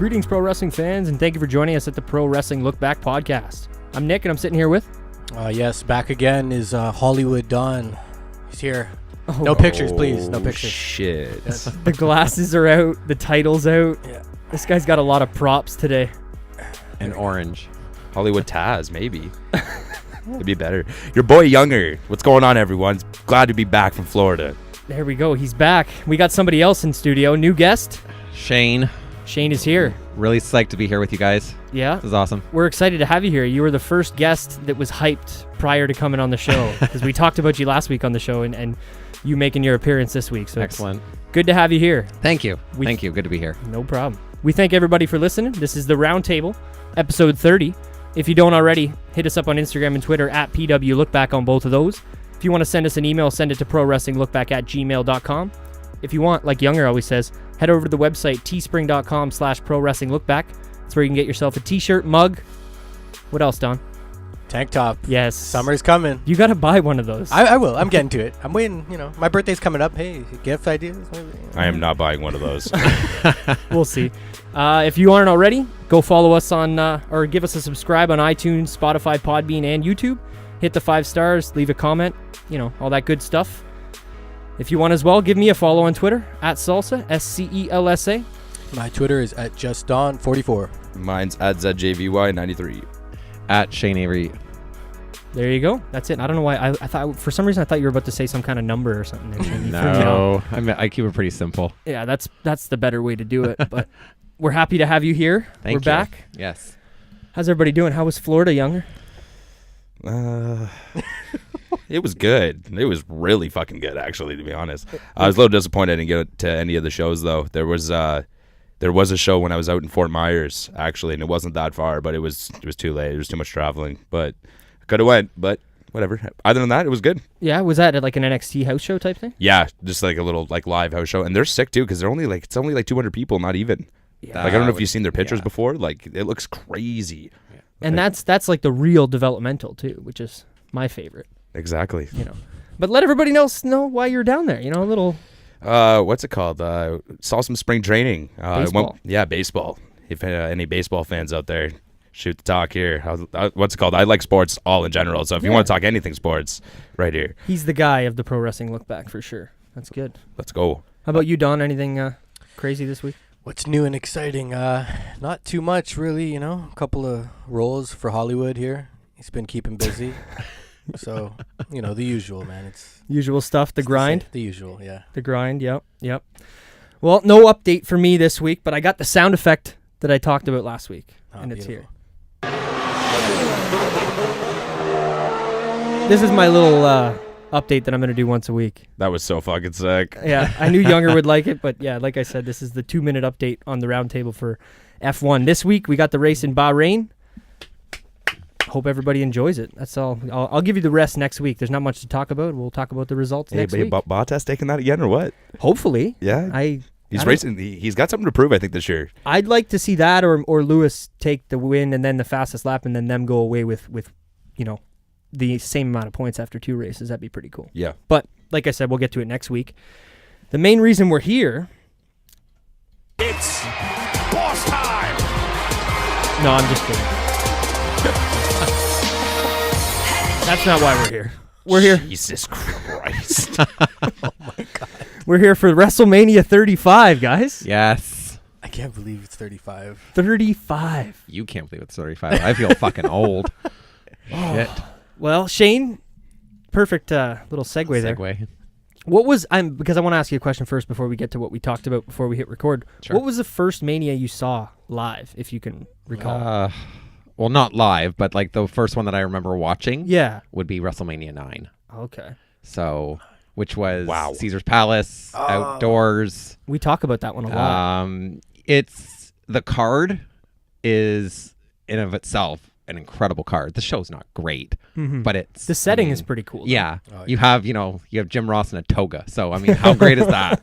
Greetings, pro wrestling fans, and thank you for joining us at the Pro Wrestling LookBack Podcast. I'm Nick, and I'm sitting here with... Yes, back again is Hollywood Don. He's here. No pictures, please. No pictures. Shit. Yes. The glasses are out. The title's out. Yeah. This guy's got a lot of props today. And orange. Hollywood Taz, maybe. It'd be better. Your boy Younger. What's going on, everyone? Glad to be back from Florida. There we go. He's back. We got somebody else in studio. New guest. Shane. Shane is here. Really psyched to be here with you guys. Yeah. This is awesome. We're excited to have you here. You were the first guest that was hyped prior to coming on the show because we talked about you last week on the show and you making your appearance this week. So excellent. Good to have you here. Thank you. Thank you. Good to be here. No problem. We thank everybody for listening. This is the Roundtable, episode 30. If you don't already, hit us up on Instagram and Twitter at PWLookBack on both of those. If you want to send us an email, send it to prowrestlinglookback@gmail.com. If you want, like Younger always says, head over to the website teespring.com/prowrestlinglookback. That's where you can get yourself a t-shirt, mug. What else, Don? Tank top. Yes. Summer's coming. You got to buy one of those. I will. I'm getting to it. I'm waiting. My birthday's coming up. Hey, gift ideas? Maybe. I am not buying one of those. We'll see. If you aren't already, go follow us on, or give us a subscribe on iTunes, Spotify, Podbean, and YouTube. Hit the 5 stars, leave a comment, all that good stuff. If you want as well, give me a follow on Twitter, at Salsa, SCELSA. My Twitter is at JustDon44. Mine's at ZJVY93. At Shane Avery. There you go. That's it. I don't know why. I thought, for some reason, I thought you were about to say some kind of number or something. There, Shane. No, I keep it pretty simple. Yeah, that's the better way to do it. But we're happy to have you here. Thank we're you. back. Yes. How's everybody doing? How was Florida, Younger? It was good. It was really fucking good, actually, to be honest. I was a little disappointed I didn't get to any of the shows, though. There was a show when I was out in Fort Myers, actually, and it wasn't that far, but it was too late. There was too much traveling, but I could have went, but whatever. Other than that, it was good. Yeah, was that at like an NXT house show type thing? Yeah, just like a little like live house show, and they're sick too because they're only like 200 people, not even. Yeah. Like I don't know if you've seen their pictures before. Like it looks crazy. Yeah. And that's like the real developmental too, which is my favorite. Exactly. But let everybody else know why you're down there. A little. What's it called? Saw some spring training. Baseball. Baseball. If any baseball fans out there, shoot the talk here. What's it called? I like sports all in general. So if you want to talk anything sports, right here. He's the guy of the Pro Wrestling Lookback for sure. That's good. Let's go. How about you, Don? Anything crazy this week? What's new and exciting? Not too much, really. A couple of roles for Hollywood here. He's been keeping busy. So, the usual, man. It's usual stuff, the grind. The usual, yeah. The grind, yep. Well, no update for me this week, but I got the sound effect that I talked about last week, and it's here. This is my little update that I'm going to do once a week. That was so fucking sick. Yeah, I knew Younger would like it, but yeah, like I said, this is the 2-minute update on the roundtable for F1. This week, we got the race in Bahrain. Hope everybody enjoys it. That's all. I'll give you the rest next week. There's not much to talk about. We'll talk about the results next week. Bottas taking that again or what? Hopefully. Yeah. He's racing. He's got something to prove, I think, this year. I'd like to see that or Lewis take the win and then the fastest lap and then them go away with the same amount of points after 2 races. That'd be pretty cool. Yeah. But like I said, we'll get to it next week. The main reason we're here. It's boss time. No, I'm just kidding. That's not why we're here. We're here. Jesus Christ. Oh, my God. We're here for WrestleMania 35, guys. Yes. I can't believe it's 35. 35. You can't believe it's 35. I feel fucking old. Shit. Well, Shane, perfect little segue there. What was because I want to ask you a question first before we get to what we talked about before we hit record. Sure. What was the first Mania you saw live, if you can recall? Well, not live, but like the first one that I remember watching would be WrestleMania 9. Okay. So, which was Caesar's Palace, outdoors. We talk about that one a lot. It's the card is in of itself an incredible card. The show's not great, but it's the setting is pretty cool. Yeah. You have Jim Ross in a toga. So I mean, how great is that?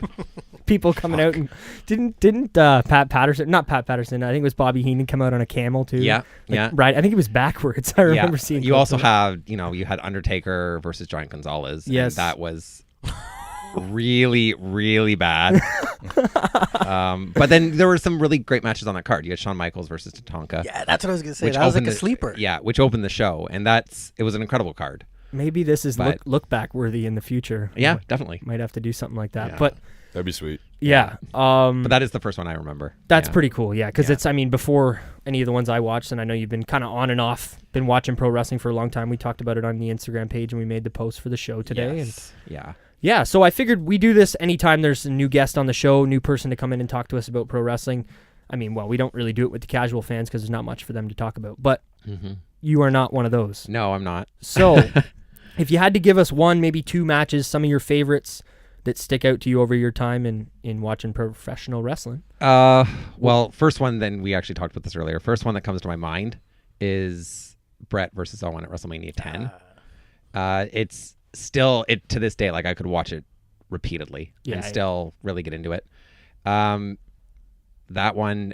People coming out and didn't Pat Patterson, not Pat Patterson, I think it was Bobby Heenan come out on a camel too. Yeah. Right. I think it was backwards. I remember seeing. You also have, you had Undertaker versus Giant Gonzalez. Yes. And that was really, really bad. But then there were some really great matches on that card. You had Shawn Michaels versus Tatanka. Yeah, that's what I was gonna say. which That was like opened a sleeper. Yeah, which opened the show, and it was an incredible card. Maybe this is But- look back worthy in the future. Yeah, definitely. Might have to do something like that. Yeah. But That'd be sweet. yeah, But that is the first one I remember. that's Yeah. pretty cool. Yeah, because Yeah. it's, I mean, before any of the ones I watched, and I know you've been kind of on and off, been watching pro wrestling for a long time. We talked about it on the Instagram page, and we made the post for the show today. And Yes. Yeah. yeah, so I figured we do this anytime there's a new guest on the show, new person to come in and talk to us about pro wrestling. I mean, well, we don't really do it with the casual fans because there's not much for them to talk about. But you are not one of those. No, I'm not. So if you had to give us one, maybe two matches, some of your favorites that stick out to you over your time in watching professional wrestling. Well, first one, then we actually talked about this earlier. First one that comes to my mind is Brett versus Owen at WrestleMania 10. It's still, to this day, like I could watch it repeatedly and still really get into it. That one,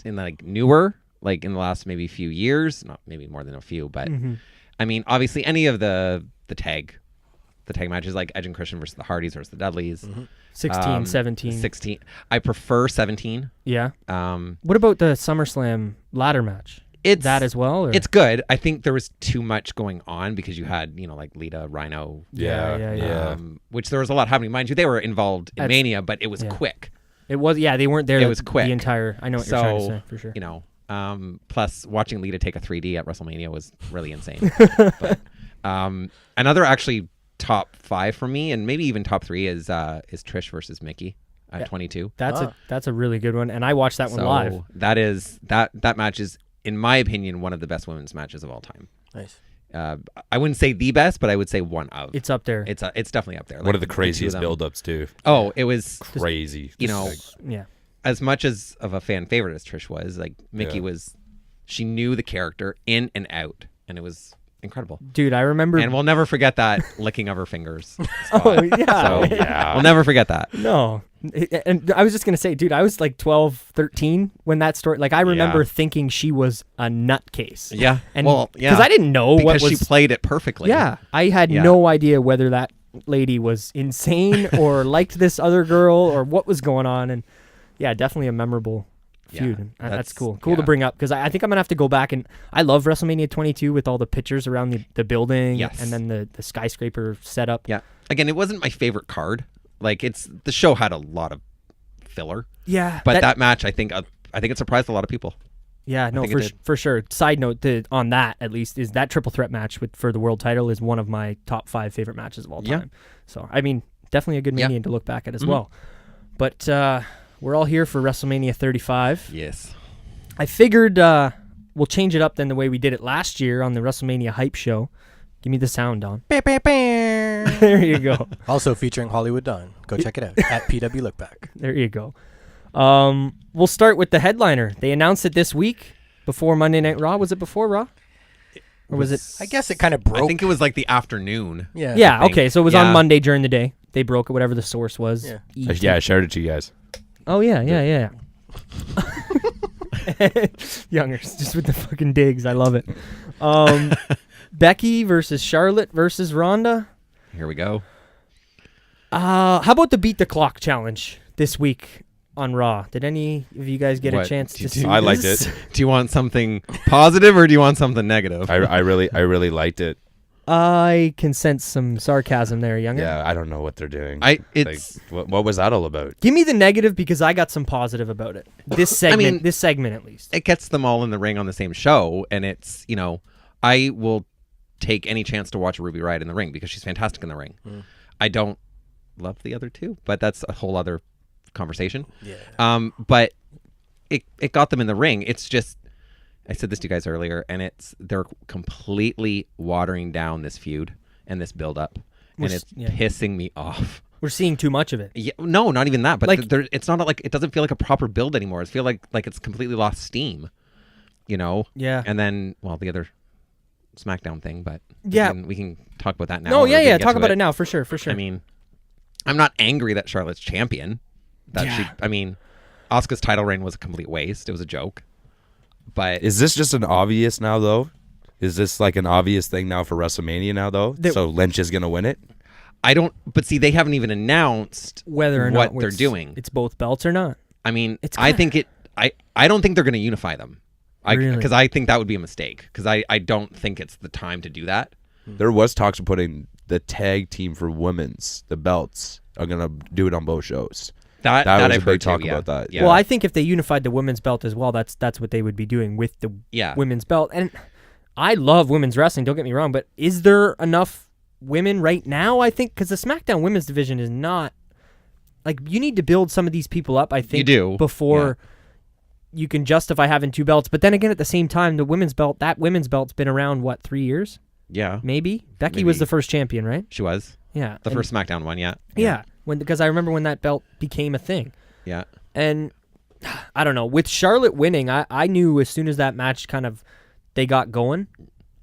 in like newer, like in the last maybe few years, not maybe more than a few, but I mean, obviously any of the tag matches, like Edge and Christian versus the Hardys versus the Dudleys. 16, 17. 16. I prefer 17. Yeah. What about the SummerSlam ladder match? It's that as well? Or? It's good. I think there was too much going on because you had, like Lita, Rhino. Yeah. Which there was a lot happening. Mind you, they were involved in Mania, but it was quick. It was, they weren't there. It was quick. The entire, I know what you're trying to say, for sure. Plus watching Lita take a 3D at WrestleMania was really insane. But another actually top 5 for me, and maybe even top 3 is Trish versus Mickey at 22. That's a really good one, and I watched that one live. That match is, in my opinion, one of the best women's matches of all time. Nice. I wouldn't say the best, but I would say one of. It's up there. It's definitely up there. One of the craziest build-ups too. Oh, it was crazy. Yeah. As much of a fan favorite as Trish was, like Mickey was, she knew the character in and out, and it was incredible. Dude, I remember. And we'll never forget that licking of her fingers. Oh, yeah. So, yeah. We'll never forget that. No. And I was just going to say, dude, I was like 12, 13 when that story, like I remember thinking she was a nutcase. Yeah. And well, yeah. Because I didn't know because what was. she played it perfectly. Yeah. I had no idea whether that lady was insane or liked this other girl or what was going on. And yeah, definitely a memorable feud. And that's cool. Cool to bring up because I think I'm going to have to go back, and I love WrestleMania 22 with all the pictures around the building and then the skyscraper setup. Yeah. Again, it wasn't my favorite card. Like the show had a lot of filler. Yeah. But that match, I think it surprised a lot of people. Yeah, no, for sure. Side note on that, at least, is that triple threat match for the world title is one of my top 5 favorite matches of all time. Yeah. So, I mean, definitely a good Mania to look back at as well. But we're all here for WrestleMania 35. Yes. I figured we'll change it up than the way we did it last year on the WrestleMania Hype Show. Give me the sound, Don. There you go. Also featuring Hollywood Don. Go check it out at PW LookBack. There you go. We'll start with the headliner. They announced it this week before Monday Night Raw. Was it before Raw? Or was it? I guess it kind of broke. I think it was like the afternoon. Yeah. Yeah, okay. So it was on Monday during the day. They broke it, whatever the source was. Yeah. Yeah, I shared it to you guys. Oh, yeah. Youngers, just with the fucking digs. I love it. Becky versus Charlotte versus Ronda. Here we go. How about the Beat the Clock challenge this week on Raw? Did any of you guys get a chance to see I liked this? it. Do you want something positive or do you want something negative? I really liked it. I can sense some sarcasm there, Younger. Yeah, I don't know what they're doing. What was that all about? Give me the negative because I got some positive about it. This segment, this segment at least. It gets them all in the ring on the same show, and it's, I will take any chance to watch Ruby Riott in the ring because she's fantastic in the ring. I don't love the other two, but that's a whole other conversation. Yeah. But it got them in the ring. It's just, I said this to you guys earlier, and they're completely watering down this feud and this build up, and it's pissing me off. We're seeing too much of it. Yeah, no, not even that. But Like- it's not like it doesn't feel like a proper build anymore. It feels like it's completely lost steam. Yeah. And then, the other SmackDown thing, but Yeah. we can talk about that now. No, or we can get talk to about it now for sure. I mean, I'm not angry that Charlotte's champion. Asuka's title reign was a complete waste. It was a joke. But Is this just an obvious now, though? Is this like an obvious thing now for WrestleMania now, though? So Lynch is going to win it? I don't. But see, they haven't even announced Whether or what not they're doing. It's both belts or not. I mean, It's I kinda- think it. I don't think they're going to unify them. Really? Because I think that would be a mistake. Because I don't think it's the time to do that. There was talks of putting the tag team for women's, the belts, are gonna do it on both shows. That was I've a big heard talk too, yeah. about that. Yeah. Well, I think if they unified the women's belt as well, that's what they would be doing with the Yeah. women's belt. And I love women's wrestling. Don't get me wrong, but is there enough women right now? I think because the SmackDown women's division is not like you need to build some of these people up. I think do, before you can justify having two belts. But then again, at the same time, the women's belt's been around what 3 years? Yeah. Maybe Becky was the first champion, right? She was Yeah, the and- first SmackDown one. Yeah. Yeah, because I remember when that belt became a thing. Yeah. And I don't know, with Charlotte winning, I knew as soon as that match kind of they got going,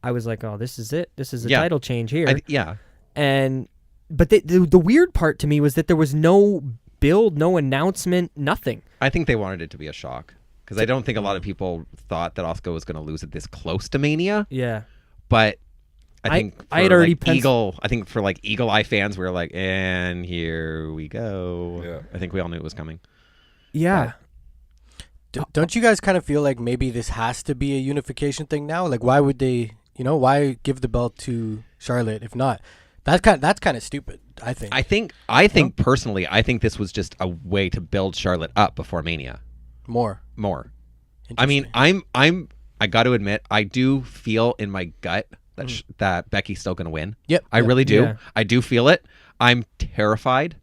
I was like, oh, this is it. This is a Yeah. title change here. Yeah. But the weird part to me was that there was no build, no announcement, nothing. I think they wanted it to be a shock because I don't think a lot of people thought that Asuka was going to lose it this close to Mania. Yeah. But I think I had for, already like, I think for like Eagle Eye fans, we were like, and here we go. Yeah. I think we all knew it was coming. Yeah. Don't you guys kind of feel like maybe this has to be a unification thing now? Like, why would they? Why give the belt to Charlotte if not? That's kind of stupid. I think. I think personally, I think this was just a way to build Charlotte up before Mania. more. I mean, I got to admit, I do feel in my gut that that Becky's still going to win. Yep. I really do. Yeah. I do feel it. I'm terrified.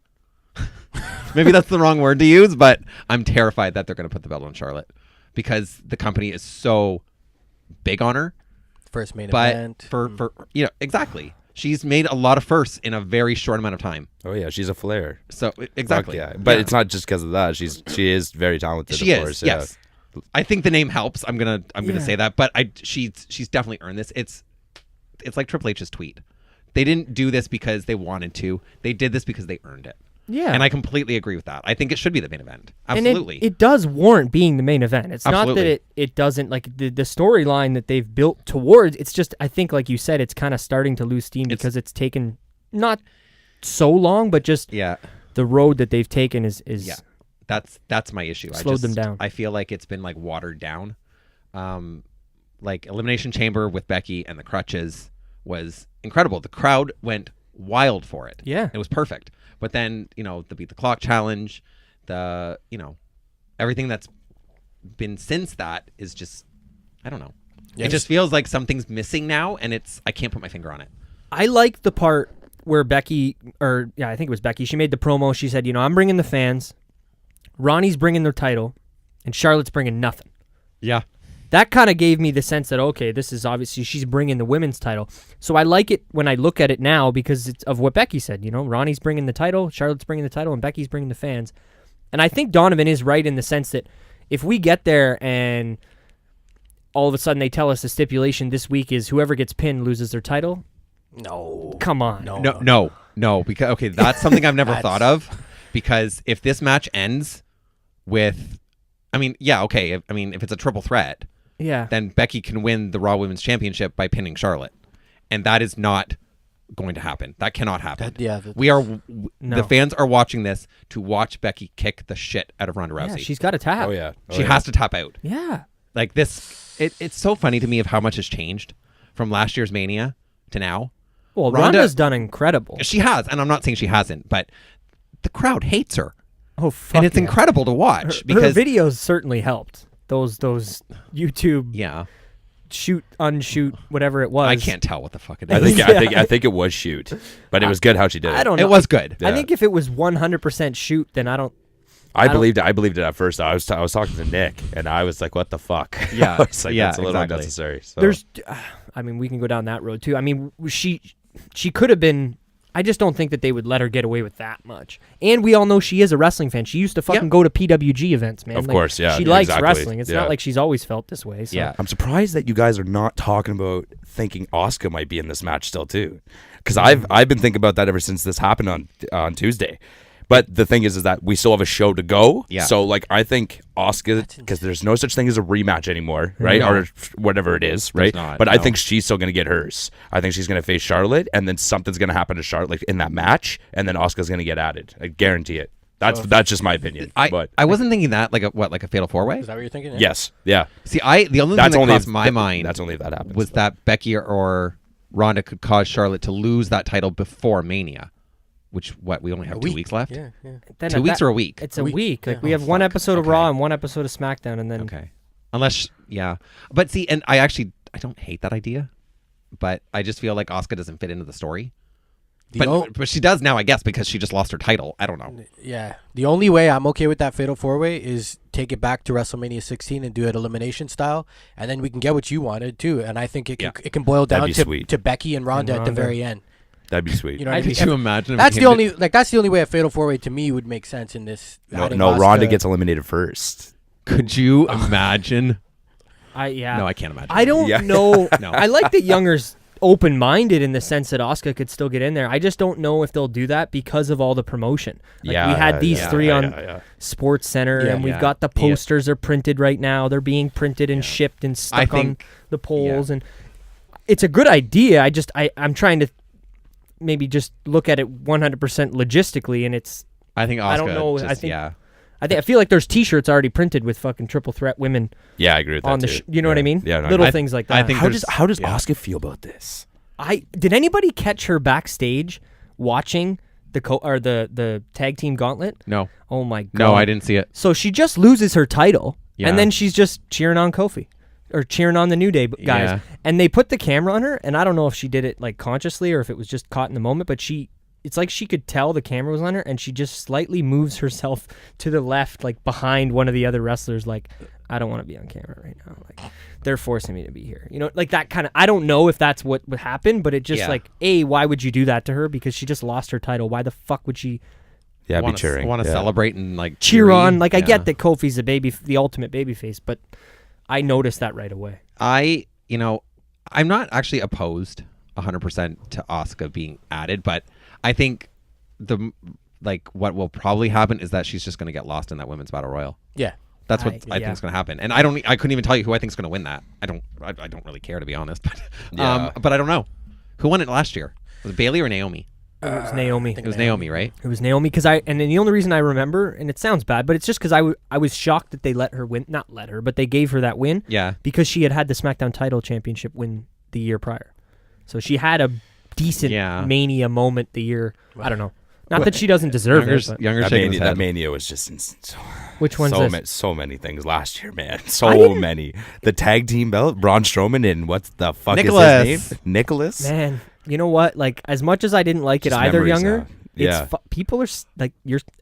Maybe that's the wrong word to use, but I'm terrified that they're going to put the belt on Charlotte because the company is so big on her. First main But event. for exactly. She's made a lot of firsts in a very short amount of time. Oh yeah, she's a flair. So Fuck exactly. yeah. But it's not just because of that. She is very talented. She of is. course, yeah. Yes. I think the name helps. I'm gonna say that, but she's definitely earned this. It's like Triple H's tweet. They didn't do this because they wanted to. They did this because they earned it. Yeah. And I completely agree with that. I think it should be the main event. And Absolutely. it does warrant being the main event. It's not Absolutely. that it doesn't, like, the storyline that they've built towards, it's just, I think, like you said, it's kind of starting to lose steam because it's taken not so long, but just the road that they've taken is That's my issue. Slowed them down. I feel like it's been like watered down. Like Elimination Chamber with Becky and the crutches was incredible. The crowd went wild for it. Yeah. It was perfect. But then, the Beat the Clock challenge, everything that's been since that is just, I don't know. Yes. It just feels like something's missing now, and I can't put my finger on it. I like the part where Becky, I think it was Becky, she made the promo. She said, I'm bringing the fans, Ronnie's bringing their title, and Charlotte's bringing nothing. Yeah. That kind of gave me the sense that, okay, this is obviously, she's bringing the women's title. So I like it when I look at it now because it's of what Becky said. Ronnie's bringing the title, Charlotte's bringing the title, and Becky's bringing the fans. And I think Donovan is right in the sense that if we get there and all of a sudden they tell us the stipulation this week is whoever gets pinned loses their title, No. come on. No, because that's something I've never thought of. Because if this match ends with, if it's a triple threat, Yeah. then Becky can win the Raw Women's Championship by pinning Charlotte, and that is not going to happen. That cannot happen. The fans are watching this to watch Becky kick the shit out of Ronda Rousey. Yeah, she's got to tap. Oh yeah. She has to tap out. Yeah. Like this, it's so funny to me of how much has changed from last year's Mania to now. Well, Ronda- Ronda's done incredible. She has, and I'm not saying she hasn't, but the crowd hates her. Oh, fuck And it's yeah. incredible to watch Her because videos certainly helped. Those YouTube yeah, shoot, unshoot, whatever it was. I can't tell what the fuck it I is. think I think it was shoot, but it was good how she did it. I don't know. It was good. I think if it was 100% shoot, then I don't. I believed it at first. I was talking to Nick, and I was like, "What the fuck?" Yeah. I was like, Yeah, "That's a little exactly. unnecessary." So. There's, we can go down that road too. I mean, she could have been. I just don't think that they would let her get away with that much. And we all know she is a wrestling fan. She used to fucking go to PWG events, man. Of course, yeah, She likes exactly. wrestling. It's Yeah. not like she's always felt this way. So. Yeah. I'm surprised that you guys are not talking about thinking Asuka might be in this match still too, because I've been thinking about that ever since this happened on Tuesday, But the thing is that we still have a show to go. Yeah. So, like, I think Asuka, because there's no such thing as a rematch anymore, right? No. Or whatever it is, right? not, but I no. think she's still going to get hers. I think she's going to face Charlotte, and then something's going to happen to Charlotte like, in that match, and then Asuka's going to get added. I guarantee it. That's just my opinion. But I wasn't thinking that like a fatal 4-way. Is that what you're thinking? Yeah. yes, yeah. See, the only thing that crossed my mind That's only if that happens. was that Becky or Ronda could cause Charlotte to lose that title before Mania, which we only have 2 weeks left. Yeah, yeah. Then 2 weeks or a week? It's a week. Like Yeah. we have one episode of Okay. Raw and one episode of SmackDown, and then Okay. Unless, yeah. But see, and I don't hate that idea, but I just feel like Asuka doesn't fit into the story. But she does now, I guess, because she just lost her title. I don't know. Yeah. The only way I'm okay with that fatal 4-way is take it back to WrestleMania 16 and do it elimination style, and then we can get what you wanted too. And I think it can boil down That'd be sweet. to Becky and Ronda at the very end. That'd be sweet. You know what I mean? Could you imagine? If That's it the came only that's the only way a fatal 4-way to me would make sense in this. adding no, Asuka. Ronda gets eliminated first. Could you imagine? No, I can't imagine. I don't Yeah. know. No. I like that Younger's open-minded in the sense that Asuka could still get in there. I just don't know if they'll do that because of all the promotion. Like we had these three on Sports Center, Yeah. and we've Yeah. got the posters are printed right now. They're being printed and shipped and stuck on think- the poles, and it's a good idea. I'm trying to maybe just look at it 100% logistically, and it's. I think Asuka. I don't know. Just, I feel like there's T-shirts already printed with fucking triple threat women Yeah, I agree with that on the. too. You know what I mean? Yeah, no, Little I- things like that. I think How there's- does yeah. Asuka feel about this? Did anybody catch her backstage watching the tag team gauntlet? No. Oh my god. No, I didn't see it. So she just loses her title, Yeah. and then she's just cheering on Kofi, or cheering on the New Day guys. Yeah. And they put the camera on her, and I don't know if she did it like consciously or if it was just caught in the moment, but it's like she could tell the camera was on her, and she just slightly moves herself to the left, like behind one of the other wrestlers, like, I don't want to be on camera right now. Like, they're forcing me to be here. You know, like that kind of, I don't know if that's what would happen, but it just like, why would you do that to her? Because she just lost her title. Why the fuck would she Yeah, be want cheering. to celebrate and like cheer on? Like, I Yeah. get that Kofi's the ultimate babyface, but I noticed that right away. I'm not actually opposed 100% to Asuka being added, but I think what will probably happen is that she's just going to get lost in that women's battle royal. Yeah. That's what I yeah. think is going to happen. And I couldn't even tell you who I think is going to win that. I don't really care, to be honest, but Yeah. but I don't know. Who won it last year? Was it Bailey or Naomi? It was Naomi. It was Naomi, right? It was Naomi because and then the only reason I remember, and it sounds bad, but it's just because I was shocked that they let her win, not let her, but they gave her that win. Yeah. Because she had the SmackDown title championship win the year prior. So she had a decent Mania moment the year. I don't know. Not that she doesn't deserve it. But Younger That shaking his mania, that head. mania was just which one's this? so many things last year, man. So many. The tag team belt, Braun Strowman, and what the fuck Nicholas. is his name? Nicholas. Man, you know what? Like, as much as I didn't like Just it either, memories Younger, now. Yeah. people are like,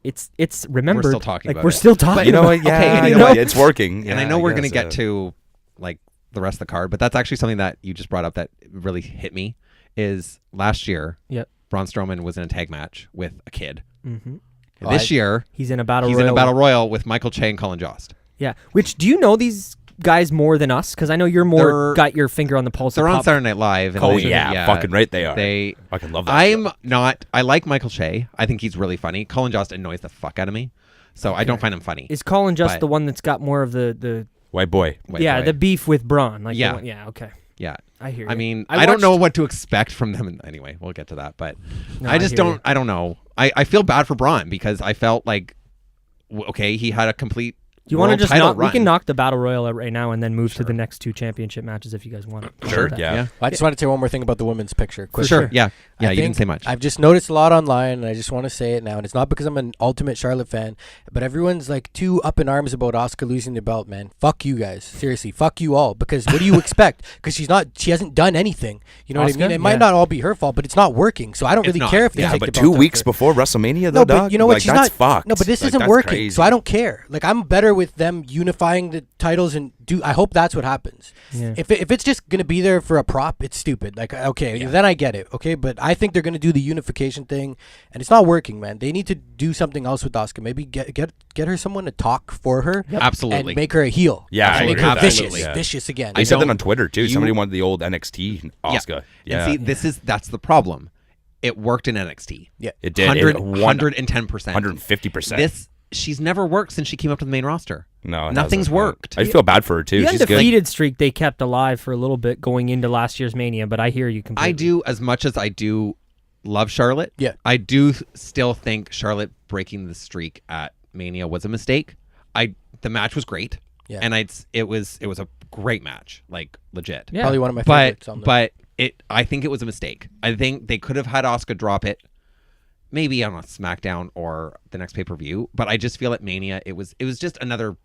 it's remembered. We're still talking like, about we're it. still talking You know about what? Yeah, Okay, and you you know know what? It's working. And I Yeah, know we're going to guess, get to like the rest of the card, but that's actually something that you just brought up that really hit me is last year, Yep. Braun Strowman was in a tag match with a kid. Mm-hmm. And this year, He's in a battle he's royal. in a battle royal with Michael Che and Colin Jost. Yeah. Which, do you know these guys more than us? Because I know you're more got your finger on the pulse. They're of on pop. Saturday Night Live. And Oh they- yeah, fucking right they are. They fucking love that. I'm show. not. I like Michael Che. I think he's really funny. Colin Jost annoys the fuck out of me, so I don't find him funny. Is Colin just But- the one that's got more of the White boy. Wait, yeah, boy. the beef with Braun? Like, Yeah. yeah, okay. Yeah. I hear you. I mean, I I don't know watched- what to expect from them. Anyway, we'll get to that. But No, I just hear don't. you. I don't know. I feel bad for Braun because I felt like, okay, he had a complete. Do you want to world just title knock? We run. can knock the battle royal out right now and then move to the next two championship matches if you guys want. Sure. That. Yeah. Yeah. I just wanted to say one more thing about the women's picture. Quick. Sure. Yeah. Yeah. I You didn't think say much. I've just noticed a lot online, and I just want to say it now. And it's not because I'm an ultimate Charlotte fan, but everyone's like too up in arms about Asuka losing the belt, man. Fuck you guys. Seriously, fuck you all. Because what do you expect? Because she hasn't done anything. You know what I Asuka? mean? It might Yeah. not all be her fault, but it's not working. So I don't It's really not. care if they Yeah, take but the 2 belt weeks after. before WrestleMania, though, No, dog. but you know what? Like, She's that's not. fucked. No, but this Like, isn't that's working, crazy. so I don't care. Like, I'm better with them unifying the titles and I hope that's what happens. Yeah. If it's just gonna be there for a prop, it's stupid. Like, okay, then I get it. Okay, but I think they're gonna do the unification thing, and it's not working, man. They need to do something else with Asuka. Maybe get her someone to talk for her. Absolutely. And make her a heel. Yeah, I and make agree her with that. vicious, Absolutely, yeah. vicious again. I said that don't- on Twitter too. you- Somebody wanted the old NXT Asuka. Yeah. And see, that's the problem. it worked in NXT. Yeah. It did. 110%. 150%. She's never worked since she came up to the main roster. No, it nothing's hasn't. worked. I feel bad for her too. The She's good. undefeated streak they kept alive for a little bit going into last year's Mania, but I hear you completely. I do, as much as I do love Charlotte. Yeah. I do still think Charlotte breaking the streak at Mania was a mistake. The match was great. Yeah. And it was a great match, like legit. Yeah. Probably one of my favorites. I think it was a mistake. I think they could have had Asuka drop it, maybe on a SmackDown or the next pay-per-view. But I just feel at Mania it was just another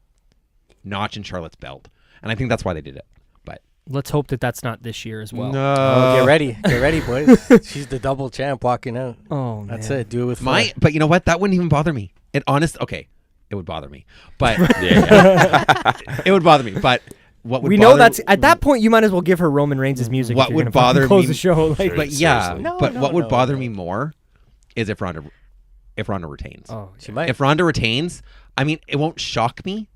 notch in Charlotte's belt, and I think that's why they did it. But Let's hope that that's not this year as well. Oh, get ready, boys. She's the double champ walking out. Oh, That's man. it. Do it with flair. But you know what? That wouldn't even bother me. It would bother me, but it would bother me. But what would We know that's at that point. You might as well give her Roman Reigns' music. What if you're would gonna fucking bother close me- the show? Like, But yeah, Seriously. what would bother me more is if Ronda retains. oh, She might. If Ronda retains, I mean, it won't shock me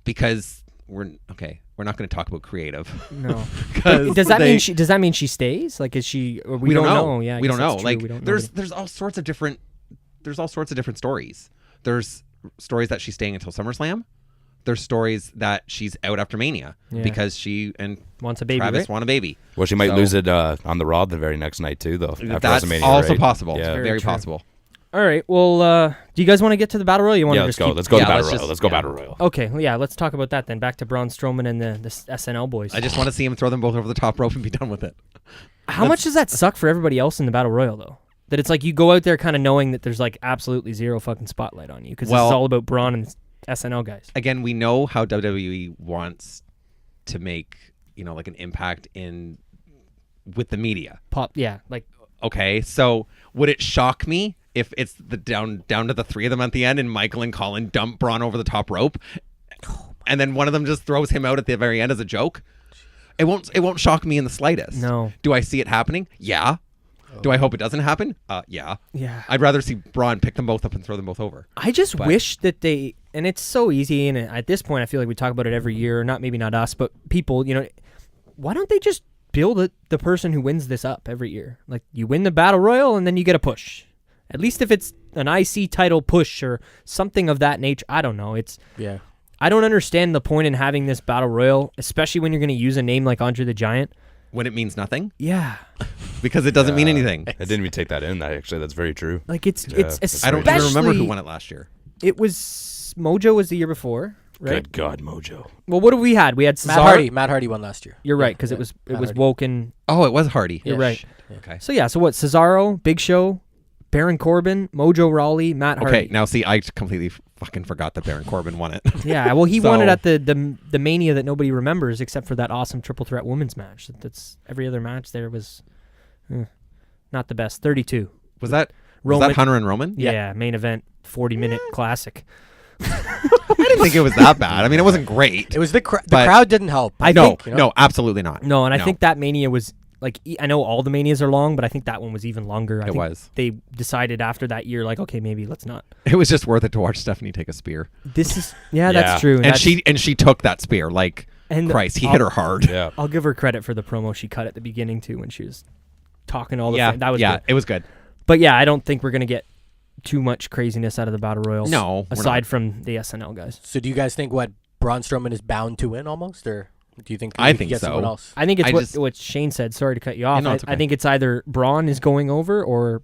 because we're not going to talk about creative. no. 'Cause Does that mean she stays? Like, is she? Or we don't know. Yeah, I we guess don't know. that's true. Like, We don't know. there's all sorts of different stories. There's stories that she's staying until SummerSlam. There's stories that she's out after Mania Yeah. because she and Wants a baby, Travis right? want a baby. Well, she might So- lose it on the Raw the very next night too, though. After That's WrestleMania, also right? possible. Yeah. Very true. possible. All right. Well, do you guys want to get to the battle royal? You want Yeah, to let's just go. keep- Let's go to Yeah, Battle let's Royal. just- Let's go yeah. Battle Royal. Okay. Well, yeah. Let's talk about that then. Back to Braun Strowman and the SNL boys. I just want to see him throw them both over the top rope and be done with it. How much does that suck for everybody else in the battle royal though? That it's like you go out there kind of knowing that there's like absolutely zero fucking spotlight on you because Well- it's all about Braun and SNL guys. Again, we know how WWE wants to make, like an impact with the media. Yeah. Like, Okay, so would it shock me if it's the down to the three of them at the end and Michael and Colin dump Braun over the top rope, and then one of them just throws him out at the very end as a joke? It won't shock me in the slightest. No. Do I see it happening? Yeah. Do I hope it doesn't happen? Yeah. yeah. I'd rather see Braun pick them both up and throw them both over. I just But- wish that they, and it's so easy, and at this point, I feel like we talk about it every year. Maybe not us, but people. Why don't they just build the person who wins this up every year? Like you win the battle royal, and then you get a push. At least if it's an IC title push or something of that nature. I don't know. Yeah. I don't understand the point in having this battle royal, especially when you're going to use a name like Andre the Giant. When it means nothing, Yeah, because it doesn't mean anything. I didn't even take that in. Actually, that's very true. like it's that's especially. I don't even remember who won it last year. It was Mojo was the year before, right? Good God, Mojo. Well, what have we had? We had Cesaro. Matt Hardy won last year. You're right, because Yeah, it was Matt Hardy. Woken. Oh, it was Hardy. You're Yeah, right. shit. Okay. So yeah, so what? Cesaro, Big Show, Baron Corbin, Mojo Rawley, Matt Hardy. Okay. Now, see, I completely fucking forgot that Baron Corbin won it. Yeah, well, he won it So- at the Mania that nobody remembers, except for that awesome triple threat women's match. That's every other match there was not the best. 32. Was that Roman- Hunter and Roman? Yeah, main event, 40-minute classic. I didn't think it was that bad. I mean, it wasn't great. It was the But- crowd didn't help. I No, think- no, absolutely not. No, and I think that Mania was like I know all the Manias are long, but I think that one was even longer. I It think was. They decided after that year, like, okay, maybe let's not. It was just worth it to watch Stephanie take a spear, This is yeah, Yeah. that's true. and That's- she took that spear like and Christ. He I'll- hit her hard. Yeah. I'll give her credit for the promo she cut at the beginning too when she was talking all the Yeah, that was yeah, good. it was good. But yeah, I don't think we're gonna get too much craziness out of the battle royals. No, we're aside not. from the SNL guys. So do you guys think Braun Strowman is bound to win almost, or do you think I we think get so. someone else? I think it's I what just- what Shane said. Sorry to cut you off. no, it's I okay. think it's either Braun is going over or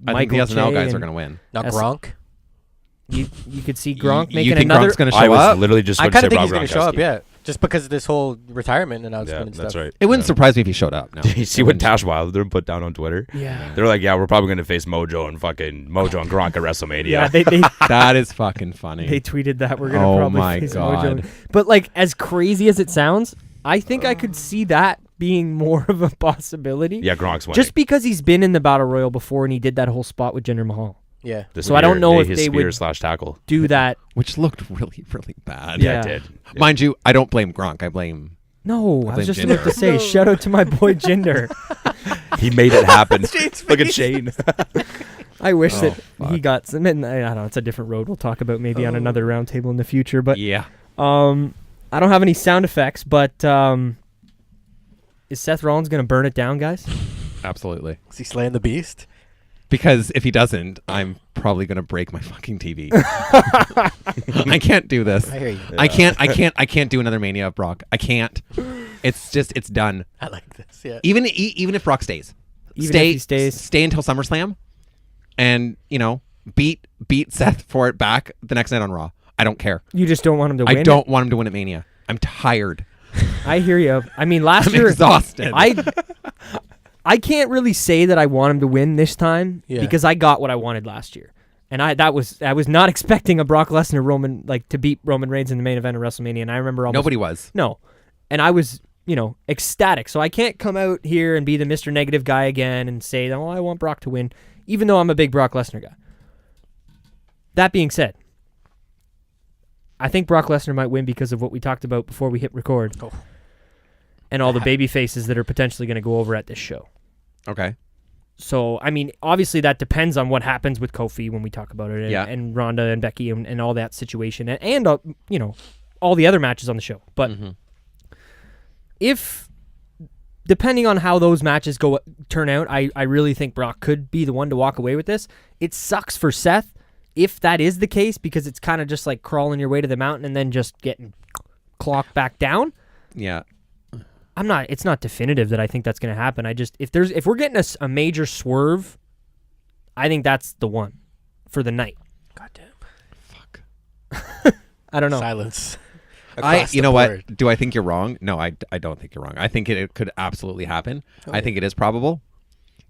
I think Michael the SNL Che guys are and going to win. Not S- Gronk. You could see Gronk You making think another. Gronk's going to I show was up? literally just I going to kind say of think Rob he's going to show up, Gronkowski. yeah, just because of this whole retirement announcement Yeah, and that's stuff. right. It wouldn't Yeah. surprise me if he showed up. No. You see what Tash Wilder put down on Twitter? yeah. They're like, yeah, we're probably going to face Mojo and Gronk at WrestleMania. Yeah, they That is fucking funny. they tweeted that we're gonna Oh probably my face God. Mojo. But like as crazy as it sounds, I think I could see that being more of a possibility. Yeah, Gronk's winning. Just because he's been in the battle royal before and he did that whole spot with Jinder Mahal. Yeah. The so I don't spear- know if his they spear would- / tackle. Do that. Which looked really, really bad. Yeah. It did. Mind you, I don't blame Gronk. I blame... No, I blame was just Jinder. about to say, shout out to my boy Jinder. He made it happen. Look at Shane. I wish Oh, that he fuck. got some. And I don't know. It's a different road we'll talk about maybe on another roundtable in the future. But Yeah. I don't have any sound effects. But is Seth Rollins gonna burn it down, guys? Absolutely. Is he slaying the beast? Because if he doesn't, I'm probably gonna break my fucking TV. I can't do this. I hear you. I can't do another Mania of Brock. I can't. It's done. I like this. Yeah. Even if Brock stays, Even if he stays. stay until SummerSlam, and beat Seth for it back the next night on Raw. I don't care. You just don't want him to win? I don't want him to win at Mania. I'm tired. I hear you. I mean, last I'm year... exhausted. I can't really say that I want him to win this time because I got what I wanted last year. And I was not expecting a Brock Lesnar to beat Roman Reigns in the main event of WrestleMania. And I remember Nobody was. No. And I was, ecstatic. So I can't come out here and be the Mr. Negative guy again and say, oh, I want Brock to win, even though I'm a big Brock Lesnar guy. That being said, I think Brock Lesnar might win because of what we talked about before we hit record. Oh. And all the baby faces that are potentially going to go over at this show. Okay. So, I mean, obviously that depends on what happens with Kofi when we talk about it, and Ronda and Becky and all that situation, and all the other matches on the show. But if, depending on how those matches turn out, I really think Brock could be the one to walk away with this. It sucks for Seth if that is the case, because it's kind of just like crawling your way to the mountain and then just getting clocked back down. Yeah. It's not definitive that I think that's going to happen. If we're getting a major swerve, I think that's the one for the night. Goddamn. Fuck. I don't know. Silence. You know what? Do I think you're wrong? No, I don't think you're wrong. I think it could absolutely happen. I think it is probable.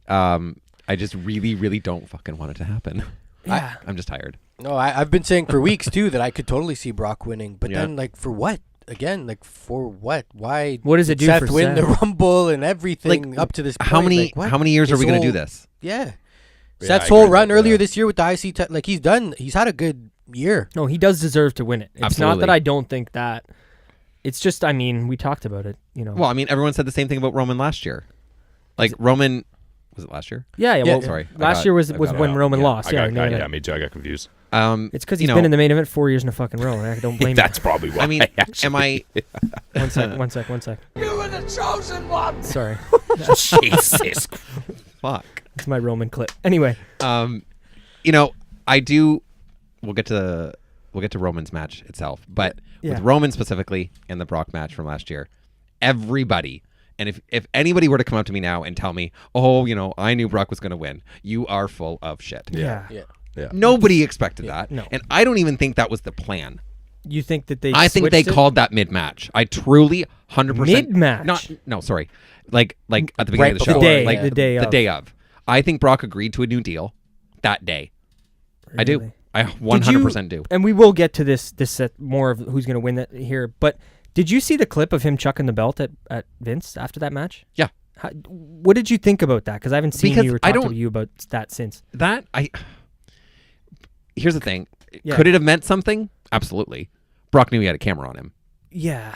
I just really, really don't fucking want it to happen. Yeah. I'm just tired. No, I've been saying for weeks too that I could totally see Brock winning, but then for what? Again, for what? Why? What does it do Seth for win Seth? the Rumble and everything up to this point? How many years are we going to do this? Yeah. Yeah, Seth's I agree whole with run that, earlier this year with the IC, he's had a good year. No, he does deserve to win it. It's Absolutely. not that I don't think that. It's just, I mean, we talked about it, Well, I mean, everyone said the same thing about Roman last year. Roman, was it last year? Yeah. Well, sorry. Last year was when Roman lost. Me too. I got confused. It's because he's been in the main event 4 years in a fucking row. And I don't blame That's probably why. I mean, am I? One sec. You were the chosen one. Sorry. Jesus. Fuck. It's my Roman clip. Anyway. I do. We'll get to Roman's match itself, but with Roman specifically and the Brock match from last year, everybody. And if anybody were to come up to me now and tell me, I knew Brock was going to win, you are full of shit. Yeah. Nobody expected that. No. And I don't even think that was the plan. You think that they I think they switched it? called that mid-match. I truly 100%. Mid-match? No, sorry. Like at the beginning of the show. The day of. I think Brock agreed to a new deal that day. Really? I do. I 100% do. And we will get to this more of who's going to win that here. But did you see the clip of him chucking the belt at Vince after that match? Yeah. What did you think about that? Because I haven't seen you or talked to you about that since. Here's the thing. Yeah. Could it have meant something? Absolutely. Brock knew he had a camera on him. Yeah.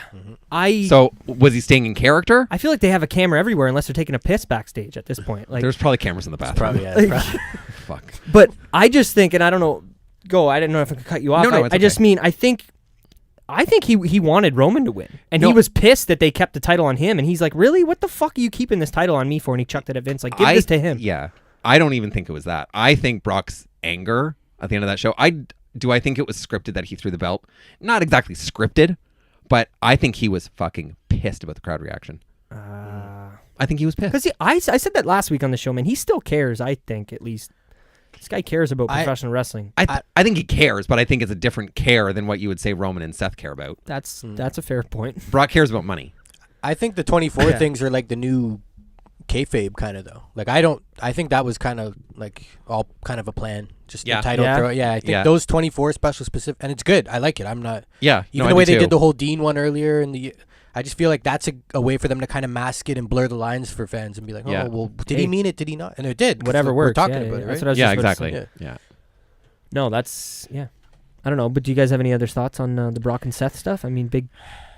So was he staying in character? I feel like they have a camera everywhere unless they're taking a piss backstage at this point. Like, There's probably cameras in the bathroom. Fuck. But I just think, and I don't know, I didn't know if I could cut you off. No, it's I just okay. mean, I think he wanted Roman to win. And he was pissed that they kept the title on him. And he's like, really? What the fuck are you keeping this title on me for? And he chucked it at Vince. Like, give this to him. Yeah. I don't even think it was that. I think Brock's anger at the end of that show, I think it was scripted that he threw the belt. Not exactly scripted, but I think he was fucking pissed about the crowd reaction. I think he was pissed. Because I said that last week on the show, man. He still cares, I think, at least. This guy cares about professional wrestling. I think he cares, but I think it's a different care than what you would say Roman and Seth care about. That's a fair point. Brock cares about money. I think the 24 things are like the new kayfabe kind of though. Like I think that was kind of like all kind of a plan. Just the title throw. Yeah, I think those 24 special specific, and it's good. I like it. I'm not. Yeah. Even the way they did the whole Dean one earlier I just feel like that's a way for them to kind of mask it and blur the lines for fans and be like, oh, well, did he mean it? Did he not? And it did. Whatever we're works. talking about it, right? That's what I was just about to exactly. say. Yeah. No, that's I don't know, but do you guys have any other thoughts on the Brock and Seth stuff? I mean, big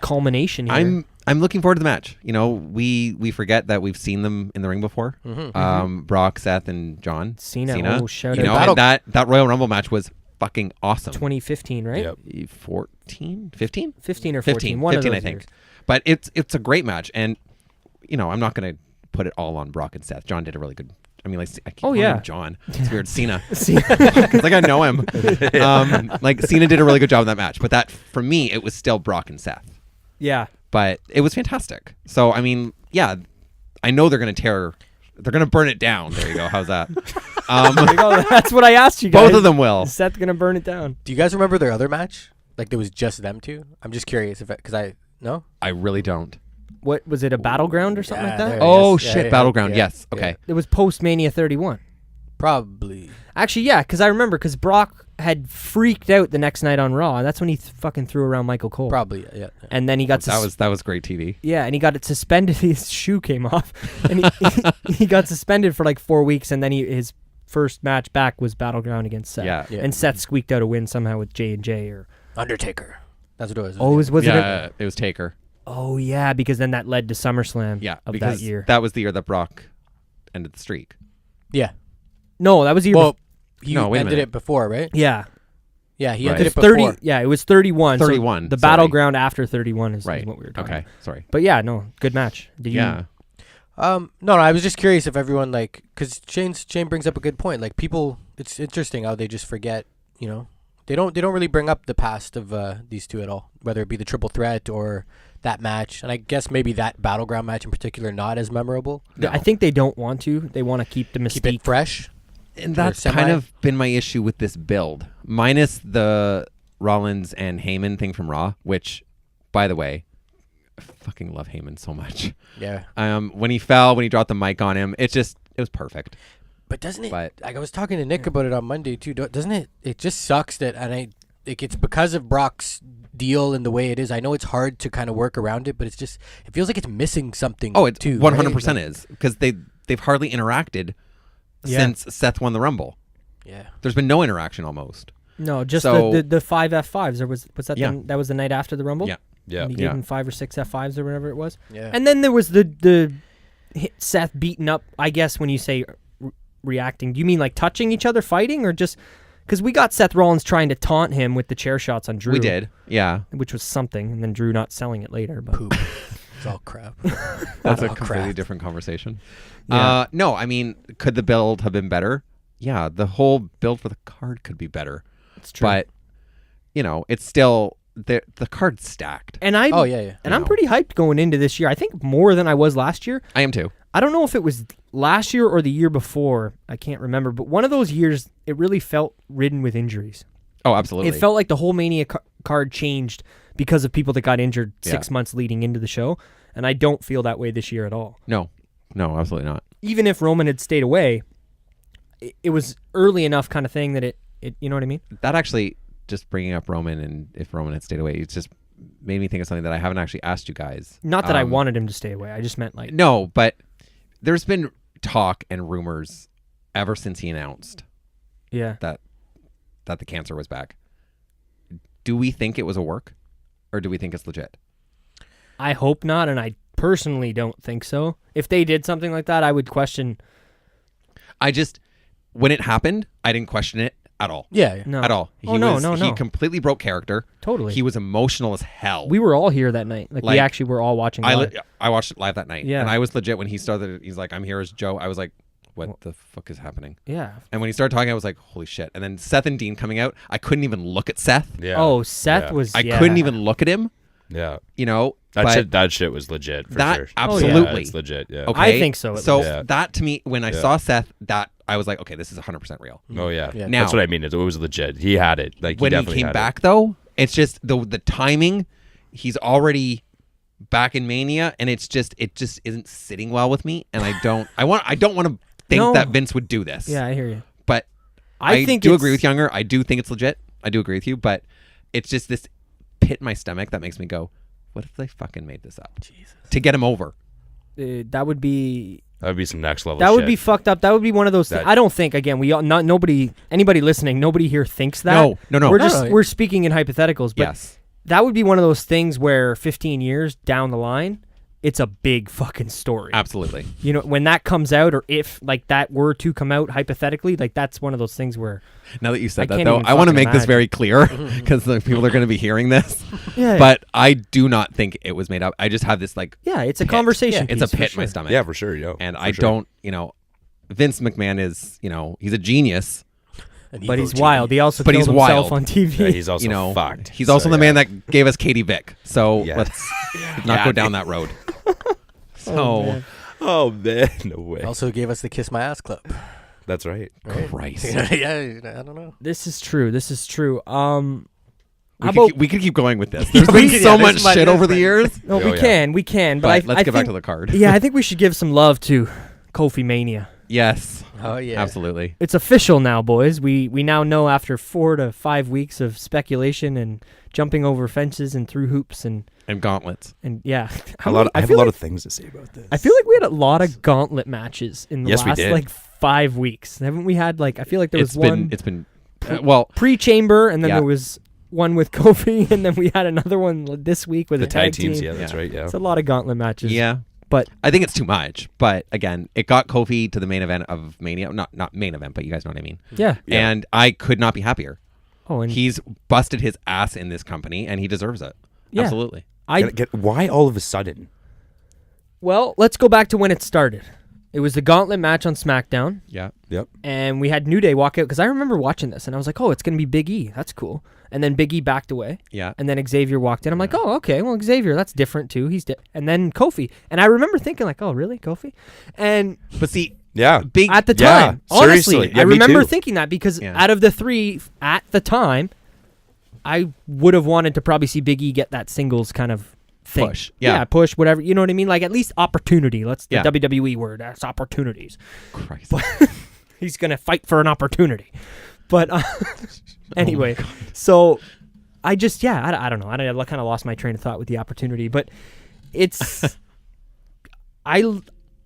culmination here. I'm looking forward to the match. We forget that we've seen them in the ring before. Brock, Seth, and John Cena. Oh, shout out! And that Royal Rumble match was fucking awesome. 2015, right? Yep. 14, 15, 15 or 14. 15, I think. But it's a great match, and I'm not going to put it all on Brock and Seth. John did a really good I mean, like, I keep Oh, calling yeah. him John. It's weird. Cena. See, It's like I know him. Like Cena did a really good job in that match, but that for me it was still Brock and Seth. yeah. But it was fantastic. So I mean, yeah, I know they're gonna burn it down. There you go. How's that? There you go. That's what I asked you guys. Both of them will. Is Seth gonna burn it down? Do you guys remember their other match? Like there was just them two. I'm just curious if because I no. I really don't. What was it? A battleground or something like that? there- Oh yes, shit, yeah, Battleground. yeah, Yes. Okay. It was post Mania 31. Probably. Actually, yeah, because I remember because Brock had freaked out the next night on Raw. That's when he fucking threw around Michael Cole. Probably. Yeah. And then he got That was great TV. yeah, and he got it suspended. His shoe came off, and he got suspended for like 4 weeks. And then his first match back was Battleground against Seth. Yeah. Yeah. And Seth squeaked out a win somehow with J&J or Undertaker. That's what it was. was it? Yeah, it was Taker. Oh yeah, because then that led to SummerSlam. Yeah, of because that year. that was the year that Brock ended the streak. Yeah. No, that was the year. Well, he No, wait a ended minute. it before, right? yeah, Yeah, he Right. ended it's it before. 30. Yeah, it was 31. so 31, the sorry. Battleground after 31 is Right. what we were talking Okay. about. Sorry. But yeah, no, good match. Did you? Yeah. No, I was just curious if everyone because Shane brings up a good point. Like people, it's interesting how they just forget. You know, they don't really bring up the past of these two at all, whether it be the triple threat or that match. And I guess maybe that Battleground match in particular not as memorable. I think they don't want to. They want to keep the mystique. Keep it fresh. And Or that's semi- kind of been my issue with this build, minus the Rollins and Heyman thing from Raw, which, by the way, I fucking love Heyman so much. Yeah. When he fell, when he dropped the mic on him, it was perfect. But doesn't it? But- Like I was talking to Nick about it on Monday too. Doesn't it? It just sucks that, it's because of Brock's deal and the way it is. I know it's hard to kind of work around it, but it feels like it's missing something. Oh, it too. 100% right? is, because they've hardly interacted Yeah. since Seth won the Rumble. Yeah. There's been no interaction almost. No, just So- the 5 F5s. Or was that Yeah. that was the night after the Rumble? Yeah. Yeah. And he Yeah. gave him 5 or 6 F5s or whatever it was. Yeah. And then there was the Seth beating up. I guess when you say reacting, do you mean like touching each other, fighting, or just because we got Seth Rollins trying to taunt him with the chair shots on Drew? We did. Yeah. which was something, and then Drew not selling it later. But Poop. It's all crap. That's a Oh, completely crap. different conversation. Yeah. No, I mean, could the build have been better? Yeah, the whole build for the card could be better. it's true. But, it's still, the card's stacked. And I Oh, yeah. and I'm pretty hyped going into this year. I think more than I was last year. I am too. I don't know if it was last year or the year before. I can't remember. But one of those years, it really felt ridden with injuries. Oh, absolutely. It felt like the whole Mania card changed because of people that got injured Yeah. 6 months leading into the show. And I don't feel that way this year at all. No, absolutely not. Even if Roman had stayed away, it was early enough kind of thing that it you know what I mean? That actually, just bringing up Roman, and if Roman had stayed away, it just made me think of something that I haven't actually asked you guys. Not that I wanted him to stay away. I just meant like No, but there's been talk and rumors ever since he announced yeah. that the cancer was back. Do we think it was a work, or do we think it's legit? I hope not, and I personally don't think so. If they did something like that, I would question. When it happened, I didn't question it at all. Yeah. No. At all. No. He completely broke character. Totally. He was emotional as hell. We were all here that night. Like we Like, actually were all watching live. I watched it live that night. Yeah. And I was legit when he started. He's like, "I'm here as Joe." I was like, "What the fuck is happening?" Yeah. And when he started talking, I was like, "Holy shit!" And then Seth and Dean coming out, I couldn't even look at Seth. Yeah. Oh, Seth Yeah. was. I yeah. couldn't even look at him. Yeah. But That shit was legit for that sure. absolutely. Yeah, it's legit. Yeah. Okay. I think so, at So least. that to me, when I Yeah. saw Seth, that I was like, okay, this is 100% real. Oh yeah. Yeah. Now- That's what I mean. It was legit. He had it. Like When he definitely came had back, though, it's just the timing. He's already back in Mania, and it just isn't sitting well with me. And I don't want to think No. that Vince would do this. Yeah, I hear you. But I think do it's- agree with Younger. I do think it's legit. I do agree with you, but it's just this pit in my stomach that makes me go, what if they fucking made this up? Jesus. To get him over. That would be. That would be some next level. That shit. would be fucked up. That would be one of those things. That- I don't think. Again, anybody listening, nobody here thinks that. No. We're speaking in hypotheticals. But Yes. that would be one of those things where 15 years down the line, it's a big fucking story. Absolutely. You know, when that comes out, or if like that were to come out hypothetically, like that's one of those things where. Now that you I said that, can't though, even I want to fucking make this imagine. very clear because people are going to be hearing this. Yeah. But I do not think it was made up. I just have this like yeah, it's a pit. conversation. It's a piece, for pit in my sure. stomach. Yeah, for sure. Yo. And for I sure. don't, Vince McMahon is, he's a genius. But he's wild. He also But killed he's himself wild. on TV. Yeah, he's also fucked. He's also the man that gave us Katie Vick. So Yeah. let's not go down that road. So, Oh man, no way. Also gave us the Kiss My Ass Club. That's right. Christ. Yeah, I don't know. This is true. We could keep going with this. There's been so much shit over the years. No, Oh, we yeah. can. But But let's I get back think- to the card. Yeah, I think we should give some love to Kofi Mania. Yes. Oh yeah. Absolutely. It's official now, boys. We now know after 4 to 5 weeks of speculation and jumping over fences and through hoops and Gauntlets. yeah. I have a lot of things to say about this. I feel like we had a lot of gauntlet matches in the Yes, we last did. 5 weeks. Haven't we had I feel like there was one It's been well, pre-chamber and then Yeah. there was one with Kofi and then we had another one this week with the a tag teams. team. Yeah, that's right. Yeah. It's a lot of gauntlet matches. yeah. But I think it's too much. But again, it got Kofi to the main event of Mania. Not main event, but you guys know what I mean. yeah. Yeah. And I could not be happier. Oh, and He's busted his ass in this company, and he deserves it. Yeah. Absolutely. Why all of a sudden? Well, let's go back to when it started. It was the gauntlet match on SmackDown, Yeah. Yep. and we had New Day walk out because I remember watching this, and I was like, "Oh, it's gonna be Big E. That's cool." And then Big E backed away, Yeah. and then Xavier walked in. I'm like, "Oh, okay. Well, Xavier, that's different too. And then Kofi, and I remember thinking like, "Oh, really, Kofi?" And But see, Yeah. big at the Yeah, time, honestly, seriously. Yeah, I me remember too. thinking that because Yeah. out of the three at the time, I would have wanted to probably see Big E get that singles kind of thing. Push. Yeah. Push, whatever. You know what I mean? Like at least opportunity. The Yeah. WWE word. That's opportunities. Christ. He's gonna fight for an opportunity. But anyway, so I just I don't know. I kind of lost my train of thought with the opportunity, but it's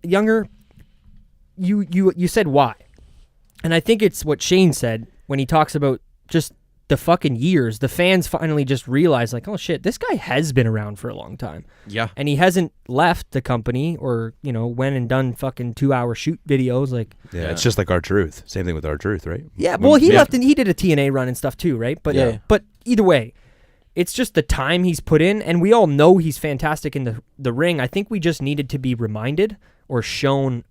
Younger. You said why, and I think it's what Shane said when he talks about just the fucking years. The fans finally just realized like, oh shit, this guy has been around for a long time. Yeah. And he hasn't left the company or, went and done fucking 2-hour shoot videos. Like, Yeah, it's just like R-Truth. Same thing with R-Truth, right? yeah, well, he left and he did a TNA run and stuff too, right? But Yeah. but either way, it's just the time he's put in, and we all know he's fantastic in the ring. I think we just needed to be reminded or shown,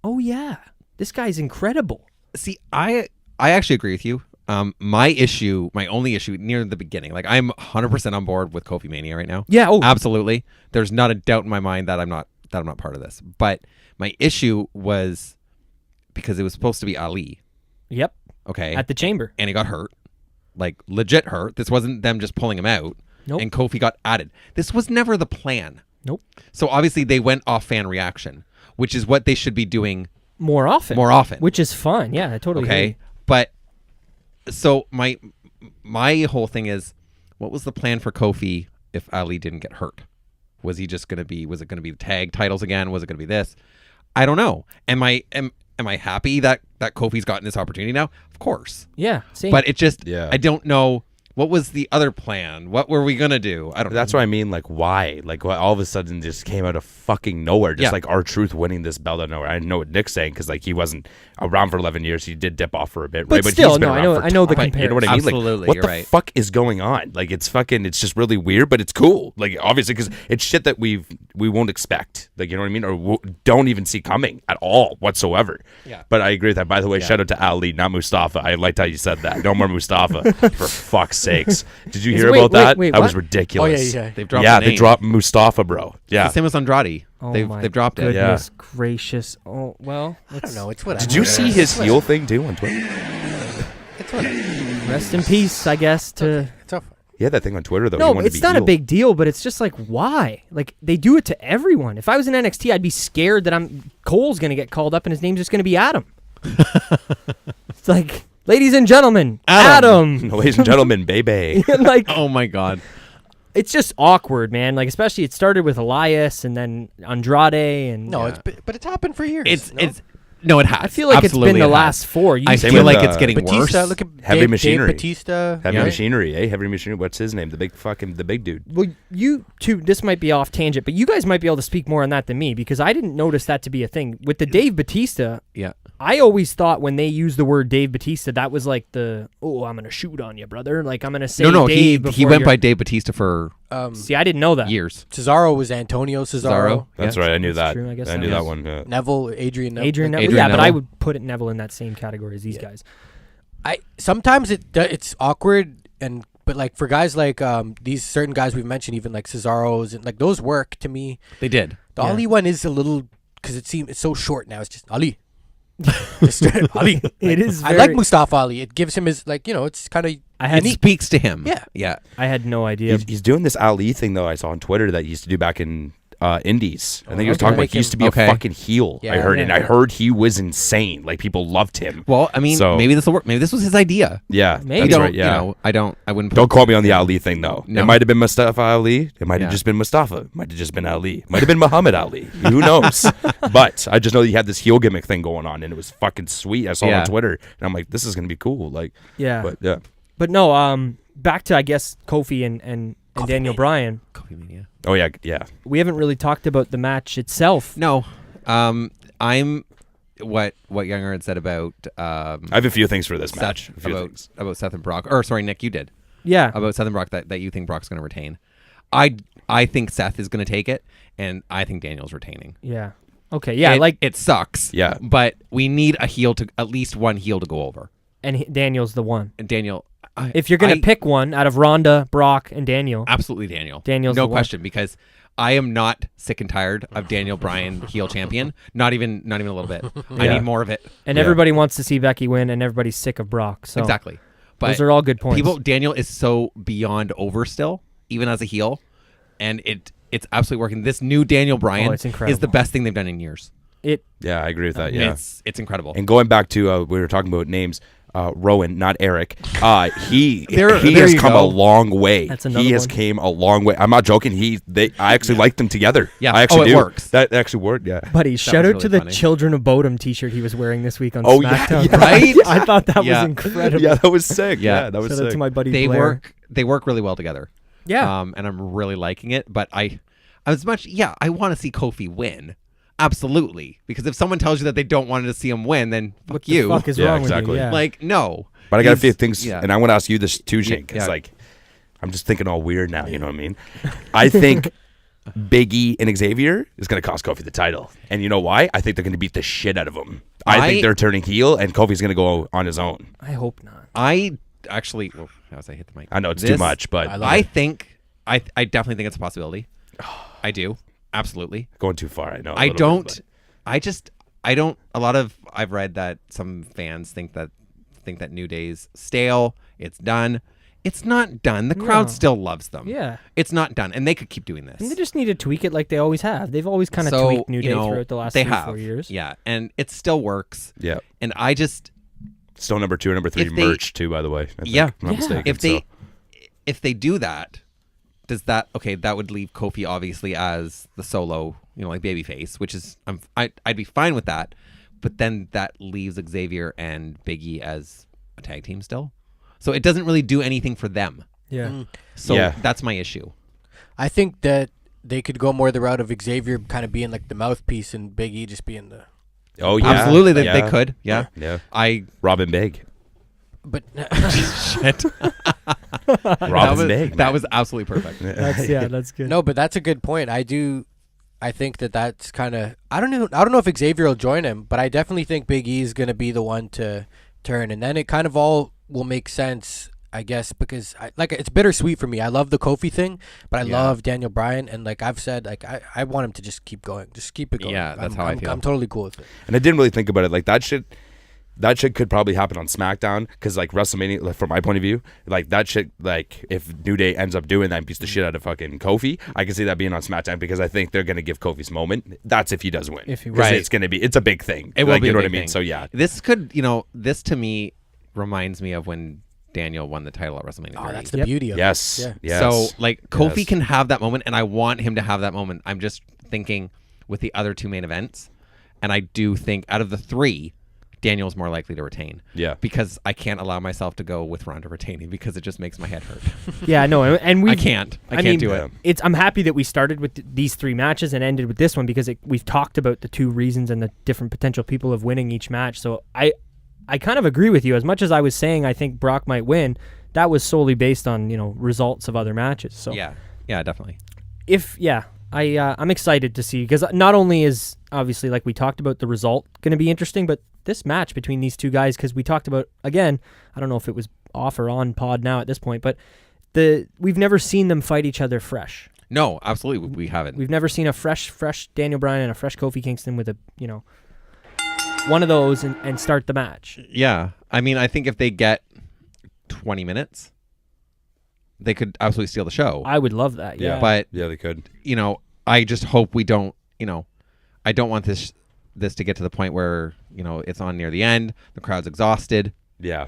oh yeah, this guy's incredible. See, I actually agree with you. My only issue near the beginning, like I'm 100% on board with Kofi Mania right now. Yeah, Absolutely. There's not a doubt in my mind that I'm not part of this. But my issue was because it was supposed to be Ali, Yep, okay? at the chamber. And he got hurt. Like legit hurt. This wasn't them just pulling him out. Nope. And Kofi got added. This was never the plan. Nope. So obviously they went off fan reaction, which is what they should be doing More often. which Which is fine. Yeah, I totally okay. agree. But so my whole thing is, what was the plan for Kofi if Ali didn't get hurt? Was it going to be the tag titles again? Was it going to be this? I don't know. Am I happy that Kofi's gotten this opportunity now? Of course. Yeah, same. But it just, Yeah. I don't know. What was the other plan? What were we going to do? I don't know. That's what I mean. Like, why? Like, why all of a sudden just came out of fucking nowhere. Just Yeah. like R-Truth winning this belt out of nowhere. I know what Nick's saying because like he wasn't around for 11 years. He did dip off for a bit, But right? still, he's been no, I around know- for I know the time. You know what I mean? Absolutely, Like, what you're the right. fuck is going on? Like, it's just really weird, but it's cool. Like, obviously, because it's shit that we won't expect. Like, you know what I mean? Or don't even see coming at all whatsoever. Yeah. But I agree with that. By the way, shout out to Ali, not Mustafa. I liked how you said that. No more Mustafa. For fuck's sakes. Did you hear Wait, about that? wait, That was what? ridiculous. Oh, yeah. They've dropped Yeah, the they name. dropped Mustafa, bro. Yeah. The same as Andrade. oh they've my dropped it. goodness gracious. Oh, well. I don't know. It's whatever. Did you see his heel thing too on Twitter? It's whatever. Rest in peace, I guess, to... It's all He had that thing on Twitter though. He No, wanted it's to be not a heel. big deal, but it's just like, why? Like, they do it to everyone. If I was in NXT, I'd be scared that Cole's going to get called up and his name's just going to be Adam. It's like, ladies and gentlemen, Adam. Ladies and gentlemen, baby. Like, Oh my God. it's just awkward, man. Like, especially it started with Elias and then Andrade and... No, but it's happened for years. It has. I feel like Absolutely it's been the it has. last 4. I Same feel with, like it's getting Batista. worse. Look at Heavy Dave Machinery. Batista. Heavy right? Machinery, eh? Heavy Machinery. What's his name? The big dude. Well, you two, this might be off tangent, but you guys might be able to speak more on that than me because I didn't notice that to be a thing. With the Dave Batista, Yeah. I always thought when they used the word Dave Bautista, that was like I'm gonna shoot on you, brother. Like I'm gonna say No, Dave. he went by Dave Bautista for See, I didn't know that. years. Cesaro was Antonio Cesaro. That's right. I knew That's that. true, I guess I so. knew Yes. that one. Yeah. Neville, Adrian Neville. Adrian Neville. Adrian Yeah, but I Neville. would put Neville in that same category as these guys. I sometimes it's awkward, but like for guys like these certain guys we've mentioned, even like Cesaro's, and like those work to me. They did. The Yeah. Ali one is a little because it's so short now. It's just Ali. Just straight up Ali. It is. I like Mustafa Ali. It gives him his it's kind of It speaks to him. Yeah. Yeah. I had no idea. He's doing this Ali thing though. I saw on Twitter that he used to do back in Indies. I think he was okay. talking about Make he used to be okay. a fucking heel. Yeah. I heard, Yeah. and I heard he was insane. Like people loved him. Well, I mean, So- maybe this will work. Maybe this was his idea. Yeah, Maybe. We that's don't, right. Yeah. I wouldn't. Don't quote me on the Ali thing though. No. It might have been Mustafa Ali. It might have Yeah. just been Mustafa. It might have just been Ali. It might have been Muhammad Ali. Who knows? But I just know he had this heel gimmick thing going on, and it was fucking sweet. I saw it Yeah. on Twitter, and I'm like, this is gonna be cool. Like, Yeah. but yeah. But no, back to I guess Kofi and Daniel Bryan. Kofi Mania. Oh yeah, yeah. We haven't really talked about the match itself. No, I'm what Younger had said about I have a few things for this match. Seth, A few things. about Seth and Brock. Or sorry, Nick, you did Yeah. about Seth and Brock that you think Brock's going to retain. I think Seth is going to take it, and I think Daniel's retaining. Yeah. Okay. Yeah. It sucks. Yeah. but we need a heel to at least one heel to go over. and Daniel's the one. And Daniel, If you're gonna pick one out of Ronda, Brock, and Daniel, absolutely Daniel. Daniel's no the one. question, because I am not sick and tired of Daniel Bryan heel champion. Not even a little bit. I Yeah. need more of it. and Yeah. everybody wants to see Becky win, and everybody's sick of Brock. So Exactly. But those are all good points. Daniel is so beyond over still, even as a heel, and it's absolutely working. This new Daniel Bryan it's incredible. is the best thing they've done in years. Yeah, I agree with that. Yeah. It's incredible. And going back to we were talking about names, Rowan, not Eric. He There has you come go. a long way. That's another he has one. came a long way. I'm not joking. I actually liked them together. Yeah. I actually Oh, it do. works. That actually worked. Yeah. Buddy, shout out was to really the funny. Children of Bodom T-shirt he was wearing this week on Oh, yeah, SmackDown. yeah. Right? I thought that Yeah. was incredible. Yeah, that was sick. Yeah. Yeah, that was Shout out sick. to my buddy they Blair. work really well together. Yeah. And I'm really liking it. But I want to see Kofi win. Absolutely. Because if someone tells you that they don't want to see him win, then fuck What the you. fuck is Yeah, wrong exactly. with you? Yeah. Like, no. But I got a He's- few things, yeah. and I want to ask you this too, Shane. Yeah. It's like I'm just thinking all weird now. You know what I mean? I think Big E and Xavier is going to cost Kofi the title, and you know why? I think they're going to beat the shit out of him. I think they're turning heel, and Kofi's going to go on his own. I hope not. I actually, well, as I hit the mic. I know it's too much, but I think I definitely think it's a possibility. I do. Absolutely. going too far. I know. a I little don't. bit, I don't. I've read that some fans think that New Day's stale. It's done. It's not done. The crowd No. still loves them. Yeah. It's not done, and they could keep doing this. And they just need to tweak it like they always have. They've always kind of So, tweaked New Day you know, throughout the last they 3-4 years. Yeah, and it still works. but- yeah. And I just Still number 2 and number 3 If they- merch too. By the way. I think, Yeah. if I'm not Yeah. mistaken. if they do that, does that that would leave Kofi obviously as the solo, like babyface, which is I'd be fine with that, but then that leaves Xavier and Big E as a tag team still, so it doesn't really do anything for them. Yeah. So Yeah. that's my issue. I think that they could go more the route of Xavier kind of being like the mouthpiece and Big E just being the. Oh yeah. Absolutely, they yeah. could. Yeah, Yeah. I Robin Big. But shit. Robin Big. That was absolutely perfect. That's good. no, but that's a good point. I think that's kind of. I don't know if Xavier will join him, but I definitely think Big E is going to be the one to turn, and then it kind of all will make sense, I guess, because it's bittersweet for me. I love the Kofi thing, but I love Daniel Bryan, and like I've said, like I want him to just keep going, just keep it going. Yeah, that's how I feel. I'm totally cool with it. And I didn't really think about it. Like that shit could probably happen on SmackDown because like WrestleMania, like, from my point of view, like that shit, like if New Day ends up doing that and beats the shit out of fucking Kofi, I can see that being on SmackDown because I think they're gonna give Kofi's moment. That's if he does win. If he 'Cause wins. it's it's a big thing. It will like, be you know a what I big mean? thing. So yeah. This could, this to me reminds me of when Daniel won the title at WrestleMania 30. Oh, that's the Yep. beauty of Yes. it. Yeah. Yes. So like Kofi Yes. can have that moment, and I want him to have that moment. I'm just thinking with the other two main events, and I do think out of the three, Daniel's more likely to retain. Yeah. Because I can't allow myself to go with Ronda retaining because it just makes my head hurt. Yeah, no, and I can't do it. I'm happy that we started with these 3 matches and ended with this one because we've talked about the 2 reasons and the different potential people of winning each match. So I kind of agree with you. As much as I was saying I think Brock might win, that was solely based on results of other matches. So yeah, definitely. I'm excited to see because not only is obviously like we talked about the result going to be interesting, but this match between these 2 guys, because we talked about, again, I don't know if it was off or on pod now at this point, but we've never seen them fight each other fresh. No, absolutely, we haven't. We've never seen a fresh Daniel Bryan and a fresh Kofi Kingston with a one of those and start the match. Yeah, I mean, I think if they get 20 minutes, they could absolutely steal the show. I would love that. Yeah, but yeah, they could. I just hope we don't. I don't want this to get to the point where it's on near the end, the crowd's exhausted. Yeah.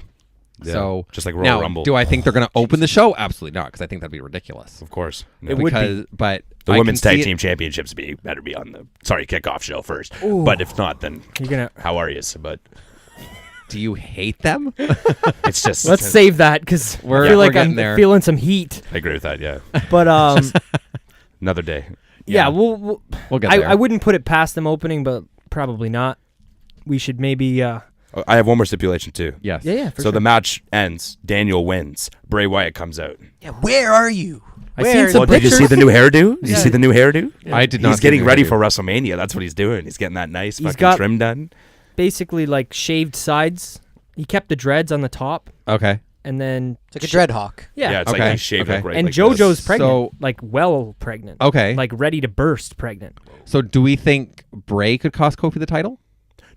So just like Royal now, Rumble. do I think they're going to open the show? Absolutely not, because I think that'd be ridiculous. Of course. It would be. But the I women's can see tag team championships better be on the kickoff show first. Ooh. But if not, then You're gonna. how are you? But Do you hate them? it's just Let's save that because I We're feel like getting I'm there. feeling some heat. I agree with that. Yeah. But Another day. yeah, we'll get there. I wouldn't put it past them opening, but probably not. We should maybe. I have one more stipulation too. Yes. Yeah. So the match ends. Daniel wins. Bray Wyatt comes out. Yeah, where are you? I seen some Did you pictures. see the new hairdo? Did you see the new hairdo? I did not. He's see getting the ready hairdo. for WrestleMania. That's what he's doing. He's getting that nice He's fucking got- trim done. Basically like shaved sides. He kept the dreads on the top, Okay. and then It's like a dread hawk. yeah, It's Okay, like he shaved okay. up right and like JoJo's this. pregnant, So- like well pregnant, Okay. like ready to burst pregnant. So do we think Bray could cost Kofi the title?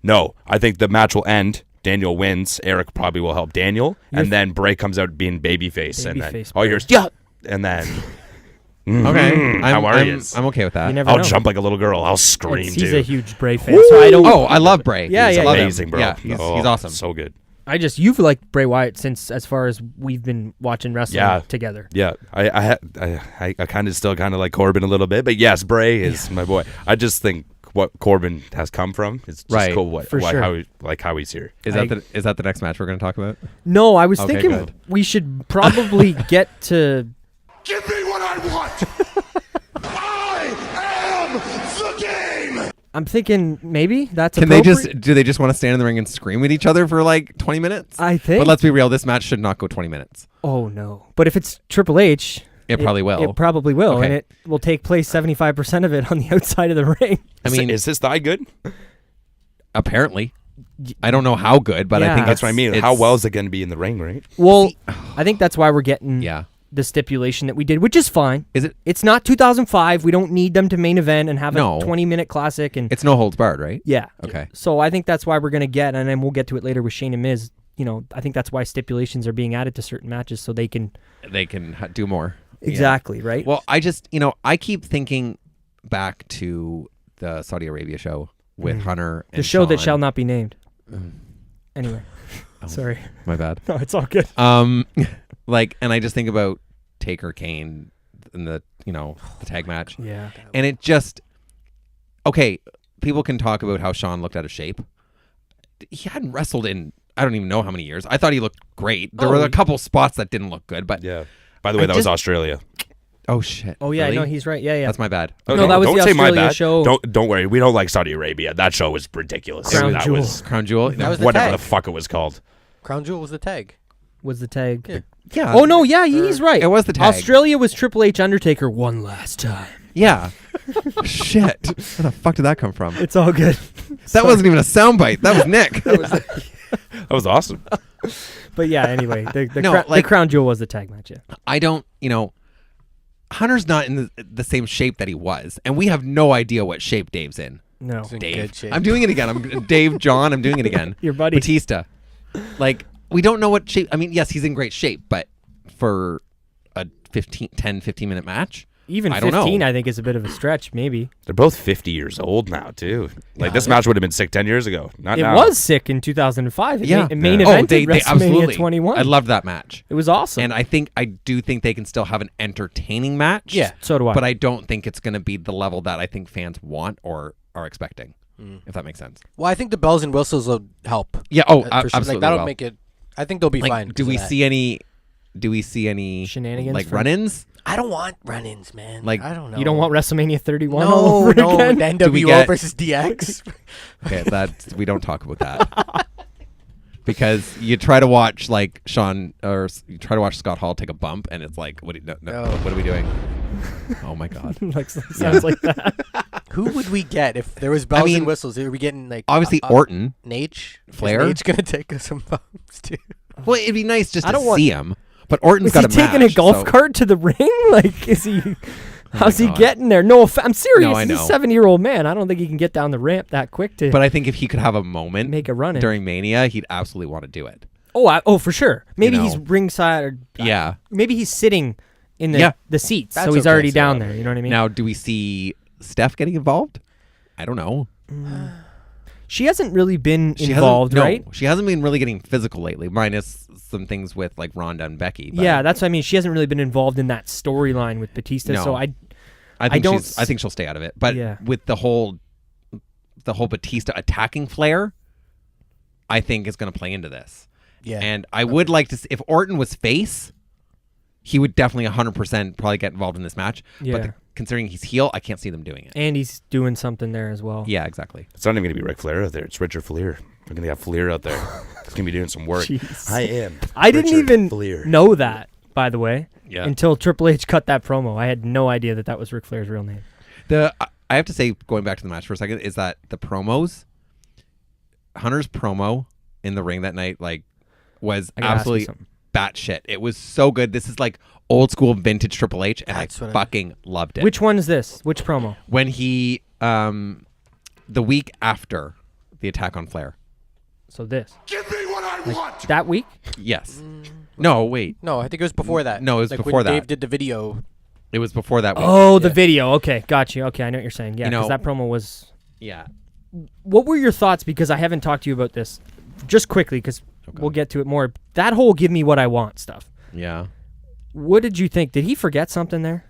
No, I think the match will end. Daniel wins. Eric probably will help Daniel, and then Bray comes out being babyface, and then Babyface all Bray. yours, yeah, and then Okay. how are you? I'm okay with that. You never I'll know. jump like a little girl. I'll scream He's too. a huge Bray fan, so I don't. Oh, I love Bray. Yeah, He's yeah, Love him. amazing, bro. Yeah, he's Oh, awesome. So good. you've liked Bray Wyatt since as far as we've been watching wrestling Yeah. together. Yeah, I kind of still kind of like Corbin a little bit, but yes, Bray is my boy. I just think what Corbin has come from is just Right. cool. For sure. How he's here. Is that the next match we're going to talk about? No, I was Okay, thinking good. we should probably get to. Give me what I want! I am the game! I'm thinking maybe that's Can they appropriate. do they just want to stand in the ring and scream at each other for like 20 minutes? I think. But let's be real, this match should not go 20 minutes. Oh no! But if it's Triple H, It probably will. It probably will, Okay. and it will take place 75% of it on the outside of the ring. I mean, is his thigh good? apparently. I don't know how good, but I Yeah. think That's what I mean. it's- How well is it going to be in the ring, right? Well, I think that's why we're getting Yeah. the stipulation that we did, which is fine. Is it? It's not 2005. We don't need them to main event and have No. a 20-minute classic. And It's no holds barred, right? yeah. Okay. So I think that's why we're going to get, and then we'll get to it later with Shane and Miz. I think that's why stipulations are being added to certain matches so they can. They can do more. Exactly, right? Well, I just, I keep thinking back to the Saudi Arabia show with Hunter and the show that Shawn. shall not be named. Anyway. Sorry. My bad. No, it's all good. And I just think about Taker Kane in the tag match. Yeah. And it just, okay, people can talk about how Shawn looked out of shape. He hadn't wrestled in, I don't even know how many years. I thought he looked great. There were a couple spots that didn't look good, but Yeah. By the way, I that was just- Australia. oh shit. Oh, yeah, Really? no, he's right. Yeah, yeah. That's my bad. Oh, No, that was don't the say my Australia bad. show. Don't worry. We don't like Saudi Arabia. That show was ridiculous. Crown that Jewel. was Crown Jewel. That was the whatever tag. the fuck it was called. Crown Jewel was the tag. was the tag. Yeah. Yeah. Oh, no, yeah, he's right. It was the tag. Australia was Triple H Undertaker one last time. Yeah. Shit. Where the fuck did that come from? It's all good. That wasn't even a soundbite. That was Nick. That was awesome. But yeah, anyway, the No, the Crown Jewel was the tag match, yeah. I don't, Hunter's not in the same shape that he was, and we have no idea what shape Dave's in. No. It's in Dave. good shape. I'm doing it again. I'm Dave, John. I'm doing it again. Your buddy. Batista. Like, we don't know what shape. I mean, yes, he's in great shape, but for a 10, 15-minute match, Even I don't 15, know. I think, is a bit of a stretch, maybe. They're both 50 years old now, too. Like, this match would have been sick 10 years ago. Not It now. was sick in 2005. It main Yeah. evented they WrestleMania absolutely. 21. I loved that match. It was awesome. And I do think they can still have an entertaining match. Yeah. So do I. But I don't think it's going to be the level that I think fans want or are expecting. if that makes sense. Well, I think the bells and whistles will help. Yeah. For sure. Absolutely. Like, that'll will. make it. I think they'll be Like, fine. do we see any Shenanigans like from- run-ins? I don't want run-ins, man. Like, I don't know. You don't want WrestleMania 31 all No, over no. again? The Do we NWO get- versus DX. Okay, we don't talk about that. Because you try to watch like you try to watch Scott Hall take a bump, and it's like, what are we doing? Oh my god! Like, sounds like that. Who would we get if there was bells mean, and whistles? Are we getting like Obviously, Orton. Nate? Flair? Is Nate's gonna take us some bumps too. Well, it'd be nice just I to don't want- see him. But Orton's Is got he a taking match, a golf so- cart to the ring? Like, is he? How's he God. getting there? No, I'm serious. No, I He's a know. 7-year-old man. I don't think he can get down the ramp that quick to. But I think if he could have a moment Make a run in. during Mania, he'd absolutely want to do it. For sure. Maybe know. he's ringside, or Yeah. maybe he's sitting in the Yeah. the seats, That's so he's okay, already so down whatever. there. You know what I mean? Now, do we see Steph getting involved? I don't know. She hasn't really been She involved, hasn't, right? No, she hasn't been really getting physical lately, minus some things with like Ronda and Becky. But Yeah, that's what I mean. She hasn't really been involved in that storyline with Batista. No. So I I don't think she'll stay out of it. But Yeah. with the whole Batista attacking Flair, I think is going to play into this. Yeah. And I would like to see, if Orton was face, he would definitely 100% probably get involved in this match. Yeah. But considering he's heel, I can't see them doing it. and he's doing something there as well. Yeah, exactly. It's not even going to be Ric Flair out there. It's Richard Fleer. We're going to have Fleer out there. He's going to be doing some work. Jeez. I am. I didn't Richard even Fleer. know that, by the way, Yeah. until Triple H cut that promo. I had no idea that was Ric Flair's real name. I have to say, going back to the match for a second, is that the promos, Hunter's promo in the ring that night, like, was I gotta ask you absolutely something. batshit. It was so good. This is like old school vintage Triple H, and That's I what I- fucking loved it. Which one is this? Which promo? When he, the week after the attack on Flair. So this. Give me what I want. That week? Yes. No, wait. No, I think it was before that. No, it was like before when that. Dave did the video. It was before that week. Oh, the video. Okay, got you. Okay, I know what you're saying. Yeah, You because know- that promo was... Yeah. What were your thoughts? Because I haven't talked to you about this. Just quickly, because we'll get to it more. That whole give me what I want stuff. Yeah. What did you think? Did he forget something there?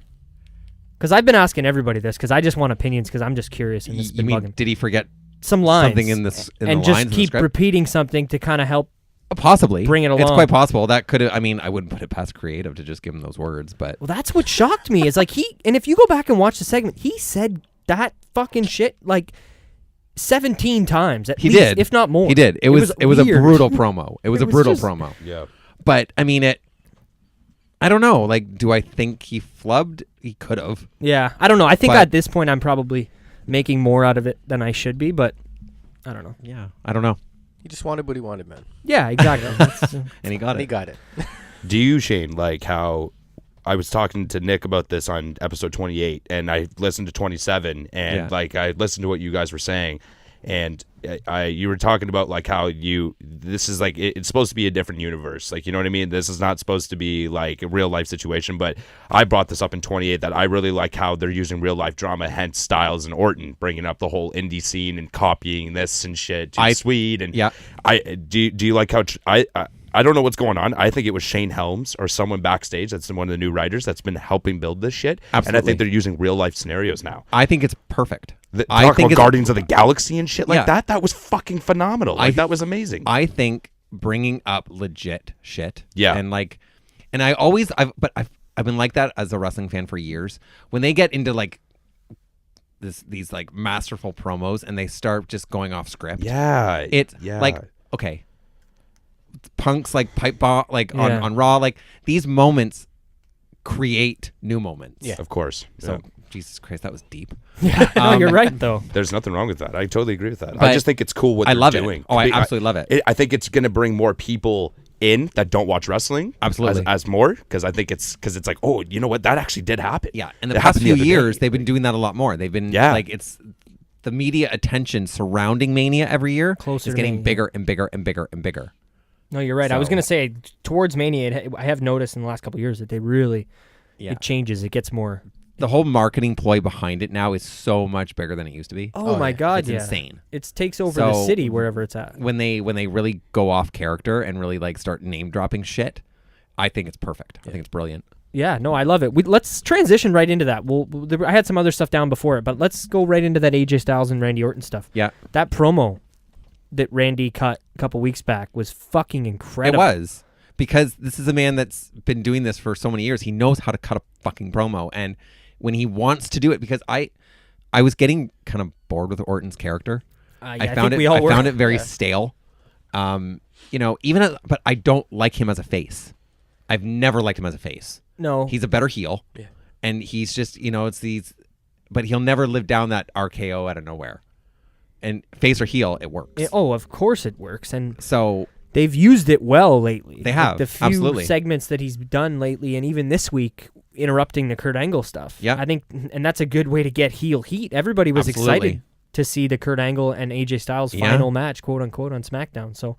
Because I've been asking everybody this, because I just want opinions, because I'm just curious, and this has You been mean, bugging. did he forget Some lines. something in this in and the just lines in the keep script? repeating something to kind of help. Possibly. bring it It's along. quite possible. That could have, I mean, I wouldn't put it past creative to just give him those words, but Well, that's what shocked me. Is like and if you go back and watch the segment, he said that fucking shit like 17 times at he least, did. if not more. He did. It was a weird. brutal promo. It was It a was brutal just- promo. Yeah. But I mean I don't know. Like, do I think he flubbed? He could have. Yeah, I don't know. I think But- at this point I'm probably making more out of it than I should be, but I don't know. Yeah. I don't know. He just wanted what he wanted, man. Yeah, exactly. That's, And he got And he it. got it. Do you, Shane, like how I was talking to Nick about this on episode 28, and I listened to 27, and Yeah. like I listened to what you guys were saying, and you were talking about like how this is like it's supposed to be a different universe, like, you know what I mean? This is not supposed to be like a real life situation, but I brought this up in 28 that I really like how they're using real life drama, hence Styles and Orton bringing up the whole indie scene and copying this and shit. Sweet and Yeah. do you like how I don't know what's going on. I think it was Shane Helms or someone backstage that's one of the new writers that's been helping build this shit. And I Absolutely. think they're using real life scenarios now. I think it's perfect. Talk about it's- Guardians of the Galaxy and shit like Yeah. that. That was fucking phenomenal. Like, that was amazing. I think bringing up legit shit. Yeah. And like, and I've been like that as a wrestling fan for years. When they get into like these like masterful promos and they start just going off script. yeah. It's yeah. like, okay, Punk's like pipe bomb, like Yeah. on Raw, like these moments create new moments. Yeah. Of course. So Yeah. Jesus Christ, that was deep. no, you're right though. There's nothing wrong with that. I totally agree with that. I But just think it's cool what I they're love doing. it. Oh, I absolutely love it. I think it's going to bring more people in that don't watch wrestling. Absolutely. As more, because I think it's like, oh, you know what? That actually did happen. Yeah, and the It past happened few other years, day. they've been doing that a lot more. They've been Yeah. like it's the media attention surrounding Mania every year Closer is to getting Mania. bigger and bigger and bigger and bigger. No, you're right. I was So- gonna say towards Mania, I have noticed in the last couple of years that they really Yeah, it changes. It gets more. the whole marketing ploy behind it now is so much bigger than it used to be. Oh, my yeah. God, It's yeah, insane. It takes over the So- city wherever it's at. When they really go off character and really like start name dropping shit, I think it's perfect. I think it's brilliant. Yeah, no, I love it. Let's transition right into that. I had some other stuff down before it, but let's go right into that AJ Styles and Randy Orton stuff. Yeah. That promo that Randy cut a couple weeks back was fucking incredible. It was. Because this is a man that's been doing this for so many years. He knows how to cut a fucking promo. And when he wants to do it, because I was getting kind of bored with Orton's character. I found it very stale. But I don't like him as a face. I've never liked him as a face. No. He's a better heel. Yeah. And he's just, it's these, but he'll never live down that RKO out of nowhere. And face or heel, it works. Of course it works. And so they've used it well lately. They have, the few absolutely. segments that he's done lately, and even this week, interrupting the Kurt Angle stuff. Yeah. I think, and that's a good way to get heel heat. Everybody was excited to see the Kurt Angle and AJ Styles final match, quote unquote, on SmackDown. So,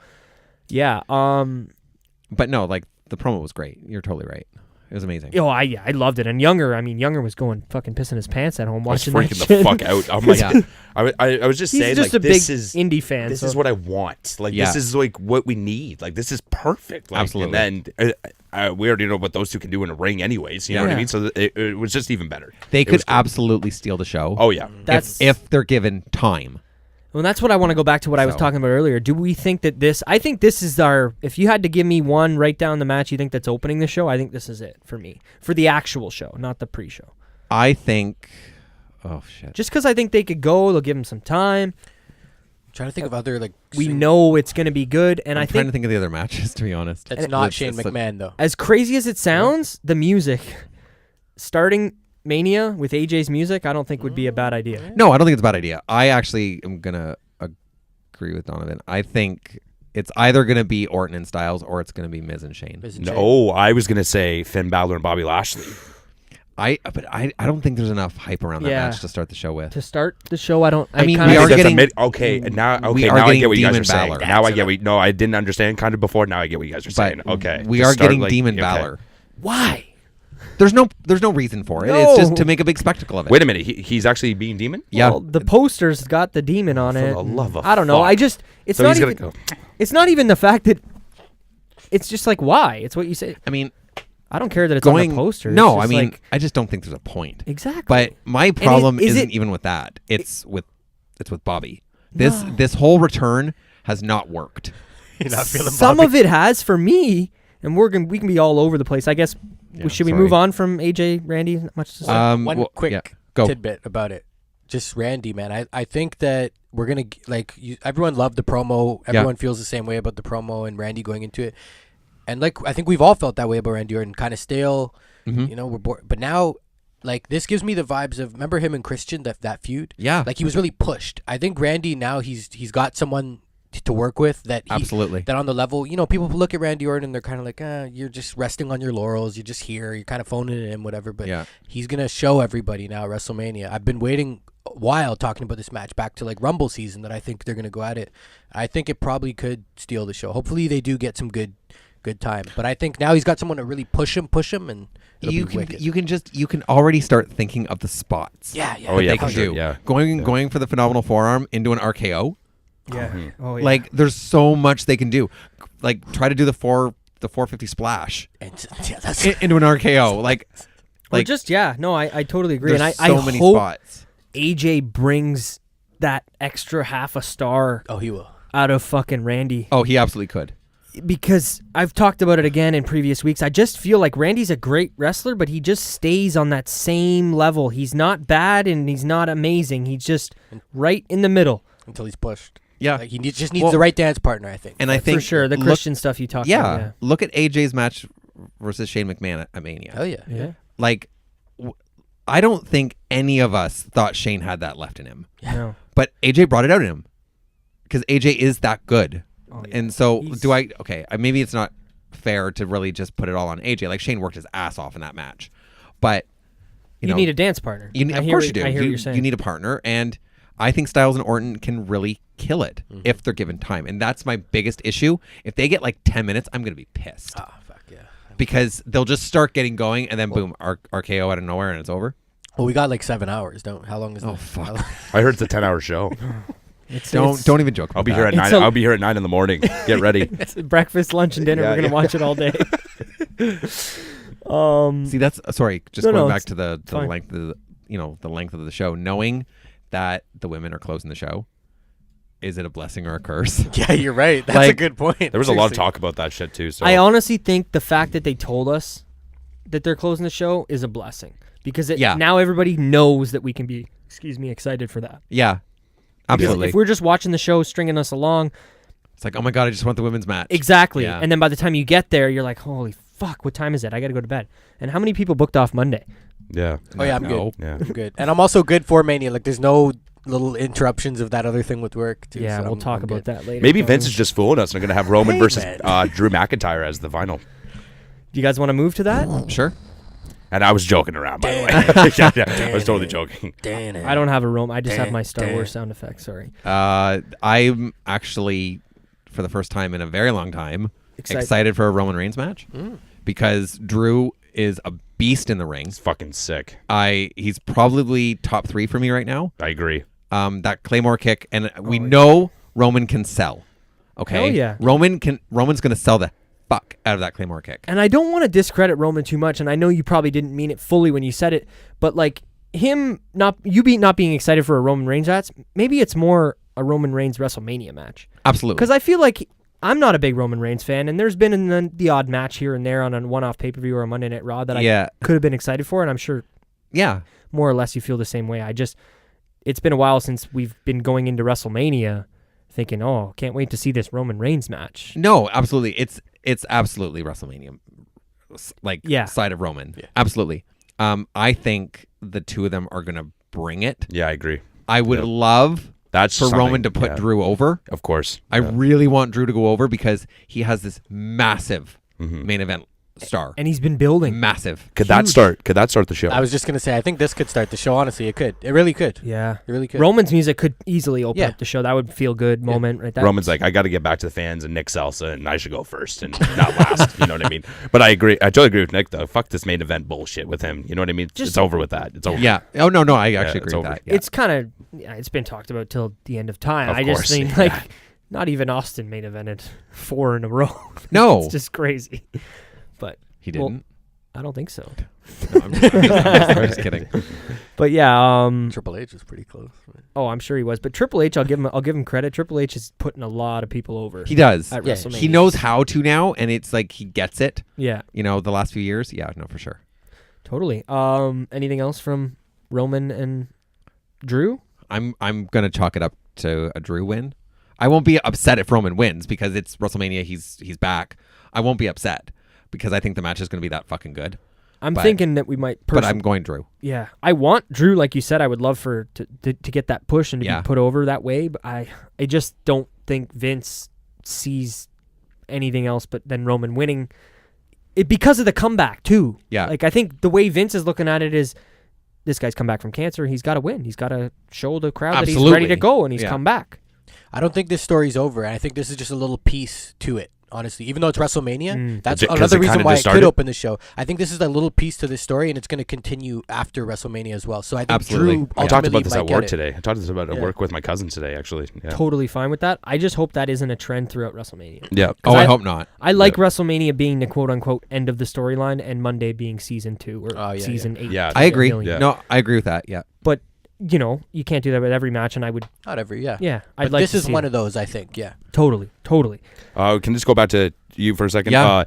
yeah. But no, like, the promo was great. You're totally right. It was amazing. I loved it. And Younger was going fucking pissing his pants at home watching I was freaking that the shit. fuck out. I'm like, I was just He's saying, just like, a big this is indie fan. This so. is what I want. Like, this is like what we need. Like, this is perfect. Like, Absolutely. And then we already know what those two can do in a ring, anyways. You know what I mean? So it was just even better. They could absolutely steal the show. Oh yeah, if they're given time. Well, that's what I want to go back to what I was talking about earlier. Do we think that I think this is if you had to give me one right down the match you think that's opening the show, I think this is it for me. For the actual show, not the pre-show. I think, oh shit. Just because I think they could go, they'll give them some time. I'm trying to think of other, like... We know it's going to be good, and I'm trying to think of the other matches, to be honest. That's not Shane McMahon, though. As crazy as it sounds, the music, starting Mania with AJ's music, I don't think would be a bad idea. No, I don't think it's a bad idea. I actually am going to agree with Donovan. I think it's either going to be Orton and Styles or it's going to be Miz and Shane. No, I was going to say Finn Balor and Bobby Lashley. I don't think there's enough hype around that match to start the show with. To start the show, I don't... I mean, we are getting... now I get what you guys are saying. Balor Now I get no, I didn't understand kind of before. Now I get what you guys are saying. Okay. We are getting Demon Balor. Why? There's no reason for it. No. It's just to make a big spectacle of it. Wait a minute. He's actually being Demon? Yeah. Well, the poster's got the demon on it. the love of I don't know. fuck. I just... It's So not he's even... gonna go. It's not even the fact that... It's just like, why? It's what you say. I mean... I don't care that it's on the poster. No, it's I mean, like, I just don't think there's a point. Exactly. But my problem is isn't even with that. It's with Bobby. This whole return has not worked. You're not feeling some Bobby. of it has for me, and we can be all over the place. I guess. Should we move on from AJ, Randy? Not much to say. One quick tidbit about it. Just Randy, man. I think that we're gonna everyone loved the promo. Everyone feels the same way about the promo and Randy going into it. And I think we've all felt that way about Randy Orton, kind of stale. Mm-hmm. We're bored. But now, this gives me the vibes of, remember him and Christian, that feud? Yeah. He was really pushed. I think Randy now he's got someone to work with that absolutely that on the level. People look at Randy Orton and they're kind of like, you're just resting on your laurels. You're just here. You're kind of phoning it in, whatever. But he's gonna show everybody now at WrestleMania. I've been waiting a while talking about this match back to Rumble season that I think they're gonna go at it. I think it probably could steal the show. Hopefully they do get some good time, but I think now he's got someone to really push him, and you can already start thinking of the spots. Yeah. They can do. Yeah. Going for the phenomenal forearm into an RKO. Yeah. Mm-hmm. Oh yeah. There's so much they can do. Try to do the 450 splash into an RKO. I totally agree, and I many hope spots. AJ brings that extra half a star. Oh, he will. Out of fucking Randy. Oh, he absolutely could. Because I've talked about it again in previous weeks. I just feel like Randy's a great wrestler, but he just stays on that same level. He's not bad and he's not amazing. He's just right in the middle. Until he's pushed. Yeah. He just needs the right dance partner, I think. And I think... For sure, the Christian stuff you talked about. Yeah. Look at AJ's match versus Shane McMahon at Mania. Hell yeah. Yeah. I don't think any of us thought Shane had that left in him. Yeah. No. But AJ brought it out in him. Because AJ is that good. Oh, yeah. And so maybe it's not fair to really just put it all on AJ. Shane worked his ass off in that match. But you need a dance partner. Of course you do. I hear what you're saying. You need a partner, and I think Styles and Orton can really kill it if they're given time. And that's my biggest issue. If they get 10 minutes, I'm going to be pissed. Oh, fuck yeah. Because they'll just start getting going, and then boom, RKO out of nowhere, and it's over. Well, we got 7 hours. How long is that? Oh, fuck. I heard it's a 10-hour show. Don't even joke. I'll be here at 9. I'll be here at 9 in the morning. Get ready. It's breakfast, lunch, and dinner. We're gonna watch it all day. See, that's sorry. Just No, going no, back it's to the fine. length of the length of the show, knowing that the women are closing the show. Is it a blessing or a curse? Yeah, you're right. That's a Like, good point. There was a lot of Seriously. talk about that shit too. So I honestly think the fact that they told us that they're closing the show is a blessing because Yeah. now everybody knows that we can be, excited for that. Yeah, absolutely. If we're just watching the show, stringing us along, It's like, oh my god, I just want the women's match. exactly. Yeah. And then by the time you get there, you're like, holy fuck, what time is it? I got to go to bed. And how many people booked off Monday? yeah, Oh yeah, I'm No. good. yeah. I'm good. And I'm also good for Mania. Like, there's no little interruptions of that other thing with work too. Yeah, so we'll I'm talk good. about that later. Maybe Vince is just fooling us and they're gonna have Roman Hey, versus man. Drew McIntyre as the final. Do you guys want to move to that? Sure. And I was joking around, by the way. yeah, I was totally joking. Damn it. I don't have a room. I just have my Star Wars sound effects. Sorry. I'm actually, for the first time in a very long time, Excited. excited for a Roman Reigns match because Drew is a beast in the ring. It's fucking sick. He's probably top 3 for me right now. I agree. That Claymore kick, and we know Roman can sell. Okay, Hell yeah. Roman's gonna sell the fuck out of that Claymore kick. And I don't want to discredit Roman too much, and I know you probably didn't mean it fully when you said it, but like not being excited for a Roman Reigns match, maybe it's more a Roman Reigns WrestleMania match. Absolutely. Because I feel like I'm not a big Roman Reigns fan, and there's been the odd match here and there on a one-off pay-per-view or a Monday Night Raw that I could have been excited for, and I'm sure Yeah. more or less you feel the same way. It's been a while since we've been going into WrestleMania thinking, oh, can't wait to see this Roman Reigns match. No, absolutely. It's absolutely WrestleMania, Yeah. side of Roman. Yeah. Absolutely. I think the two of them are gonna bring it. Yeah, I agree. I would love That's for something, Roman to put yeah. Drew over. Of course. I really want Drew to go over because he has this massive main event star. And he's been building. Massive. Could that start the show? I was just gonna say, I think this could start the show. Honestly, it could. It really could. Yeah. It really could. Roman's music could easily open Yeah. up the show. That would feel good moment right there. Roman's like, I got to get back to the fans and Nick Salsa, and I should go first and not last. You know what I mean? But I agree. I totally agree with Nick, though. Fuck this main event bullshit with him. You know what I mean? Just- it's over with that. It's over. Yeah. Oh no, I actually it's agree with over. that. Yeah. It's kind of, it's been talked about till the end of time. Of I just course, think, yeah. like, not even Austin main evented 4 in a row. No. It's just crazy. But He well, didn't. I don't think so. No, I'm just kidding. But yeah, Triple H was pretty close. oh, I'm sure he was. But Triple H, I'll give him credit. Triple H is putting a lot of people over. He does. At Yeah. WrestleMania. He knows how to now, and it's like he gets it. Yeah, You know, the last few years. Yeah, no, for sure. totally. Anything else from Roman and Drew? I'm gonna chalk it up to a Drew win. I won't be upset if Roman wins because it's WrestleMania. He's back. I won't be upset because I think the match is gonna be that fucking good. I'm But- thinking that we might. But I'm going Drew. Yeah, I want Drew, like you said. I would love for to get that push and to Yeah. be put over that way. But I just don't think Vince sees anything else but then Roman winning. It because of the comeback too. Yeah. like I think the way Vince is looking at it is, this guy's come back from cancer. He's got to win. He's got to show the crowd that he's ready Absolutely. to go, and he's Yeah. come back. I don't think this story's over. I think this is just a little piece to it. Honestly, even though it's WrestleMania, that's 'Cause another it reason kinda why just it could started? open the show. I think this is a little piece to this story, and it's going to continue after WrestleMania as well. So I think Absolutely. Drew I talked about ultimately this might at get work it. today. I talked about it at Yeah. work with my cousin today, actually. Yeah. Totally fine with that. I just hope that isn't a trend throughout WrestleMania. Yeah. Oh, I I- hope not. I like WrestleMania being the quote unquote end of the storyline and Monday being season 2 or Oh, yeah, season 8. Yeah. I agree. million. Yeah. No, I agree with that. Yeah. But you know, you can't do that with every match, and I would. Not every, yeah. Yeah, I'd But like. this to is see one it. of those, I think. Yeah. Totally. Can just go back to you for a second? Yeah.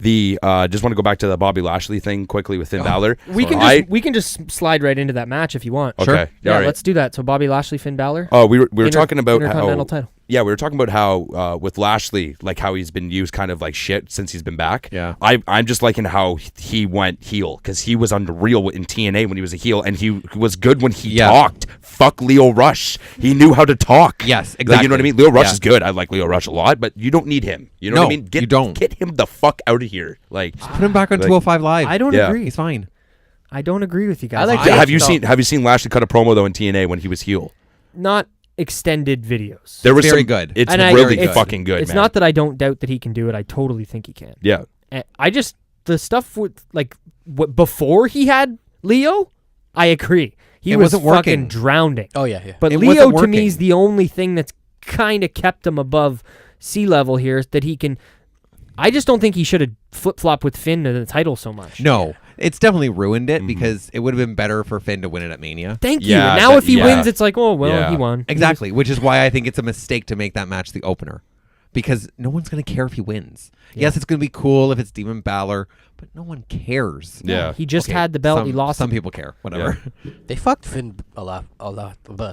Just want to go back to the Bobby Lashley thing quickly with Finn Balor. We can just slide right into that match if you want. Okay. Sure. Yeah, all right. let's do that. So Bobby Lashley, Finn Balor. Oh, we were talking about Intercontinental how title. we were talking about how with Lashley, like how he's been used kind of like shit since he's been back. Yeah. I'm just liking how he went heel because he was unreal in TNA when he was a heel, and he was good when he talked. Fuck Leo Rush. He knew how to talk. Yes, Like, you know what I exactly. mean? Leo Rush Yeah. is good. I like Leo Rush a lot, but you don't need him. You know what I No, mean? you don't. Get him the fuck out of here. Like, Put him back on Like- 205 Live. I don't Yeah. agree. He's fine. I don't agree with you guys. I like have you no. seen Lashley cut a promo though in TNA when he was heel? Not extended videos. There was Very some- good. It's And really it's- fucking good. It's man. not that I don't doubt that he can do it. I totally think he can. Yeah. And I just the stuff with like before he had Leo, I agree. He It was wasn't fucking working. drowning. Oh, yeah, yeah. But It Leo wasn't to me working. is the only thing that's kind of kept him above sea level here, is that he can I just don't think he should have flip-flopped with Finn to the title so much. No, it's definitely ruined it because it would have been better for Finn to win it at Mania. Thank you. Yeah, Now if he wins, it's like, oh, well, Yeah. he won. Exactly, which is why I think it's a mistake to make that match the opener. Because no one's going to care if he wins. Yes, it's going to be cool if it's Demon Balor, but no one cares. Yeah. He just had the belt. He lost Some it. people care. Whatever. They fucked Finn a lot.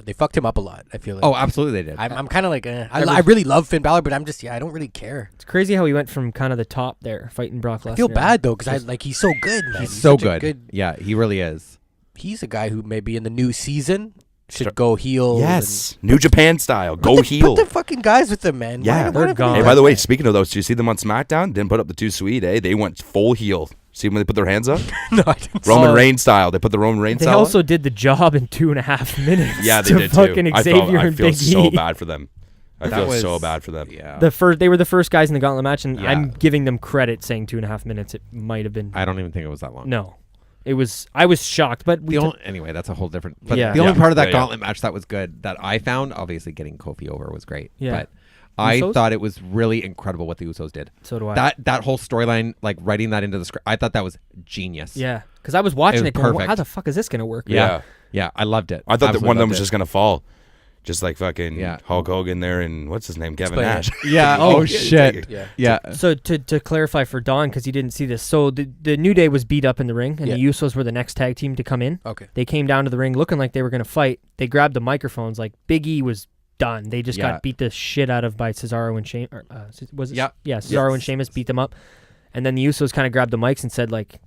They fucked him up a lot, I feel like. Oh, absolutely they did. I'm kind of like, I really love Finn Balor, but I'm just, I don't really care. It's crazy how he went from kind of the top there, fighting Brock Lesnar. I feel bad, though, because he's so good, man. He's so such a good. Yeah, he really is. He's a guy who maybe in the new season should go heel. Yes. New Japan style. Go heel. Put the fucking guys with them, man. Yeah. They're gone. Hey, by the way, speaking of those, do you see them on SmackDown? Didn't put up the too sweet, eh? They went full heel. See when they put their hands up? No, I didn't. Roman Reigns style. They put the Roman Reigns They style also on? did the job in 2.5 minutes. Yeah, they to did fucking too. Xavier I and feel Big so E. bad for them. I That feel was- so bad for them. Yeah. They were the first guys in the gauntlet match, and Yeah. I'm giving them credit saying 2.5 minutes. It might have been. I don't even think it was that long. No. It was. I was shocked, but Anyway, that's a whole different. But Yeah. the only Yeah. part of that Yeah, gauntlet match that was good that I found, obviously getting Kofi over was great. Yeah. But I Usos? thought it was really incredible what the Usos did. So do I. That whole storyline, like writing that into the script, I thought that was genius. Yeah, because I was watching It it, was going, perfect. how the fuck is this going to work? Yeah. Yeah, I loved it. I thought that Absolutely one of them loved was it. just going to fall. Just like fucking Yeah. Hulk Hogan there and what's his name? Kevin Explain Nash. Yeah. Oh shit. Yeah. Yeah. So to clarify for Don, because he didn't see this, so the New Day was beat up in the ring, and Yeah. the Usos were the next tag team to come in. Okay. They came down to the ring looking like they were going to fight. They grabbed the microphones, like Big E was done. They just Yeah. got beat the shit out of by Cesaro and Sheamus. Was it? Yeah. Yeah, Cesaro and Sheamus beat them up. And then the Usos kind of grabbed the mics and said, like,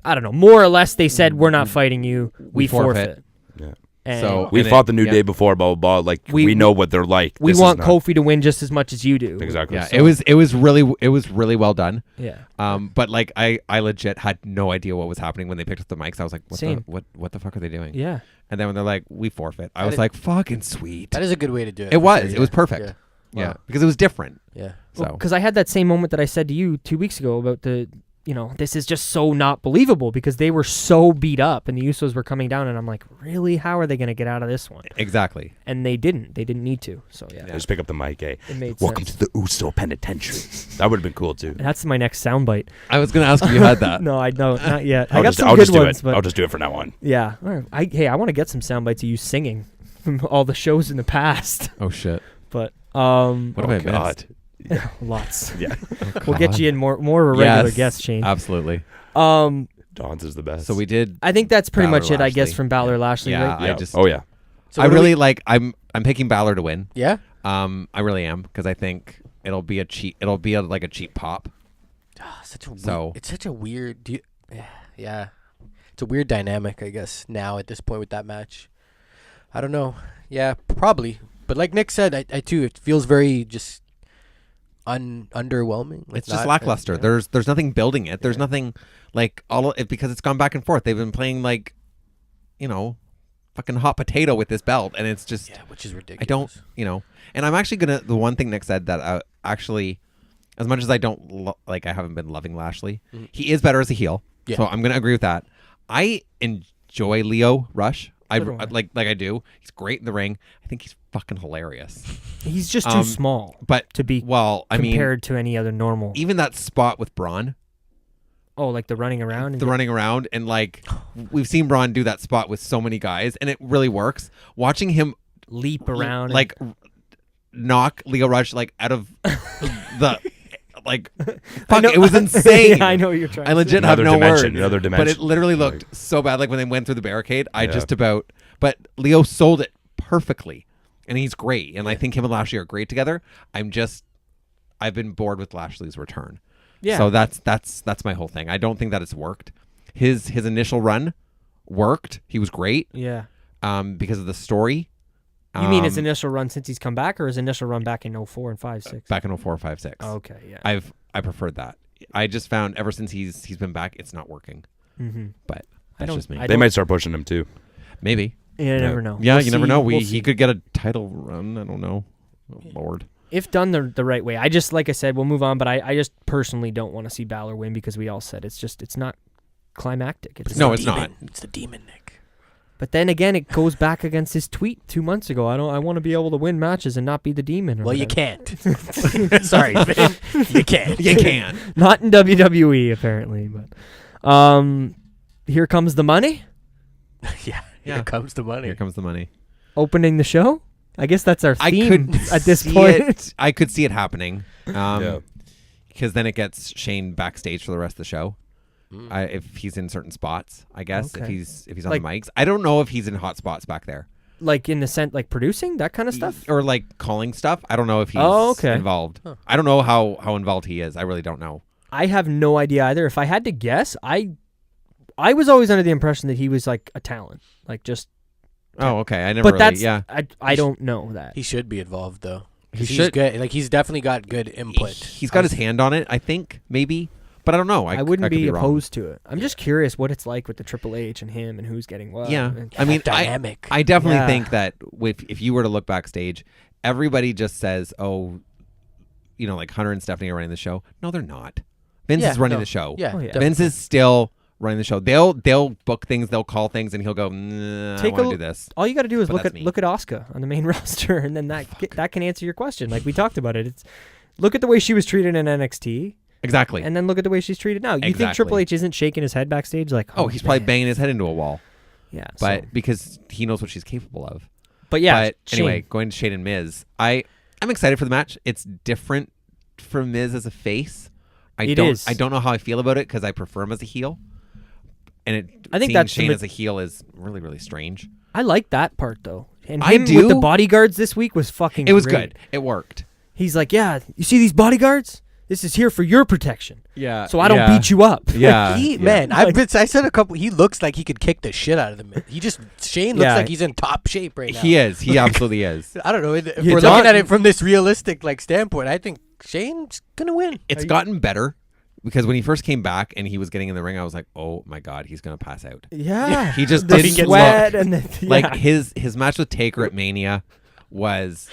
I don't know, more or less they said, we're not fighting you. We forfeit. Yeah. And So- We And fought it- the New yeah. Day before, blah, blah, blah. Like, We- we know what they're like. we This is want not- Kofi to win just as much as you do. Exactly. Yeah. So- It was really well done. Yeah. But like I legit had no idea what was happening when they picked up the mics. I was like, Same. what the fuck are they doing? Yeah. And then when they're like, we forfeit, I That was is- like, fucking sweet. That is a good way to do it. It for was. sure, It was yeah. perfect. Yeah. Yeah. Wow. Because it was different. Yeah. So Because I had that same moment that I said to you 2 weeks ago about this is just so not believable because they were so beat up and the Usos were coming down and I'm like, really? How are they going to get out of this one? exactly. And they didn't. They didn't need to. So, yeah. Just pick up the mic, eh? It made Welcome sense. to the Uso Penitentiary. That would have been cool, too. That's my next soundbite. I was gonna ask if you had that. No, I don't. Not yet. I I'll got just, some I'll good just do ones, it. but I'll just do it from now on. yeah. All right. Hey, I want to get some soundbites of you singing from all the shows in the past. Oh shit. But What have I missed? lots. Yeah. We'll get you in more of a regular guest, Shane. Absolutely. Dawn's is the best. So we did. I think that's pretty Balor much it, I guess, Lashley. from Balor Lashley. Yeah. Right? I just. Oh, yeah. So I what do really we- like. I'm picking Balor to win. Yeah. I really am because I think it'll be a cheap. It'll be like a cheap pop. It's such a weird. Yeah. It's a weird dynamic, I guess, now at this point with that match. I don't know. Yeah, probably. But like Nick said, I too, it feels very just underwhelming. Like It's just not- lackluster. yeah. There's nothing building it. There's nothing like because it's gone back and forth. They've been playing like, fucking hot potato with this belt, and it's just Yeah, which is ridiculous. I don't, and I'm actually gonna. The one thing Nick said that I actually, as much as I don't I haven't been loving Lashley, he is better as a heel. Yeah. So I'm gonna agree with that. I enjoy Leo Rush. I So do I. like I do. He's great in the ring. I think he's fucking hilarious. He's just too small But to be I mean, compared to any other normal. even that spot with Braun. Oh, like the running around? And The running around, and like we've seen Braun do that spot with so many guys, and it really works. Watching him leap around. like knock Leo Rush like out of the like fuck, it was insane. Yeah, I know what you're trying I to legit say. have Another no dimension, words. another But dimension. it literally looked so bad. Like when they went through the barricade, I Yeah. just about. But Leo sold it perfectly, and he's great. And I think him and Lashley are great together. I've been bored with Lashley's return. Yeah. So that's my whole thing. I don't think that it's worked. His initial run worked. He was great. Yeah. Because of the story. You mean his initial run since he's come back, or his initial run back in 04 and 5, 6? back in 04, 5, 6. Okay, yeah. I preferred that. I just found ever since he's been back, it's not working. Mm-hmm. But I that's don't- just me. I They might start pushing him, too. Maybe. Yeah, you never know. Yeah, We'll you never see. know. We'll He see. could get a title run. I don't know. Oh, Lord. If done the right way. I just, like I said, we'll move on, but I just personally don't want to see Balor win because we all said it's not climactic. It's No, not. it's not. It's the demon, Nick. But then again, it goes back against his tweet 2 months ago. I want to be able to win matches and not be the demon. Well, you can't. Sorry, Vin. You can't. You can't. Not in WWE apparently, but here comes the money. Yeah. Yeah. Here comes the money. Here comes the money. Opening the show. I guess that's our I theme could at this see point. it. I could see it happening. Yeah. Because then it gets Shane backstage for the rest of the show. If he's in certain spots, I guess. Okay. If he's on Like- the mics, I don't know if he's in hot spots back there, Like in the sense, like producing that kind of stuff. or like calling stuff. I don't know if he's Okay. involved. I don't know how involved he is. I really don't know. I have no idea either. If I had to guess, I was always under the impression that he was like a talent, like just. Oh, okay. I never. But really, that's yeah. I don't know that. He should be involved though. He 'Cause he's should. good. Like he's definitely got good input. He's got his hand on it. I think maybe, but I don't know. I wouldn't could be wrong. opposed to it. I'm just curious what it's like with the Triple H and him and who's getting what. Yeah, And- I mean, dynamic. I definitely Yeah. think that if you were to look backstage, everybody just says, "Oh, like Hunter and Stephanie are running the show." No, they're not. Vince Yeah, is running no. the show. Yeah. Oh, yeah. Vince is still running the show. They'll book things, they'll call things, and he'll go, "Nah, I Take want a to do this." all you got to do is But look that's at me. look at Asuka on the main roster, and then that can answer your question. Like we talked about it. It's look at the way she was treated in NXT, Exactly. and then look at the way she's treated now. You think Exactly. Triple H isn't shaking his head backstage like, oh, he's probably man. banging his head into a wall, Yeah, but so- because he knows what she's capable of. but yeah. But anyway, Shane. going to Shane and Miz, I'm excited for the match. It's different for Miz as a face. I don't know how I feel about it because I prefer him as a heel. And I think seeing that's Shane the- as a heel is really, really strange. I like that part though. And I him with do. the bodyguards this week was fucking. It was great. good. It worked. He's like, yeah, you see these bodyguards? This is here for your protection. Yeah. So I don't beat you up. Yeah. Man, I said a couple. He looks like he could kick the shit out of them. Shane looks Yeah. like he's in top shape right now. He is. He absolutely is. I don't know. If Yeah, we're it's looking not- at it from this realistic standpoint, I think Shane's gonna win. It's gotten better because when he first came back and he was getting in the ring, I was like, oh my God, he's going to pass out. Yeah. He just the didn't sweat look. and the, Like yeah. his match with Taker at Mania was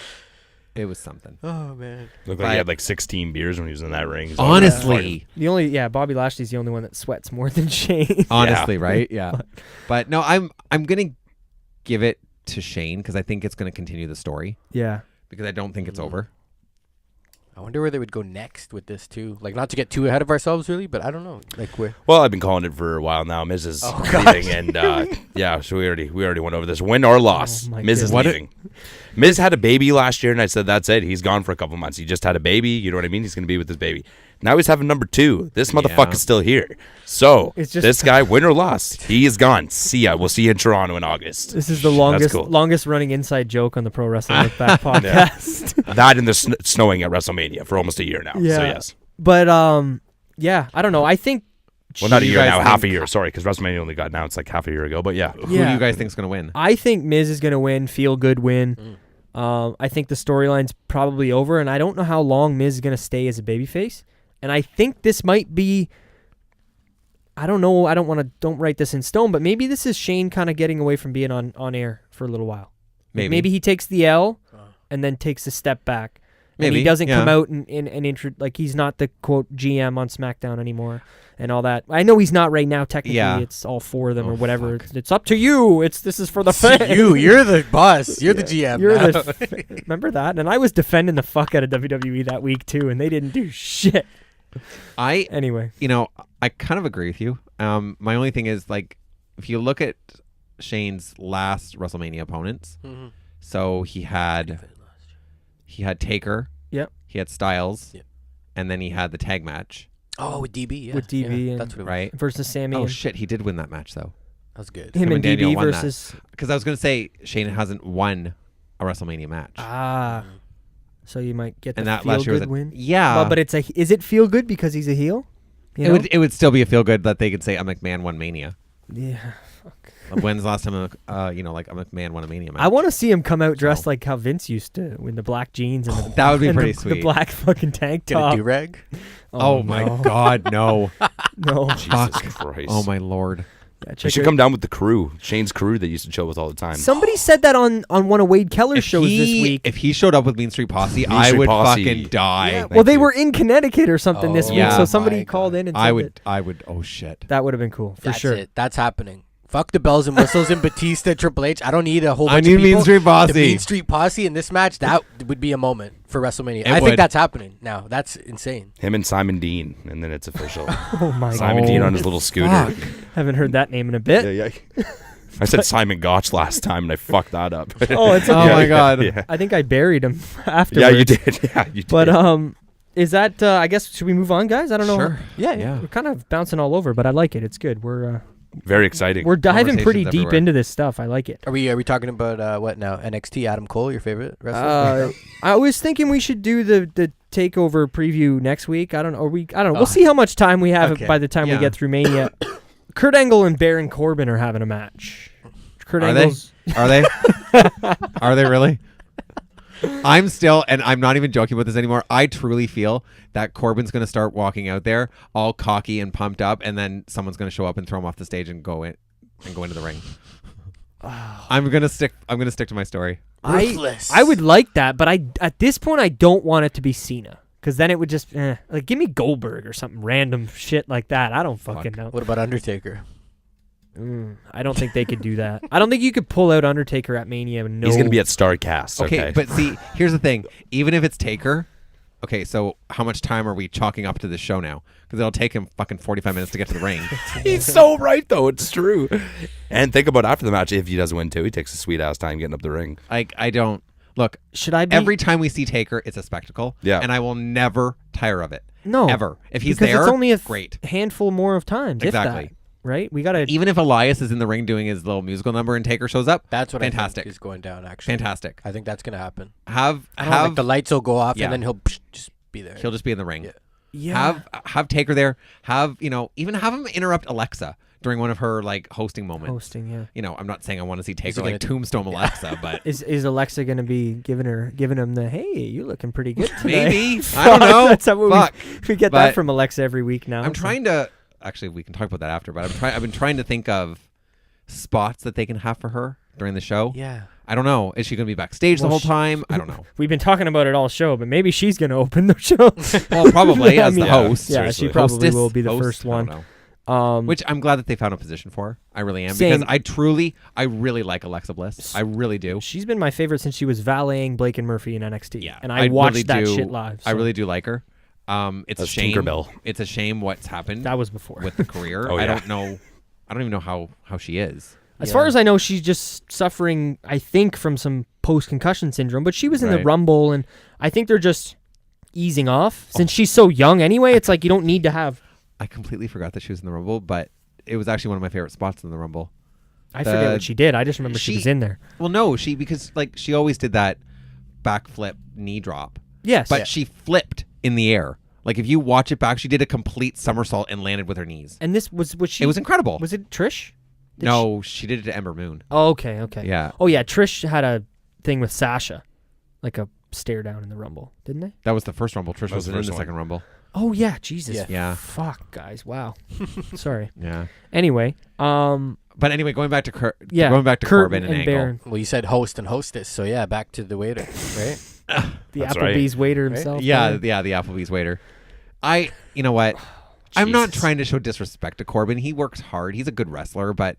something. Oh man. Looked like he had like 16 beers when he was in that ring. He's Honestly. the only Bobby Lashley's the only one that sweats more than Shane. Honestly, right? Yeah. But no, I'm gonna give it to Shane because I think it's gonna continue the story Yeah. because I don't think it's over. I wonder where they would go next with this too. Like, not to get too ahead of ourselves, really, but I don't know. Like, where? Well, I've been calling it for a while now. Miz is Oh, leaving, and yeah, so we already went over this. Win or loss, Oh, my Miz is goodness. leaving. Miz had a baby last year, and I said that's it. He's gone for a couple months. He just had a baby. You know what I mean? He's going to be with his baby. Now he's having number 2. This motherfucker's still here. So It's just- this guy, win or loss, he is gone. See ya. We'll see you in Toronto in August. This is the That's longest cool. running inside joke on the Pro Wrestling LookBack podcast. That and the snowing at WrestleMania for almost a year now. Yeah. So yes. But yeah, I don't know. I think Well, not a you year guys now, half a think- year. Sorry, because WrestleMania only got announced like half a year ago. But yeah. Who do Yeah. you guys think's gonna win? I think Miz is going to win, feel good win. I think the storyline's probably over, and I don't know how long Miz is going to stay as a babyface. And I think this might be, I don't know, don't write this in stone, but maybe this is Shane kind of getting away from being on air for a little while. Maybe. He takes the L and then takes a step back. And he Maybe, doesn't come yeah. out and like he's not the quote GM on SmackDown anymore and all that. I know he's not right now. Technically, Yeah. it's all 4 of them Oh, or whatever. fuck. It's up to you. This is for the fans. You're the boss. You're the GM. You're now. remember that? And I was defending the fuck out of WWE that week too, and they didn't do shit. Anyway, I kind of agree with you. My only thing is like, if you look at Shane's last WrestleMania opponents, so he had Taker. Yep. He had Styles. Yep. And then he had the tag match. Oh, with DB. Yeah. With DB Yeah, and- that's what it was. Right. versus Sammy. Oh and shit, he did win that match though. That was good. him him and and Daniel DB won that. versus Because I was gonna say Shane hasn't won a WrestleMania match. So you might get and the that feel last year was good win. Yeah. Well, but is it feel good because he's a heel? You know? it would still be a feel good that they could say a McMahon won Mania. Yeah. When's the last time like a McMahon won a Mania match? I want to see him come out dressed So- like how Vince used to, with the black jeans and the, That would be and pretty the sweet. black fucking tank Get a top. do-rag? Oh my no. God, no! No. Jesus Christ. Oh my Lord! Yeah, He check should out- come down with the crew, Shane's crew that used to chill with all the time. Somebody said that on one of Wade Keller's If shows this week. if he showed up with Mean Street Posse, Mean I Street would Posse. fucking die. Yeah, Thank well, they you. were in Connecticut or something this Oh week, yeah, so somebody my called God. in and said I would. Oh shit! that would have been cool for That's sure. it. That's happening Fuck the bells and whistles and Batista, Triple H. I don't need a whole I bunch need of people. Mean Street Posse. The Mean Street Posse in this match, that would be a moment for WrestleMania. I would. think that's happening now. That's insane. Him and Simon Dean, and then it's official. Oh my Simon god. Dean on his little scooter. Fuck. Haven't heard that name in a bit. Yeah. I said Simon Gotch last time, and I fucked that up. Oh, it's Oh okay. my god. Yeah. I think I buried him afterwards. Yeah, you did. Yeah, you did. But is that? I guess should we move on, guys? I don't know. Sure. Yeah. We're kind of bouncing all over, but I like it. It's good. We're very exciting. diving pretty Conversations deep everywhere. into this stuff. I like it. Are we talking about what now? NXT, Adam Cole, your favorite wrestler? I was thinking we should do the takeover preview next week. I don't know. We'll see how much time we have Okay. by the time we Yeah. get through Mania. Kurt Angle and Baron Corbin are having a match. Kurt Are they? Angle's Are they? Are they really? I'm still, and I'm not even joking about this anymore. I truly feel that Corbin's going to start walking out there all cocky and pumped up, and then someone's going to show up and throw him off the stage and go into the ring. I'm gonna stick to my story. Ruthless. I would like that, but at this point I don't want it to be Cena, because then it would just like give me Goldberg or something random shit like that. I don't fucking know. What about Undertaker? I don't think they could do that. I don't think you could pull out Undertaker at Mania. And He's going to be at StarCast. Okay, Okay, but see, here's the thing. Even if it's Taker, okay, so how much time are we chalking up to this show now? Because it'll take him fucking 45 minutes to get to the ring. he's so right, though. It's true. And think about after the match, if he does win, too, he takes a sweet-ass time getting up the ring. Like, I don't... Look, Should I be every time we see Taker, it's a spectacle. Yeah. And I will never tire of it. No, Ever. If he's because there, it's only a great. handful more of times. Exactly. If that, right? We gotta. Even if Elias is in the ring doing his little musical number and Taker shows up, That's what I fantastic. think is going down, actually. Fantastic. I think that's going to happen. Have Like the lights will go off Yeah. and then he'll just be there. he'll just be in the ring. Yeah. Yeah. Have Taker there. Even have him interrupt Alexa during one of her like hosting moments. hosting. Yeah. I'm not saying I want to see he Taker gonna- like tombstone Alexa, but Is Alexa gonna be giving him the hey, you looking pretty good today? maybe. I don't know. That's how Fuck. we get But that from Alexa every week now. I'm so- trying to actually we can talk about that after, but I've been trying to think of spots that they can have for her during the show. Yeah. I don't know. Is she going to be backstage the Well, whole time? I don't know. We've been talking about it all show, but maybe she's gonna open the show. Well, probably I as the mean, host. Yeah, seriously. she probably Hostess? will be the Host? first I don't one. know. Which I'm glad that they found a position for her. I really am. Same. Because I really like Alexa Bliss. I really do. She's been my favorite since she was valeting Blake and Murphy in NXT. Yeah. and I watched really that do- shit live. I so really do like her. It's a That's shame. Tinkerbell. It's a shame what's happened that was before. with the career. Oh, I yeah. don't know. I don't even know how she is. As far as I know, she's just suffering, I think, from some post-concussion syndrome. But she was in the Right. Rumble, and I think they're just easing off. Since she's so young anyway, it's like you don't need to have... I completely forgot that she was in the Rumble, but it was actually one of my favorite spots in the Rumble. I forget what she did. I just remember she was in there. Well, no, because she always did that backflip knee drop, Yes. but she flipped in the air. Like if you watch it back, she did a complete somersault and landed with her knees. And this was she... It was incredible. Was it Trish? Did No, she did it to Ember Moon. Oh, okay. Yeah. Oh, yeah. Trish had a thing with Sasha, like a stare down in the Rumble, didn't they? That was the first Rumble. Trish was wasn't the in first the one. second Rumble. Oh, yeah. Jesus. Yeah. Yeah. Fuck, guys. Wow. Sorry. Yeah. Anyway, But anyway, going back to Kurt Corbin and Angle. Baron, Well, you said host and hostess, so yeah, back to the waiter, right? the That's Applebee's waiter Right? himself. Yeah, probably. the Applebee's waiter. You know what? I'm not Jesus. trying to show disrespect to Corbin. He works hard. He's a good wrestler, but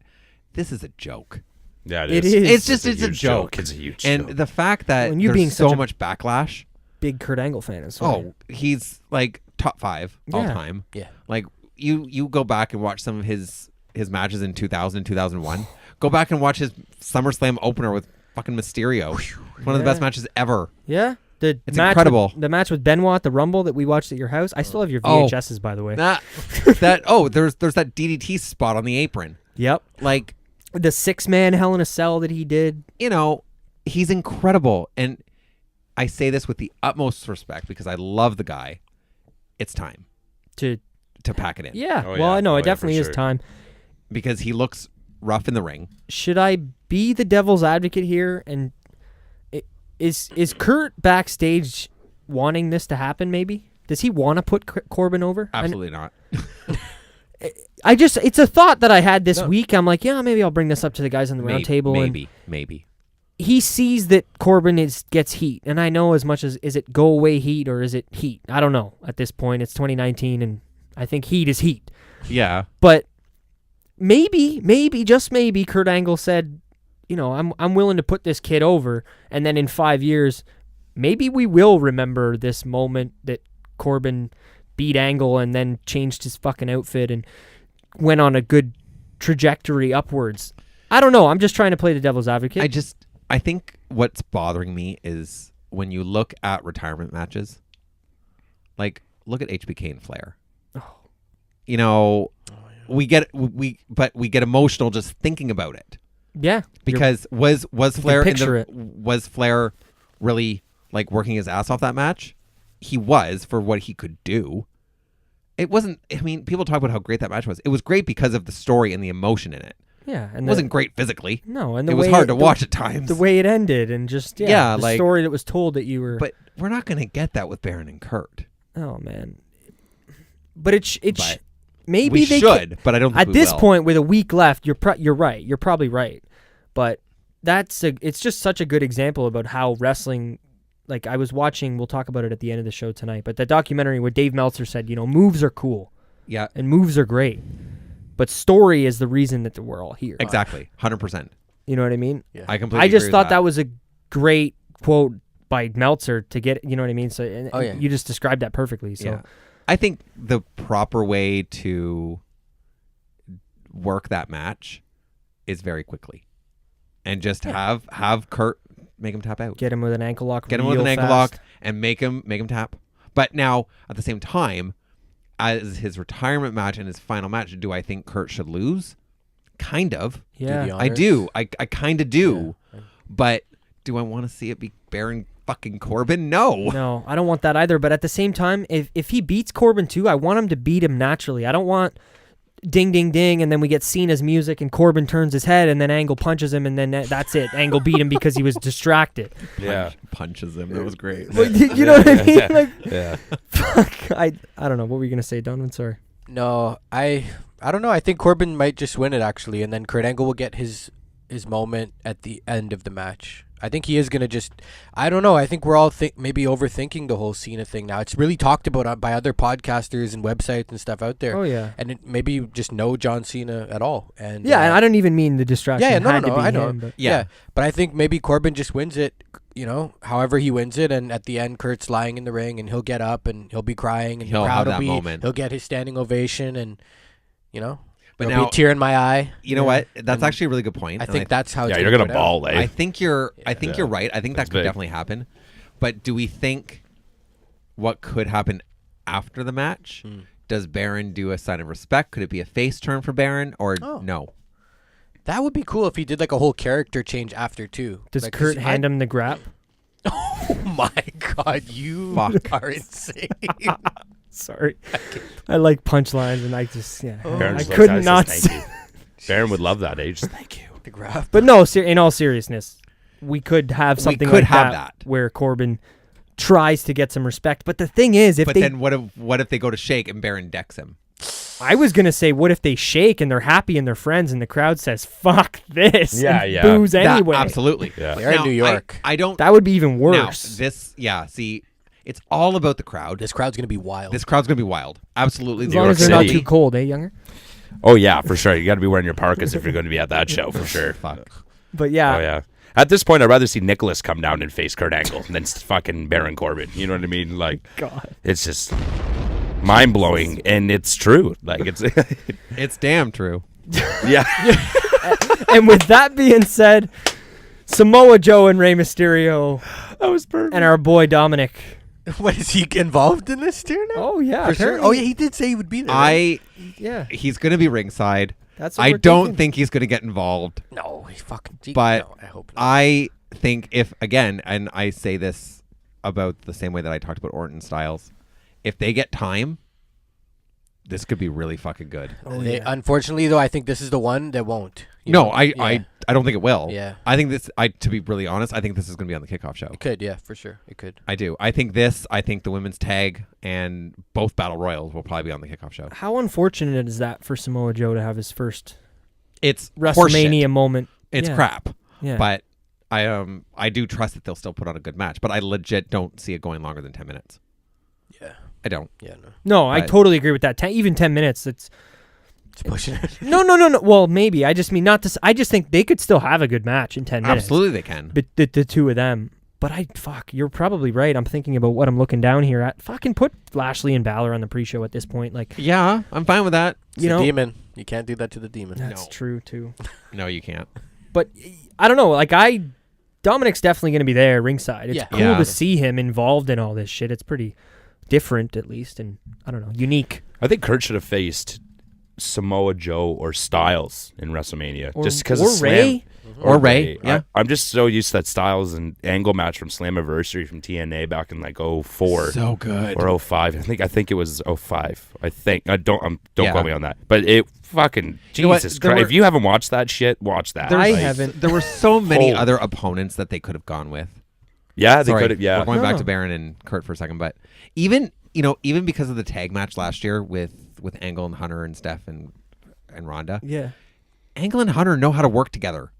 this is a joke. Yeah, It is. is. It's a huge joke. It's a huge And joke. the fact that And you there's being so such a- much backlash. Big Kurt Angle fan. Is why. Oh, he's like top 5 all Yeah. time. Yeah. Like you go back and watch some of his matches in 2000 and 2001. Go back and watch his SummerSlam opener with fucking Mysterio. One of the best Yeah. matches ever. Yeah. The It's match incredible. the match with Benoit, the Rumble that we watched at your house. I still have your Oh. VHSs, by the way. There's that DDT spot on the apron. Yep. Like, The 6-man Hell in a Cell that he did. he's incredible. And I say this with the utmost respect because I love the guy. It's time To pack it in. yeah. Oh, well, yeah. I know Oh, it yeah, definitely for is sure. time. Because he looks rough in the ring. Should I be the devil's advocate here? And is Kurt backstage wanting this to happen? Maybe does he want to put Corbin over? Absolutely not. It's a thought that I had this week. I'm like, yeah, maybe I'll bring this up to the guys on the round table. And Maybe. he sees that Corbin gets heat, and I know as much as is it go away heat or is it heat? I don't know. At this point, it's 2019, and I think heat is heat. Yeah. But maybe, just maybe, Kurt Angle said, you know, I'm willing to put this kid over, and then in 5 years, maybe we will remember this moment that Corbin beat Angle and then changed his fucking outfit and went on a good trajectory upwards. I don't know. I'm just trying to play the devil's advocate. I think what's bothering me is when you look at retirement matches, like look at HBK and Flair. Oh. You know, we get emotional just thinking about it. Yeah. Because was Flair picture it. Was Flair really like working his ass off that match? He was, for what he could do. It wasn't. I mean, people talk about how great that match was. It was great because of the story and the emotion in it. Yeah, and it wasn't great physically. No, and it was hard to watch at times. The way it ended, and just the like, story that was told that you were. But we're not going to get that with Baron and Kurt. Oh man. But maybe we they should, but I don't think at we this will. point with a week left. You're right. You're probably right. But it's just such a good example about how wrestling. Like I was watching, we'll talk about it at the end of the show tonight. But the documentary where Dave Meltzer said, you know, moves are cool. Yeah, and moves are great, but story is the reason that we're all here. Exactly, 100%. You know what I mean? Yeah. I completely. I just agree thought with that was a great quote by Meltzer to get. You know what I mean? So, you just described that perfectly. So, I think the proper way to work that match is very quickly, and just have Kurt make him tap out. Get him with an ankle lock. Get him with an ankle lock and make him tap. But now at the same time, as his retirement match and his final match, do I think Kurt should lose? Kind of. Yeah, I do. I kind of do. Yeah. But do I want to see it be Baron fucking Corbin? No, I don't want that either. But at the same time, if he beats Corbin too, I want him to beat him naturally. I don't want ding, ding, ding, and then we get Cena's music and Corbin turns his head and then Angle punches him and then that's it. Angle beat him because he was distracted. Yeah. Punches him. That was great. Well, you know what I mean? Like, yeah. Fuck. I don't know. What were you going to say, Donovan? Sorry. No, I don't know. I think Corbin might just win it, actually, and then Kurt Angle will get his moment at the end of the match. I think he is going to just... I don't know. I think we're all maybe overthinking the whole Cena thing now. It's really talked about by other podcasters and websites and stuff out there. Oh, yeah. And maybe you just know John Cena at all. And and I don't even mean the distraction. Yeah, no, I know. Him, but. Yeah, but I think maybe Corbin just wins it, you know, however he wins it, and at the end, Kurt's lying in the ring, and he'll get up, and he'll be crying, and he'll the crowd have that will be, moment. He'll get his standing ovation, and, you know... But there'll now, be a tear in my eye. You know what? That's actually a really good point. I think that's how. Yeah, you're gonna bawl, eh? I think you're right. I think that could definitely happen. But do we think what could happen after the match? Does Baron do a sign of respect? Could it be a face turn for Baron, or no? That would be cool if he did like a whole character change after too. Does like, Kurt hand him the grab? Oh my God, you are insane. Sorry. I like punchlines, and I just, I Just could looks, not says, "Thank you." Baron would love that, Just thank you. The graph. But no, in all seriousness, we could have something like that where Corbin tries to get some respect. But the thing is, then what if they go to shake and Baron decks him? I was going to say, what if they shake and they're happy and they're friends and the crowd says, fuck this, and boos anyway. Absolutely. Yeah. They're in New York. I don't... That would be even worse. Now, see... It's all about the crowd. This crowd's going to be wild. Absolutely. As long as they're not too cold, Younger? Oh, yeah, for sure. You got to be wearing your parkas if you're going to be at that show, for sure. Fuck. But yeah. Oh, yeah. At this point, I'd rather see Nicholas come down and face Kurt Angle than fucking Baron Corbin. You know what I mean? Like, God. It's just mind-blowing, and it's true. Like, it's... It's damn true. Yeah. And with that being said, Samoa Joe and Rey Mysterio... That was perfect. And our boy Dominic... What, is he involved in this too now? Oh yeah, for sure. Oh yeah, he did say he would be there. He's gonna be ringside. That's what I we're don't thinking. think he's gonna get involved. No, he's fucking. But no, I hope not. I think if again, and I say this about the same way that I talked about Orton Styles, if they get time, this could be really fucking good. Unfortunately, though, I think this is the one that won't. I don't think it will. Yeah. I think this. To be really honest, I think this is going to be on the kickoff show. It could, yeah, for sure. It could. I do. I think the women's tag and both battle royals will probably be on the kickoff show. How unfortunate is that for Samoa Joe to have his first It's WrestleMania moment? It's crap. Yeah. But I do trust that they'll still put on a good match. But I legit don't see it going longer than 10 minutes. Yeah. I don't. Yeah, No, I totally agree with that. Even 10 minutes. It's pushing it. No. Well, maybe. I just mean not to. I just think they could still have a good match in 10 minutes. Absolutely, they can. But the two of them. But you're probably right. I'm thinking about what I'm looking down here at. Fucking put Lashley and Balor on the pre-show at this point. Like, Yeah, I'm fine with that. It's a demon. You can't do that to the demon. that's true too. No, you can't. But I don't know. Like, Dominic's definitely going to be there ringside. It's cool Yeah. to see him involved in all this shit. It's pretty different, at least, and I don't know, unique. I think Kurt should have faced Samoa Joe or Styles in WrestleMania, just because or of Slam. Ray. Or Ray, yeah. I'm just so used to that Styles and Angle match from Slammiversary from TNA back in like 04 So good. or 05. I think it was 05. I think don't Yeah. quote me on that. But it fucking know what? Jesus There Christ! were- If you haven't watched that shit, watch that. I Like, haven't. There were so many Holy- other opponents that they could have gone with. Yeah, they Sorry, could have. Yeah, we're going back No. to Baron and Kurt for a second, but even because of the tag match last year with Angle and Hunter and Steph and Ronda, Yeah. Angle and Hunter know how to work together.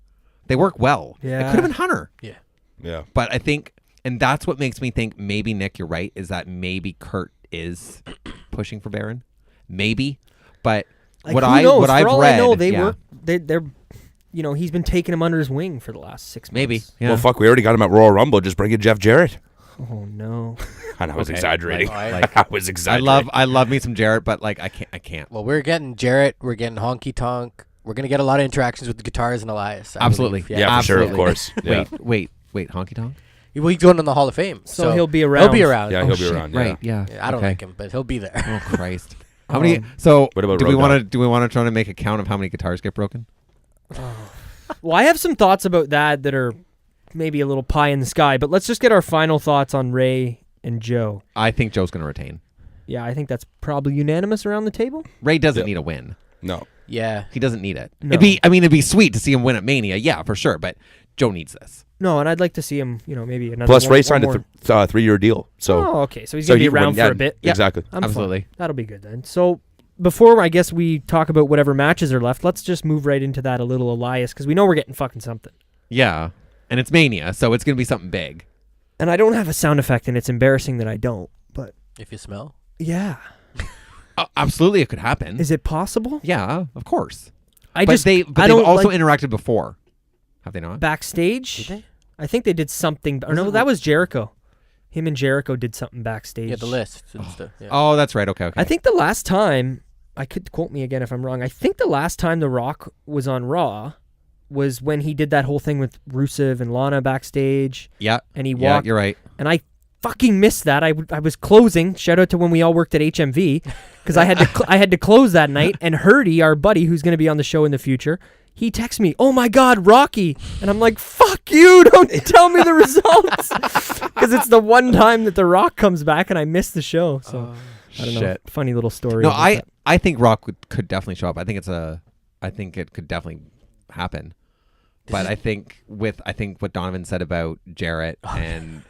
They work well. It Yeah. could have been Hunter, yeah. but I think, and that's what makes me think maybe Nick, you're right, is that maybe Kurt is pushing for Baron, maybe, but Like, what who I've knows? For all read, I know, they yeah, work. They're. He's been taking him under his wing for the last 6 months. maybe. Yeah. Well, fuck, we already got him at Royal Rumble. Just bring in Jeff Jarrett. Oh no. And I was Okay, exaggerating. like- I was exaggerating. I love me some Jarrett, but like I can't. Well, we're getting Jarrett. We're getting Honky Tonk. We're gonna get a lot of interactions with the guitars and Elias. I Absolutely. believe. Yeah, for sure, of Absolutely. course. Yeah. Wait, Honky Tonk? Well, he's going in the Hall of Fame, So he'll be around. He'll be around. Yeah, Oh, he'll be shit, around. Yeah. Right, yeah. Yeah, I don't Okay. like him, but he'll be there. Oh Christ! How many? So What about do we Road want to Dogg? do we want to try to make a count of how many guitars get broken? Well, I have some thoughts about that are maybe a little pie in the sky, but let's just get our final thoughts on Ray and Joe. I think Joe's going to retain. Yeah, I think that's probably unanimous around the table. Ray doesn't Yep. need a win. No. Yeah. He doesn't need it. No. It'd be sweet to see him win at Mania, yeah, for sure. But Joe needs this. No, and I'd like to see him, maybe another Plus, one, Ray one signed more. a 3-year deal. So, Oh, okay. So he's so going to he be can around win. for Yeah, a bit. Exactly. I'm fine. Absolutely. That'll be good then. So before I guess we talk about whatever matches are left, let's just move right into that a little Elias, because we know we're getting fucking something. Yeah, and it's Mania, so it's going to be something big. And I don't have a sound effect, and it's embarrassing that I don't. But If you smell. yeah, Absolutely, it could happen. is it possible? Yeah, of course. I But just they've I don't also like interacted before, have they not? backstage. Did they? I think they did something. Or no, that was Jericho. Him and Jericho did something backstage. Yeah, the list and stuff. Yeah. Oh, that's right. Okay. I think the last time, I could quote me again if I'm wrong, I think the last time The Rock was on Raw was when he did that whole thing with Rusev and Lana backstage, Yeah. and he Yeah, walked, you're right. and I fucking missed that. I was closing. Shout out to when we all worked at HMV, because I had to I had to close that night. And Hurdy, our buddy who's going to be on the show in the future, he texts me, "Oh my God, Rocky!" And I'm like, "Fuck you! Don't tell me the results," because it's the one time that The Rock comes back, and I missed the show. So I don't know. Shit. Funny little story. No, about that. I think Rock could definitely show up. I think it could definitely happen. But I think what Donovan said about Jarrett and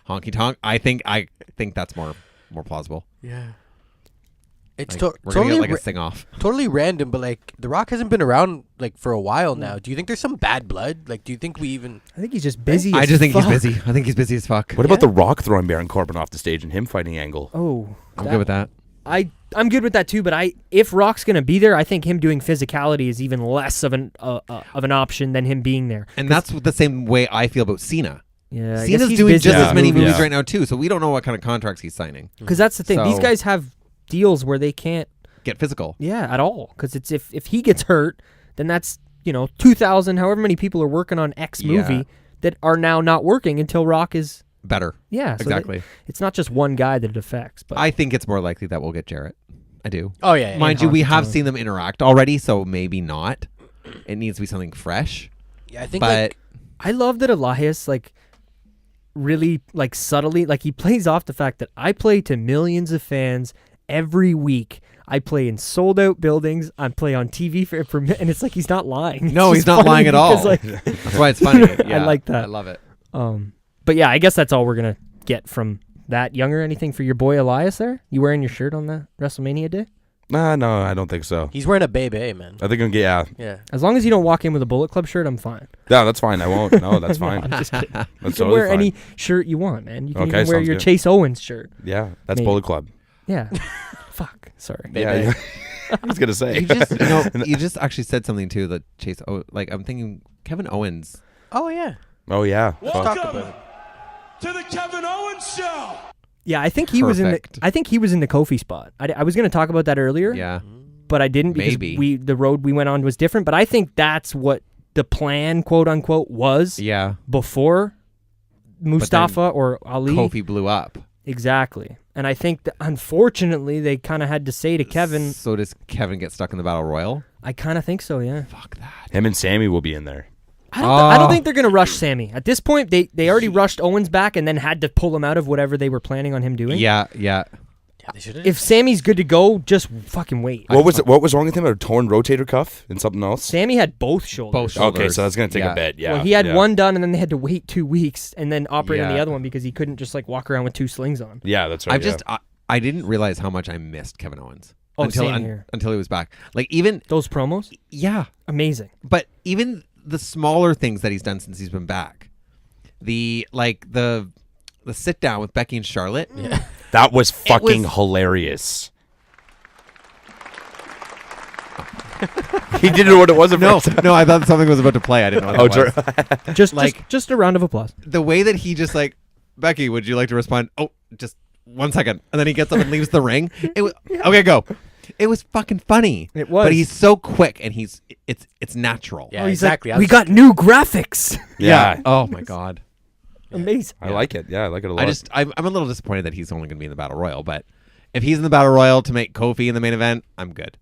Honky Tonk, I think that's more plausible. Yeah. It's Like, we're gonna totally get like a sing off. totally random, but like The Rock hasn't been around like for a while now. Do you think there's some bad blood? Like, do you think we even? I think he's just busy. I as just think fuck. he's busy. I think he's busy as fuck. what about The Rock throwing Baron Corbin off the stage and him fighting Angle? Oh, I'm good with that. I'm good with that too. But if Rock's gonna be there, I think him doing physicality is even less of an option than him being there. And that's the same way I feel about Cena. Yeah, I guess Cena's he's doing busy just Yeah. as many movies Yeah. right now too, so we don't know what kind of contracts he's signing. because that's the thing. These So- guys have deals where they can't. Get physical. Yeah, at all. Because it's if he gets hurt, then that's 2,000, however many people are working on X movie Yeah. that are now not working until Rock is. Better. Yeah, so Exactly. it's not just one guy that it affects. But I think it's more likely that we'll get Jarrett. I do. Oh yeah. Mind you, we Honky have Tonk. seen them interact already, so maybe not. It needs to be something fresh. Yeah, I think. But Like, I love that Elias really subtly he plays off the fact that I play to millions of fans every week. I play in sold out buildings. I play on TV and it's like he's not lying. No, It's he's just not funny lying at because, all. like, that's why it's funny. Yeah, like that. I love it. But yeah, I guess that's all we're gonna get from that. Younger, anything for your boy Elias there? You wearing your shirt on the WrestleMania day? Nah, no, I don't think so. he's wearing a Bebe, man. I think I'm yeah. Yeah. As long as you don't walk in with a Bullet Club shirt, I'm fine. No, that's fine. I won't. No, that's No, fine. I'm just kidding. That's You can totally wear fine. any shirt you want, man. You can Okay, even wear sounds your good. Chase Owens shirt. Yeah, that's Maybe. Bullet Club. Yeah. Fuck. Sorry. Yeah, yeah. I was gonna say. You just actually said something too that Chase. Oh, like I'm thinking Kevin Owens. Oh yeah. Oh yeah. Welcome to the Kevin Owens Show. Yeah, I think he was in the. Perfect. I think he was in the Kofi spot. I was going to talk about that earlier. Yeah. But I didn't because Maybe. the road we went on was different. But I think that's what the plan, quote unquote, was. Yeah. Before Mustafa or Ali. Kofi blew up. Exactly. And I think that unfortunately they kind of had to say to Kevin. So does Kevin get stuck in the Battle Royal? I kind of think so. Yeah. Fuck that. Him and Sammy will be in there. I don't think they're going to rush Sammy. At this point, they already rushed Owens back and then had to pull him out of whatever they were planning on him doing. Yeah. Yeah, they should've. If Sammy's good to go, just fucking wait. What was wrong with him? A torn rotator cuff and something else? Sammy had both shoulders. Both shoulders. Okay, so that's gonna take a bit. Yeah. Well, he had yeah. one done, and then they had to wait 2 weeks and then operate on the Yeah. other one because he couldn't just like walk around with 2 slings on. Yeah, that's right. I didn't realize how much I missed Kevin Owens Oh, until same here. until he was back. Like even Those promos, yeah, amazing. but even the smaller things that he's done since he's been back, the sit down with Becky and Charlotte. Yeah. That was fucking hilarious. He didn't know what it was at No, first. no, I thought something was about to play. I didn't know what it was. Just a round of applause. The way that he just like, Becky, would you like to respond? Oh, just 1 second, and then he gets up and leaves the ring. It was okay. Go. It was fucking funny. It was. but he's so quick and it's natural. Yeah, Oh, he's exactly. like, we got new graphics. Yeah. Oh my god. Amazing. I like it. Yeah, I like it a lot. I'm a little disappointed that he's only going to be in the Battle Royal, but if he's in the Battle Royal to make Kofi in the main event, I'm good.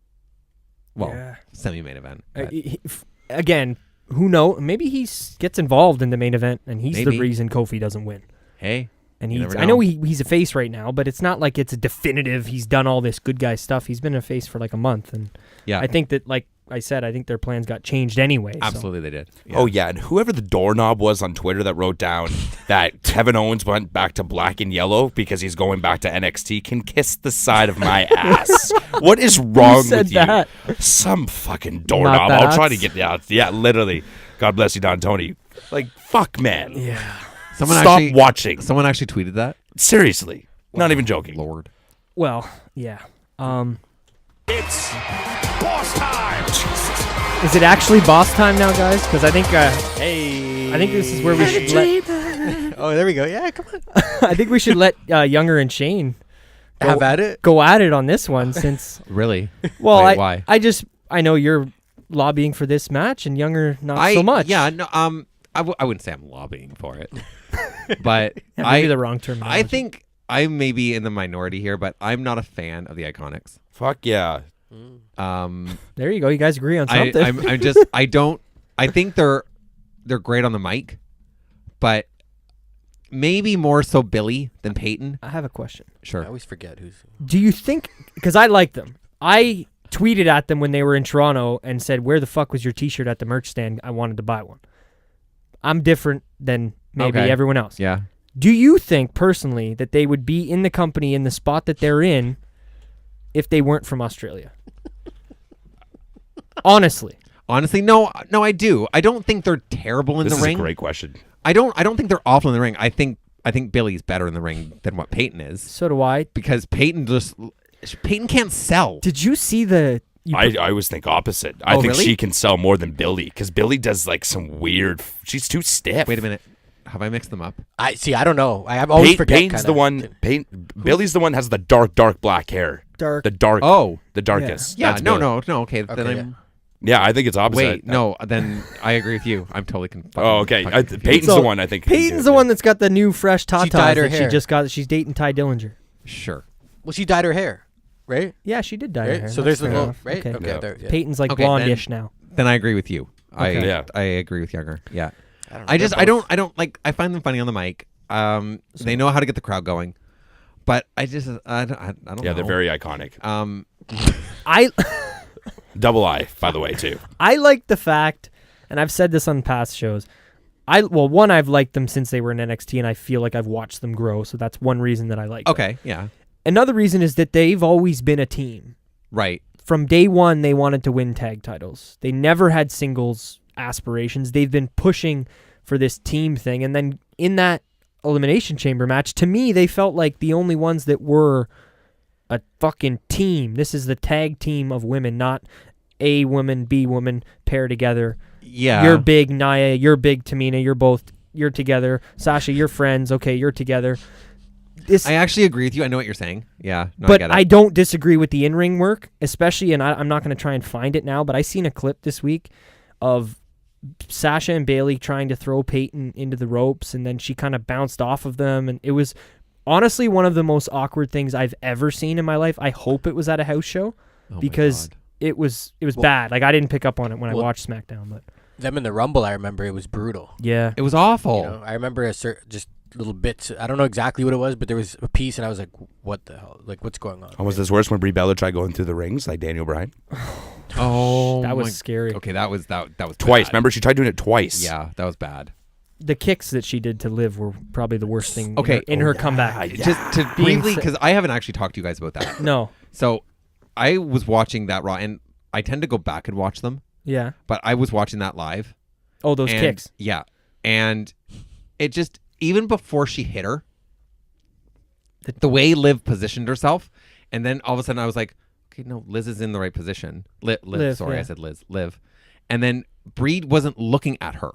Well, Yeah. semi-main event. but- Again, who knows? Maybe he gets involved in the main event, and he's the Maybe. reason Kofi doesn't win. hey, And you he's, never I know know. he's a face right now, but it's not like it's a definitive. He's done all this good guy stuff. He's been a face for like a month, and yeah, I think that, like I said, I think their plans got changed anyway. so. absolutely they did. Yeah. Oh yeah, and whoever the doorknob was on Twitter that wrote down that Kevin Owens went back to black and yellow because he's going back to NXT can kiss the side of my ass. What is wrong said with you? that? Some fucking doorknob. Not I'll try to that. get out. Yeah, literally. God bless you, Don Tony. Like fuck, man. Yeah. Stop watching. Someone actually tweeted that. Seriously, not even joking. Lord. Well, yeah. It's boss time. Jesus. Is it actually boss time now, guys? Because I think I think this is where we should let. Oh, there we go. Yeah, come on. I think we should let Younger and Shane Have at it. go at it on this one since. Really? Well, Wait, why? I know you're lobbying for this match, and Younger not so much. Yeah, no, I wouldn't say I'm lobbying for it, but Yeah, maybe the wrong term. I think I may be in the minority here, but I'm not a fan of the Iconics. Fuck yeah. There you go. You guys agree on I something. I think they're great on the mic, but maybe more so Billy than Peyton. I have a question. I Sure. always forget who's. Do you think? Because I like them. I tweeted at them when they were in Toronto and said, "Where the fuck was your T-shirt at the merch stand? I wanted to buy one." I'm different than maybe Okay. everyone else. Yeah. Do you think personally that they would be in the company in the spot that they're in if they weren't from Australia? Honestly. Honestly, no, I do. I don't think they're terrible in This the is ring. a great question. I don't think they're awful in the ring. I think Billy's better in the ring than what Peyton is, So do I. because Peyton can't sell. Did you see the? I always think opposite. I think really? she can sell more than Billy because Billy does like some weird. She's too stiff. Wait a minute. Have I mixed them up? I see. I don't know. I always forget. Payne's the one. Billy's the one has the dark black hair. Dark. The dark. Oh. the darkest. Yeah. That's No. Billy. Okay. Then Okay, I'm. Yeah, I think it's opposite. Wait. No. Then I agree with you. I'm totally confused. Oh, okay. Confused. Peyton's So, the one I think. can do Peyton's it, the yeah. one that's got the new fresh tatas dyed her that she hair. just got. She's dating Ty Dillinger. Sure. Well, she dyed her hair, right? Yeah, she did dye her Right? hair. So That's there's the fair little enough. right. Okay. Okay. Yeah. There, yeah. Peyton's like Okay, blondish now. Then I agree with you. Okay. Yeah. I agree with Younger. Yeah. I don't know. I just They're I both- don't like I find them funny on the mic. They know how to get the crowd going, but I don't Yeah, know. they're very iconic. I Double I, by the way, too. I like the fact, and I've said this on past shows. One, I've liked them since they were in NXT, and I feel like I've watched them grow. So that's one reason that I like them. Okay, yeah. Another reason is that they've always been a team. Right. From day one, they wanted to win tag titles. They never had singles aspirations. They've been pushing for this team thing. And then in that Elimination Chamber match, to me, they felt like the only ones that were a fucking team. This is the tag team of women, not A woman, B woman pair together. Yeah. You're big, Nia. You're big, Tamina. You're together. Sasha, you're friends. Okay, you're together. I actually agree with you. I know what you're saying. Yeah. No, But I get it. I don't disagree with the in-ring work, especially, and I'm not going to try and find it now, but I seen a clip this week of Sasha and Bayley trying to throw Peyton into the ropes, and then she kind of bounced off of them, and it was honestly one of the most awkward things I've ever seen in my life. I hope it was at a house show because it was bad. Like, I didn't pick up on it when I watched SmackDown, but Them in the Rumble, I remember it was brutal. yeah. It was awful. You know, I remember just little bits. I don't know exactly what it was, but there was a piece, and I was like, "What the hell? Like, what's going on?" Oh, was this worse when Brie Bella tried going through the rings like Daniel Bryan? Oh, That was scary. Okay, that was Twice. bad. Remember, she tried doing it twice. Yeah, that was bad. The kicks that she did to Liv were probably the worst thing Okay. in her comeback. Just to Being briefly, sa- because I haven't actually talked to you guys about that. No. So, I was watching that Raw, and I tend to go back and watch them, Yeah. but I was watching that live. Oh, those and, kicks. Yeah, and it just even before she hit her, the way Liv positioned herself, and then all of a sudden I was like, okay, no, Liz is in the right position. Liv, sorry, yeah. I said Liz. Liv, and then Brie wasn't looking at her,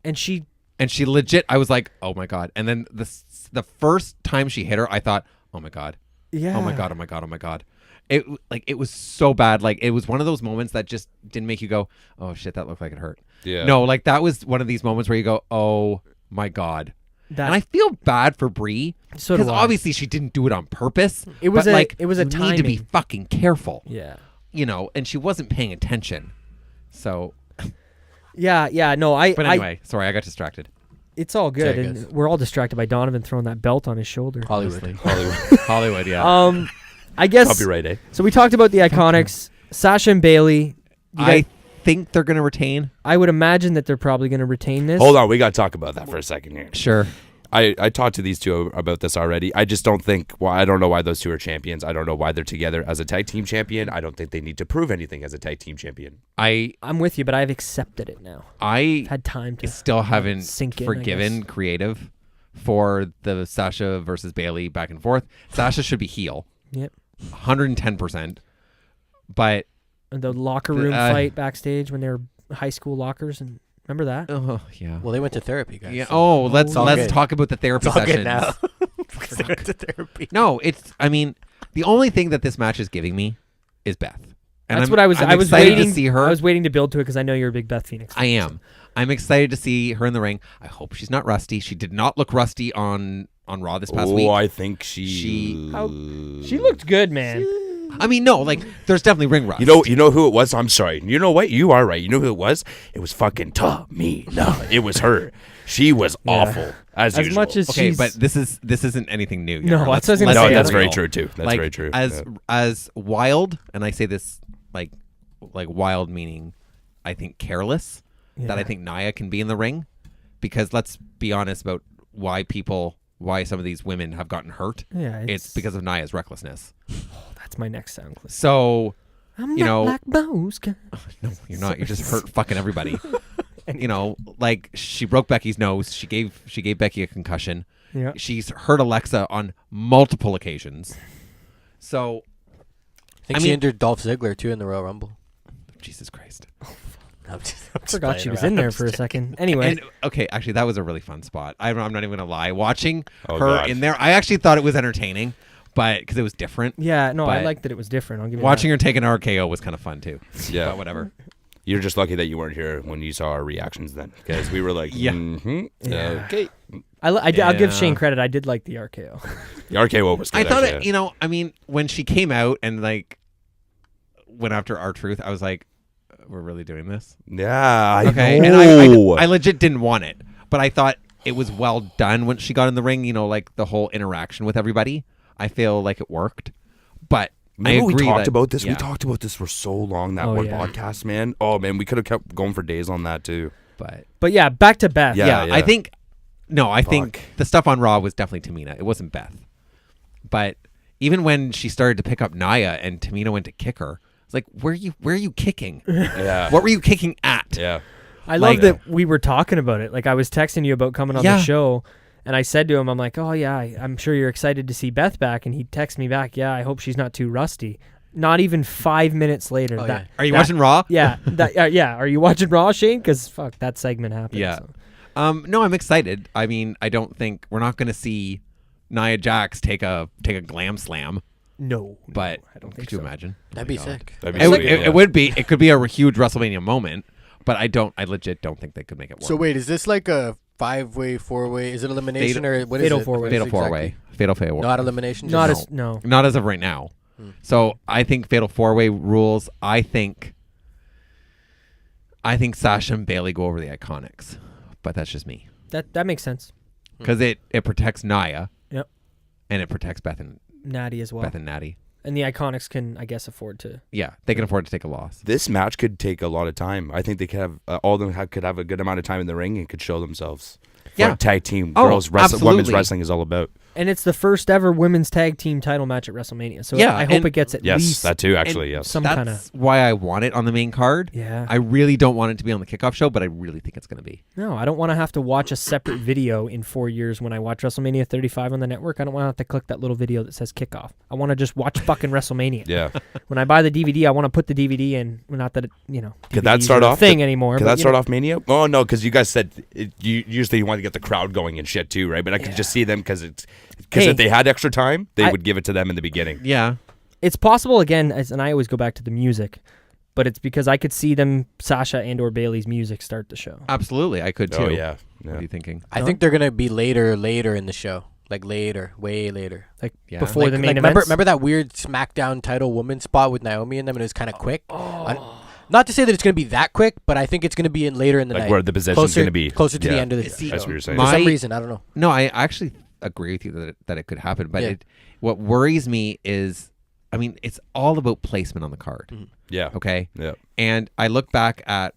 And she and she legit, I was like, oh my god. And then the first time she hit her, I thought, oh my god, yeah. oh my god, oh my god, oh my god. It was so bad. Like, it was one of those moments that just didn't make you go, oh shit, that looked like it hurt. Yeah. No, like, that was one of these moments where you go, oh my god. That, And I feel bad for Brie So do because I. obviously she didn't do it on purpose. It was but, a- like, it was a you need to be timing. fucking careful, yeah. you know. And she wasn't paying attention. So, Yeah, no, but anyway, sorry, I got distracted. it's all good, Sorry, and guys. we're all distracted by Donovan throwing that belt on his shoulder. Hollywood. Hollywood, yeah. I guess. Copyright, eh? So we talked about the Iconics, Sasha and Bayley. I think they're gonna retain. I would imagine that they're probably going to retain this. Hold on, we got to talk about that for a second here. Sure. I talked to these two about this already. I just don't think, well, I don't know why those two are champions. I don't know why they're together as a tag team champion. I don't think they need to prove anything as a tag team champion. I'm with you, but I've accepted it now. I I've had time to. still haven't Sink in, I forgiven guess. creative for the Sasha versus Bayley back and forth. Sasha should be heel, Yep. 110%. But And the locker room fight backstage when they were high school lockers, and remember that? yeah. Well, they went to therapy, guys. Yeah. so Oh, let's all good. talk about the therapy it's all sessions. good now. They went to therapy. No, I mean, the only thing that this match is giving me is Beth. And That's I'm- what I was. I'm I was excited waiting to see her. I was waiting to build to it because I know you're a big Beth Phoenix fan. I am. I'm excited to see her in the ring. I hope she's not rusty. She did not look rusty on Raw this past week. I think She looked good, man. I mean, no, like, there's definitely ring rust. You know who it was? I'm sorry. You know what? You are right. You know who it was? It was fucking Tamina. It was her. She was awful as usual. much as Okay, she's, but this isn't anything new. No, Yara. that's what I was gonna let's say. No, be that's I very real. true too. That's Like, very true. As wild, and I say this like wild meaning, I think careless, that I think Nia can be in the ring, because let's be honest about why some of these women have gotten hurt. yeah, It's because of Nia's recklessness. that's my next sound clip. So, I'm you not know- like those guys. no, you're not. You're just hurt fucking everybody. You know, like, she broke Becky's nose. She gave Becky a concussion. Yeah. She's hurt Alexa on multiple occasions. So, I think I she mean- injured Dolph Ziggler too in the Royal Rumble. Jesus Christ. I'm just Forgot she playing was around. in there for a second. Anyway, And okay, actually, that was a really fun spot. I'm not even gonna lie. Watching Oh, her God. in there, I actually thought it was entertaining, but because it was different. yeah, no, I but liked that it was different. I'll give you Watching her take an RKO was kind of fun too. Yeah. But whatever. You're just lucky that you weren't here when you saw our reactions then, because we were like, Yeah. Yeah. okay. that. I'll give Yeah. Shane credit. I did like the RKO. The RKO was good. I thought actually, it. You know, I mean, when she came out and like went after R-Truth, I was like, "We're really doing this?" Yeah, I Okay, know. and I legit didn't want it, but I thought it was well done when she got in the ring. You know, like the whole interaction with everybody. I feel like it worked, but Remember I agree we talked that- about this? yeah, We talked about this for so long, that Oh, one yeah. podcast, man. Oh, man, we could have kept going for days on that, too. but But yeah, back to Beth. Yeah. I think I think Fuck. the stuff on Raw was definitely Tamina. It wasn't Beth. But even when she started to pick up Nia and Tamina went to kick her, it's like, where are you kicking? Yeah. What were you kicking at? Yeah. I Like- love that we were talking about it. Like, I was texting you about coming on Yeah. the show, And I said to him, I'm like, oh, yeah, I'm sure you're excited to see Beth back. And he texted me back, yeah, I hope she's not too rusty. Not even 5 minutes later. Oh, that, yeah. Are you watching Raw? Yeah. Yeah. Are you watching Raw, Shane? Because, fuck, that segment happened. Yeah. So. No, I'm excited. I mean, I don't think we're not going to see Nia Jax take a glam slam, No. but I don't think could you so. imagine? That'd be sick. That'd be It, sweet, it would be. It could be a huge WrestleMania moment, but I legit don't think they could make it work. So wait, is this like a 5-way, 4-way? Is it elimination or what is Fatal it? four-way. What is Fatal it four-way. exactly? Fatal four-way. Not elimination. Not just- as, no. Not as of right now. So I think Fatal four-way rules. I think Sasha and Bailey go over the Iconics, but that's just me That makes sense. because it protects Nia. Yep. And it protects Beth and Natty as well. Natty. And the Iconics can, I guess, afford to. Yeah, they can afford to take a loss. This match could take a lot of time. I think they could have all of them could have a good amount of time in the ring and could show themselves. Yeah. What tag team Oh, girls wrestling, women's absolutely. wrestling is all about. And it's the first ever women's tag team title match at WrestleMania. So Yeah, I hope and- it gets at Yes, least that too. Actually, yes. some That's kind of. why I want it on the main card. Yeah. I really don't want it to be on the kickoff show, but I really think it's going to be. No, I don't want to have to watch a separate video in 4 years when I watch WrestleMania 35 on the network. I don't want to have to click that little video that says kickoff. I want to just watch fucking WrestleMania. Yeah. When I buy the DVD, I want to put the DVD in. Not that it, Could that DVDs start are a off thing anymore? Could but, that start off Mania? Oh no, because you guys said you usually want to get the crowd going and shit too, right? But I could just see them because Hey, if they had extra time, they I- would give it to them in the beginning. Yeah. It's possible again, and I always go back to the music, but it's because I could see them, Sasha and or Bailey's music start the show. Absolutely. I could too. Oh yeah. What are you thinking? I think they're gonna be later in the show, like later, way later. Like Yeah. before Like, the main like, event. remember that weird SmackDown title woman spot with Naomi in them, and it was kind of quick. Not to say that it's gonna be that quick, but I think it's gonna be in later in the Like night, where the position's closer, gonna be. closer to the Yeah. end of the See, show. That's what you're saying. For some My- reason, I don't know. No, I actually agree with you that it could happen. But Yeah. what worries me is, I mean, it's all about placement on the card. Yeah. Okay. Yeah. And I look back at,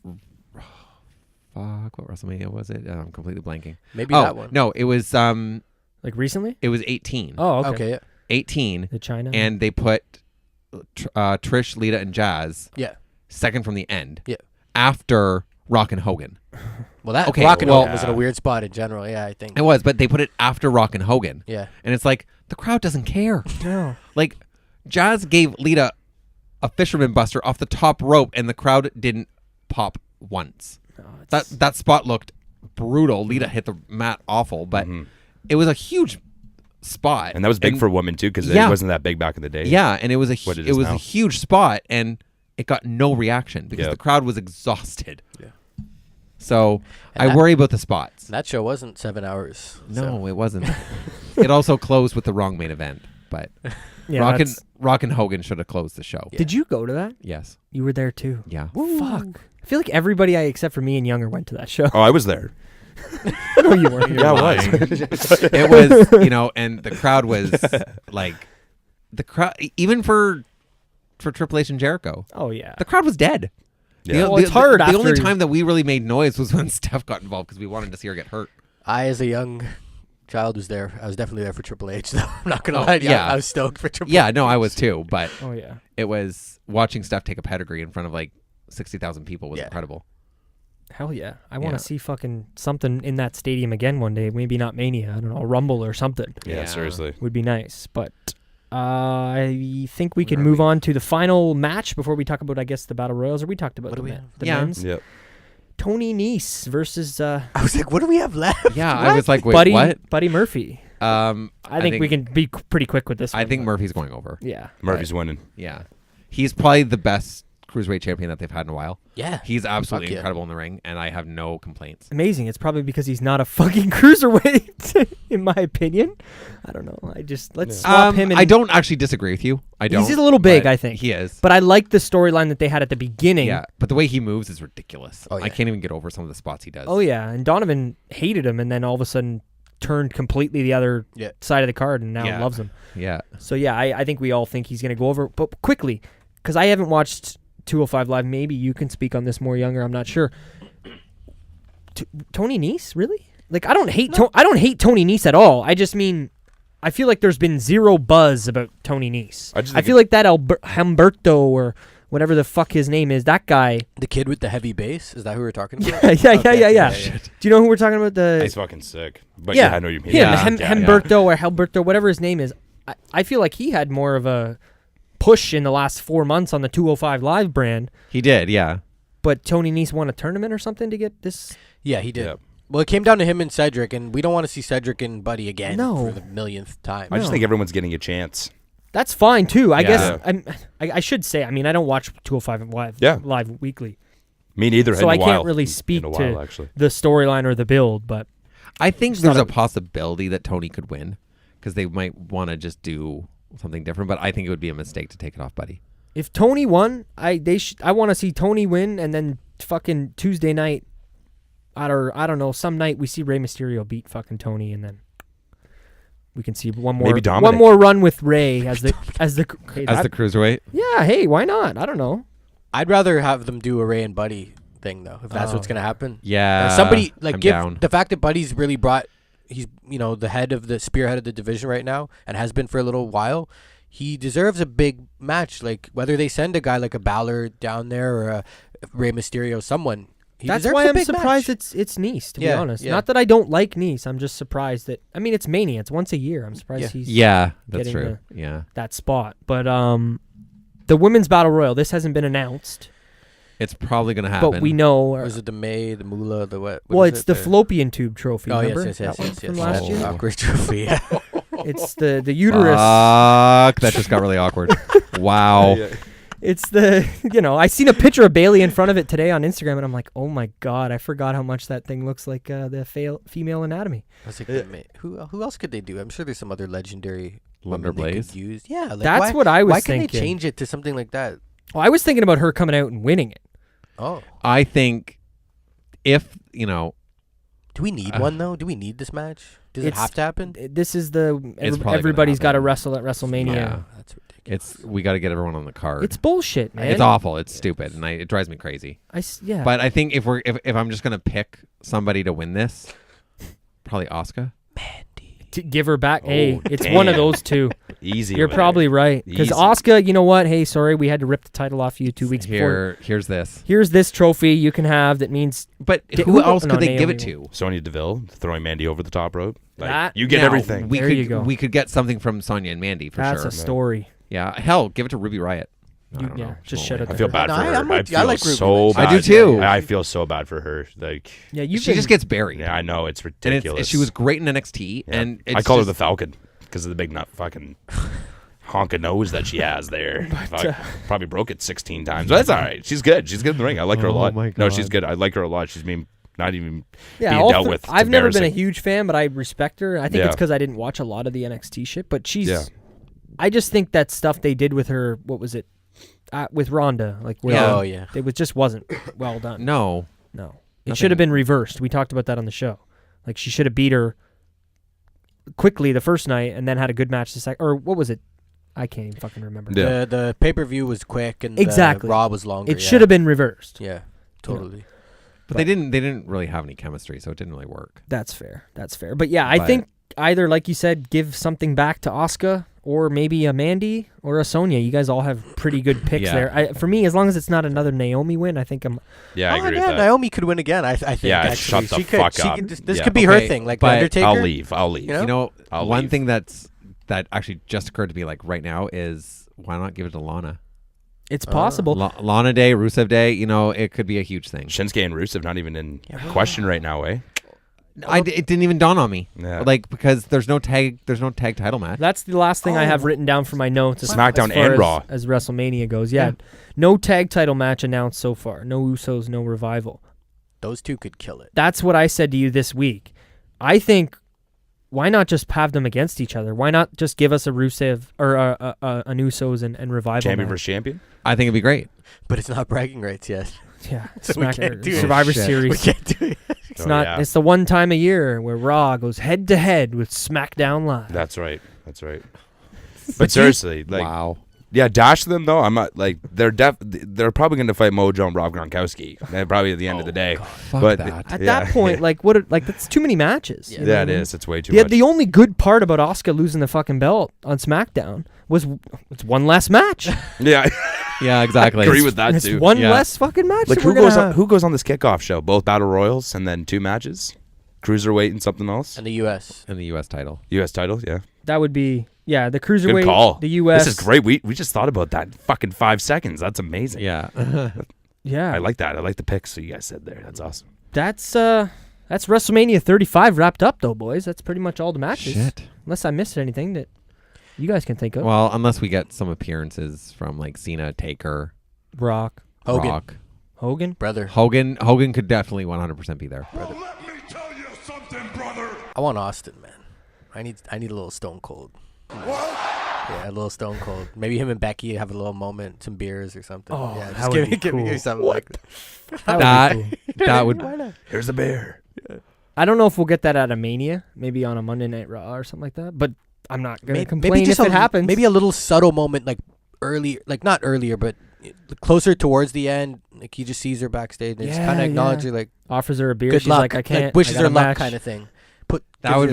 fuck, what WrestleMania was it? I'm completely blanking. Maybe Oh, that one. no, it was like recently? 18. Oh, okay. Okay. Yeah. 18, The China. and they put Trish, Lita, and Jazz Yeah. second from the end. Yeah. After Rock and Hogan. Well, that Okay, Rock and well- Roll was in a weird spot in general. Yeah, I think. It was, but they put it after Rock and Hogan. Yeah. And it's like, the crowd doesn't care. no. Like, Jazz gave Lita a fisherman buster off the top rope, and the crowd didn't pop once. That spot looked brutal. Lita hit the mat awful, but it was a huge spot. And that was big for women too, because Yeah. it wasn't that big back in the day. Yeah, and it was What it it is was now. a huge spot, and it got no reaction because Yep. the crowd was exhausted. Yeah. So And I worry about the spots. That show wasn't 7 hours. No, it wasn't. It also closed with the wrong main event, but Yeah, Rock and Hogan should have closed the show. Did you go to that? Yes. You were there too. Yeah. Fuck. I feel like everybody except for me and Younger went to that show. Oh, I was there. No, you weren't. Yeah, I was. It was, and the crowd was like, the crowd, even for Triple H and Jericho, Oh yeah. the crowd was dead. Yeah. Well, it's hard The only after- time that we really made noise was when Steph got involved because we wanted to see her get hurt. I, as a young child, was there. I was definitely there for Triple H, though. I'm not going to Oh, lie to you. yeah. I was stoked for Triple H. Yeah, no, I was too, but Oh yeah. it was watching Steph take a pedigree in front of like 60,000 people was Yeah. incredible. Hell yeah. I want Yeah. to see fucking something in that stadium again one day. Maybe not Mania. I don't know, a Rumble or something Yeah, Yeah. seriously. would be nice. But I think we can Where are move we? on to the final match before we talk about, I guess, the Battle Royals. Or we talked about What do we the have? the Yeah. men's. Yep. Tony Nese versus I was like, what do we have left? Yeah, I was like, wait, Buddy what? Buddy Murphy. I think we can be pretty quick with this one. I think but- Murphy's going over. Yeah. Murphy's winning. Yeah. He's probably the best cruiserweight champion that they've had in a while. Yeah. He's absolutely Fuck yeah. incredible in the ring, and I have no complaints. Amazing. It's probably because he's not a fucking cruiserweight, in my opinion. I don't know. Let's swap him. And, I don't actually disagree with you. I don't. He's a little big, but I think. He is. But I like the storyline that they had at the beginning. Yeah, but the way he moves is ridiculous. Oh, yeah. I can't even get over some of the spots he does. Oh yeah, and Donovan hated him, and then all of a sudden turned completely the other Yeah. side of the card, and now Yeah. loves him. Yeah. So yeah, I think we all think he's gonna go over, but quickly, because I haven't watched 205 Live. Maybe you can speak on this more, Younger. I'm not sure. Tony Nese, really? Like I don't hate Tony Nese at all. I just mean I feel like there's been zero buzz about Tony Nese. I just I think feel like that Humberto or whatever the fuck his name is, that guy. The kid with the heavy bass? Is that who we're talking about? Yeah. Do you know who we're talking about? He's fucking sick. But yeah, I know you mean. Him, Humberto or Helberto, whatever his name is. I feel like he had more of a push in the last 4 months on the 205 Live brand. He did, yeah. But Tony Nese won a tournament or something to get this. Yeah, he did. Yep. Well, it came down to him and Cedric, and we don't want to see Cedric and Buddy again No. for the millionth time. I just think everyone's getting a chance. That's fine too. I Yeah. guess I should say. I mean, I don't watch 205 live weekly, Me neither. so in I a while. can't really speak in a while, to actually. the storyline or the build. But I think It's there's not a possibility that Tony could win because they might want to just do something different, but I think it would be a mistake to take it off Buddy. if Tony won, I want to see Tony win, and then fucking Tuesday night, I don't know, some night we see Rey Mysterio beat fucking Tony, and then we can see one Maybe Dominic. one more run with Rey as the hey, As the cruiserweight? yeah. Hey, why not? I don't know. I'd rather have them do a Ray and Buddy thing, though, if that's what's going to happen. Yeah. Somebody, like, I'm give down. the fact that Buddy's really he's, the head of the spearhead of the division right now and has been for a little while. He deserves a big match, like whether they send a guy like a Balor down there or a Rey Mysterio, someone. He That's deserves why a I'm big surprised match. it's Nese, to be Yeah, honest. yeah. Not that I don't like Nese. I'm just surprised that it's Mania. It's once a year. I'm surprised he's Yeah, that's getting true. Yeah. that spot. But the women's battle royal, this hasn't been announced, It's probably going to happen. but we know. Was it the May, the Moolah, the what? Well, is it's it? the fallopian tube trophy. Oh, remember? yes, That one from yes. last year. Awkward trophy. Yeah. It's the uterus. Fuck, that just got really awkward. Wow. It's the I seen a picture of Bailey in front of it today on Instagram, and I'm like, oh my god, I forgot how much that thing looks like the female anatomy. I was like, who else could they do? I'm sure there's some other legendary Lunder women they could Blaze? use. Yeah, like That's why, what I was Why thinking. can't they change it to something like that? Well, I was thinking about her coming out and winning it. Oh, I think if, do we need one though? Do we need this match? Does it It's- have to happen? This is the It's probably everybody's got to happen. wrestle at WrestleMania. Yeah. That's ridiculous. we got to get everyone on the card. It's bullshit, man. It's awful. It's stupid, and it drives me crazy. Yeah. But I think if I'm just gonna pick somebody to win this, probably Asuka. to give her back. Hey, Oh, it's one of damn. those two. Easy. You're with probably it. right. Because Easy. Asuka, you know what? Hey, sorry, we had to rip the title off you 2 weeks before. Here's this. Here's this trophy you can have that means But Who- who else no, could they give Naomi it to? Sonya Deville throwing Mandy over the top rope. Like, That- you get Now, everything. We There could you go. we could get something from Sonya and Mandy for that's sure. a story. Yeah, hell, give it to Ruby Riot. I You- don't yeah, know. just She'll shut win. it I feel bad No, for I- her. I'm with you. I I feel like Ruby so Lynch. bad. I do too. I feel so bad for her. Like, Yeah, you She just gets buried. yeah, I know it's And ridiculous. she was great in NXT, Yeah. and I call her the Falcon because of the big nut fucking honking nose that she has there. Fuck, probably broke it 16 times. But that's all right. She's good. She's good in the ring. I like her a Oh lot. my No, she's God. good. I like her a lot. She's being not even Yeah, being all dealt th- with. It's I've never been a embarrassing. huge fan, but I respect her. I think Yeah. it's because I didn't watch a lot of the NXT shit. But she's. Yeah. I just think that stuff they did with her. What was it? With Ronda, like where Yeah. Oh, yeah. it just wasn't well done. No. No, it Nothing- should have been reversed. We talked about that on the show. Like she should have beat her quickly the first night and then had a good match the second. Or what was it? I can't even fucking remember. Yeah. The pay-per-view was quick and Exactly. the Raw was longer. It should have been reversed. Yeah, totally. But they didn't really have any chemistry, so it didn't really work. That's fair. That's fair. But yeah, I But- think either, like you said, give something back to Asuka or maybe a Mandy or a Sonya. You guys all have pretty good picks Yeah. there. For me, as long as it's not another Naomi win, I think I'm. Yeah, I agree yeah, with that. Naomi could win again. I think. Yeah, actually. shut the she could, fuck she up. Could this Yeah. could be her Okay, thing, like but the Undertaker. I'll leave. You know? You know, I'll one leave. thing that actually just occurred to me like right now is why not give it to Lana? It's possible. Lana Day, Rusev Day, it could be a huge thing. Shinsuke and Rusev not even in question right now, eh? It didn't even dawn on me. Yeah. Like because there's no tag title match. That's the last thing I have written down for my notes. SmackDown as far and Raw. as WrestleMania goes. Yeah, no tag title match announced so far. No Usos, no Revival. Those two could kill it. That's what I said to you this week. I think, why not just have them against each other? Why not just give us a Rusev or an Usos and Revival Champion match? versus champion. I think it'd be great. But it's not bragging rights yet. Yeah, So we can't do it. Survivor Shit. Series. We can't do it. It's Oh, not. yeah. It's the one time a year where Raw goes head to head with SmackDown Live. That's right. That's right. But seriously, like, Wow. yeah, dash them though. I'm not like they're probably going to fight Mojo and Rob Gronkowski. Probably at the end of the day. Fuck but that. At yeah. that point, like that's too many matches. you know Yeah, what it I mean? is. It's way too Yeah, much. the only good part about Asuka losing the fucking belt on SmackDown was it's one less match. Yeah. Yeah, exactly. Agree with that It's too. one Yeah. less fucking match. Like that we're who goes gonna on, who goes on this kickoff show? Both battle royals and then 2 matches, cruiserweight and something else. And the U.S. In the U.S. title. U.S. title, yeah. That would be the Good cruiserweight, call. the U.S. This is great. We just thought about that in fucking 5 seconds. That's amazing. Yeah. Yeah, I like that. I like the picks that you guys said there. That's awesome. That's WrestleMania 35 wrapped up though, boys. That's pretty much all the matches. Shit. Unless I missed anything that you guys can think of. Well, unless we get some appearances from like Cena, Taker, Brock, Hogan. Brock. Hogan. Brother. Hogan could definitely 100% be there. Well, let me tell you something, brother. I want Austin, man. I need a little Stone Cold. What? Yeah, a little Stone Cold. Maybe him and Becky have a little moment, some beers or something. Oh, yeah, that just would be give me cool. something like That would be cool. That would Here's the bear. I don't know if we'll get that at a Mania, maybe on a Monday Night Raw or something like that. But I'm not gonna maybe complain just if it happens. Maybe a little subtle moment, like early, like not earlier, but closer towards the end. Like he just sees her backstage and just Yeah, kind of acknowledges yeah. her, like offers her a beer. good She's luck, like, I can't. wishes I got her a luck, match. kind of thing. that would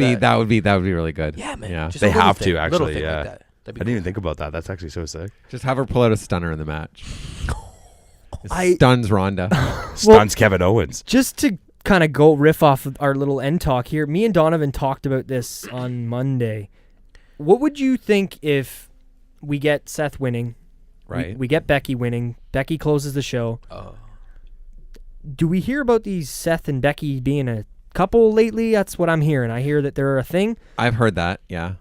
be really good. Yeah, man. Yeah, just they a little have thing, to little actually. thing Yeah, like that. That'd be I didn't even think about that. That's actually so sick. Just have her pull out a stunner in the match. I- Stuns Ronda. Stuns Kevin Owens. Just to kind of go riff off of our little end talk here, me and Donovan talked about this on Monday. What would you think if we get Seth winning? Right. We get Becky winning. Becky closes the show. Oh. Do we hear about these Seth and Becky being a couple lately? That's what I'm hearing. I hear that they're a thing. I've heard that. Yeah.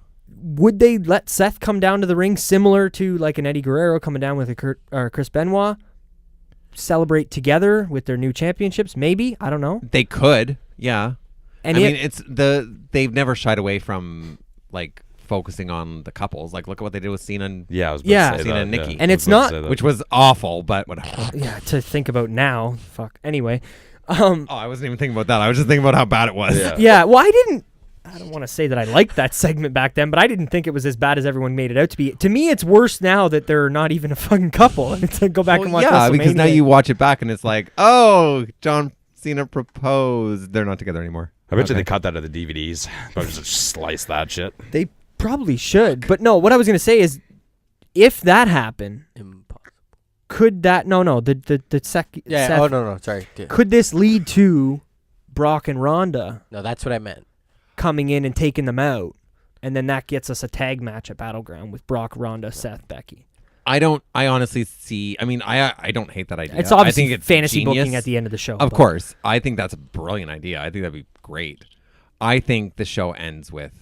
Would they let Seth come down to the ring similar to like an Eddie Guerrero coming down with a Chris Benoit? Celebrate together with their new championships? Maybe. I don't know. They could. Yeah. And I mean, they've never shied away from like focusing on the couples. Like, look at what they did with Cena and Yeah, I was about Yeah. to say Cena that, and Nikki. yeah. And I it's was about to not- say that. which was awful, but whatever. yeah, to think about now. Fuck. Anyway. Oh, I wasn't even thinking about that. I was just thinking about how bad it was. Yeah. Yeah, well, I don't want to say that I liked that segment back then, but I didn't think it was as bad as everyone made it out to be. To me, it's worse now that they're not even a fucking couple. And it's like, go back and watch yeah, because now WrestleMania. you watch it back and it's like, oh, John Cena proposed. They're not together anymore. I bet you Okay. they cut that out of the DVDs. Probably just slice that shit. They probably should. But no, what I was going to say is, if that happened, Impossible. could that... No, the second... Yeah. Seth, Oh no. Sorry. Yeah. Could this lead to Brock and Ronda No, that's what I meant. coming in and taking them out? And then that gets us a tag match at Battleground with Brock, Ronda, Seth, Becky. I honestly see. I mean, I don't hate that idea. It's obviously I think it's fantasy genius. booking at the end of the show. Of but- course. I think that's a brilliant idea. I think that'd be great. I think the show ends with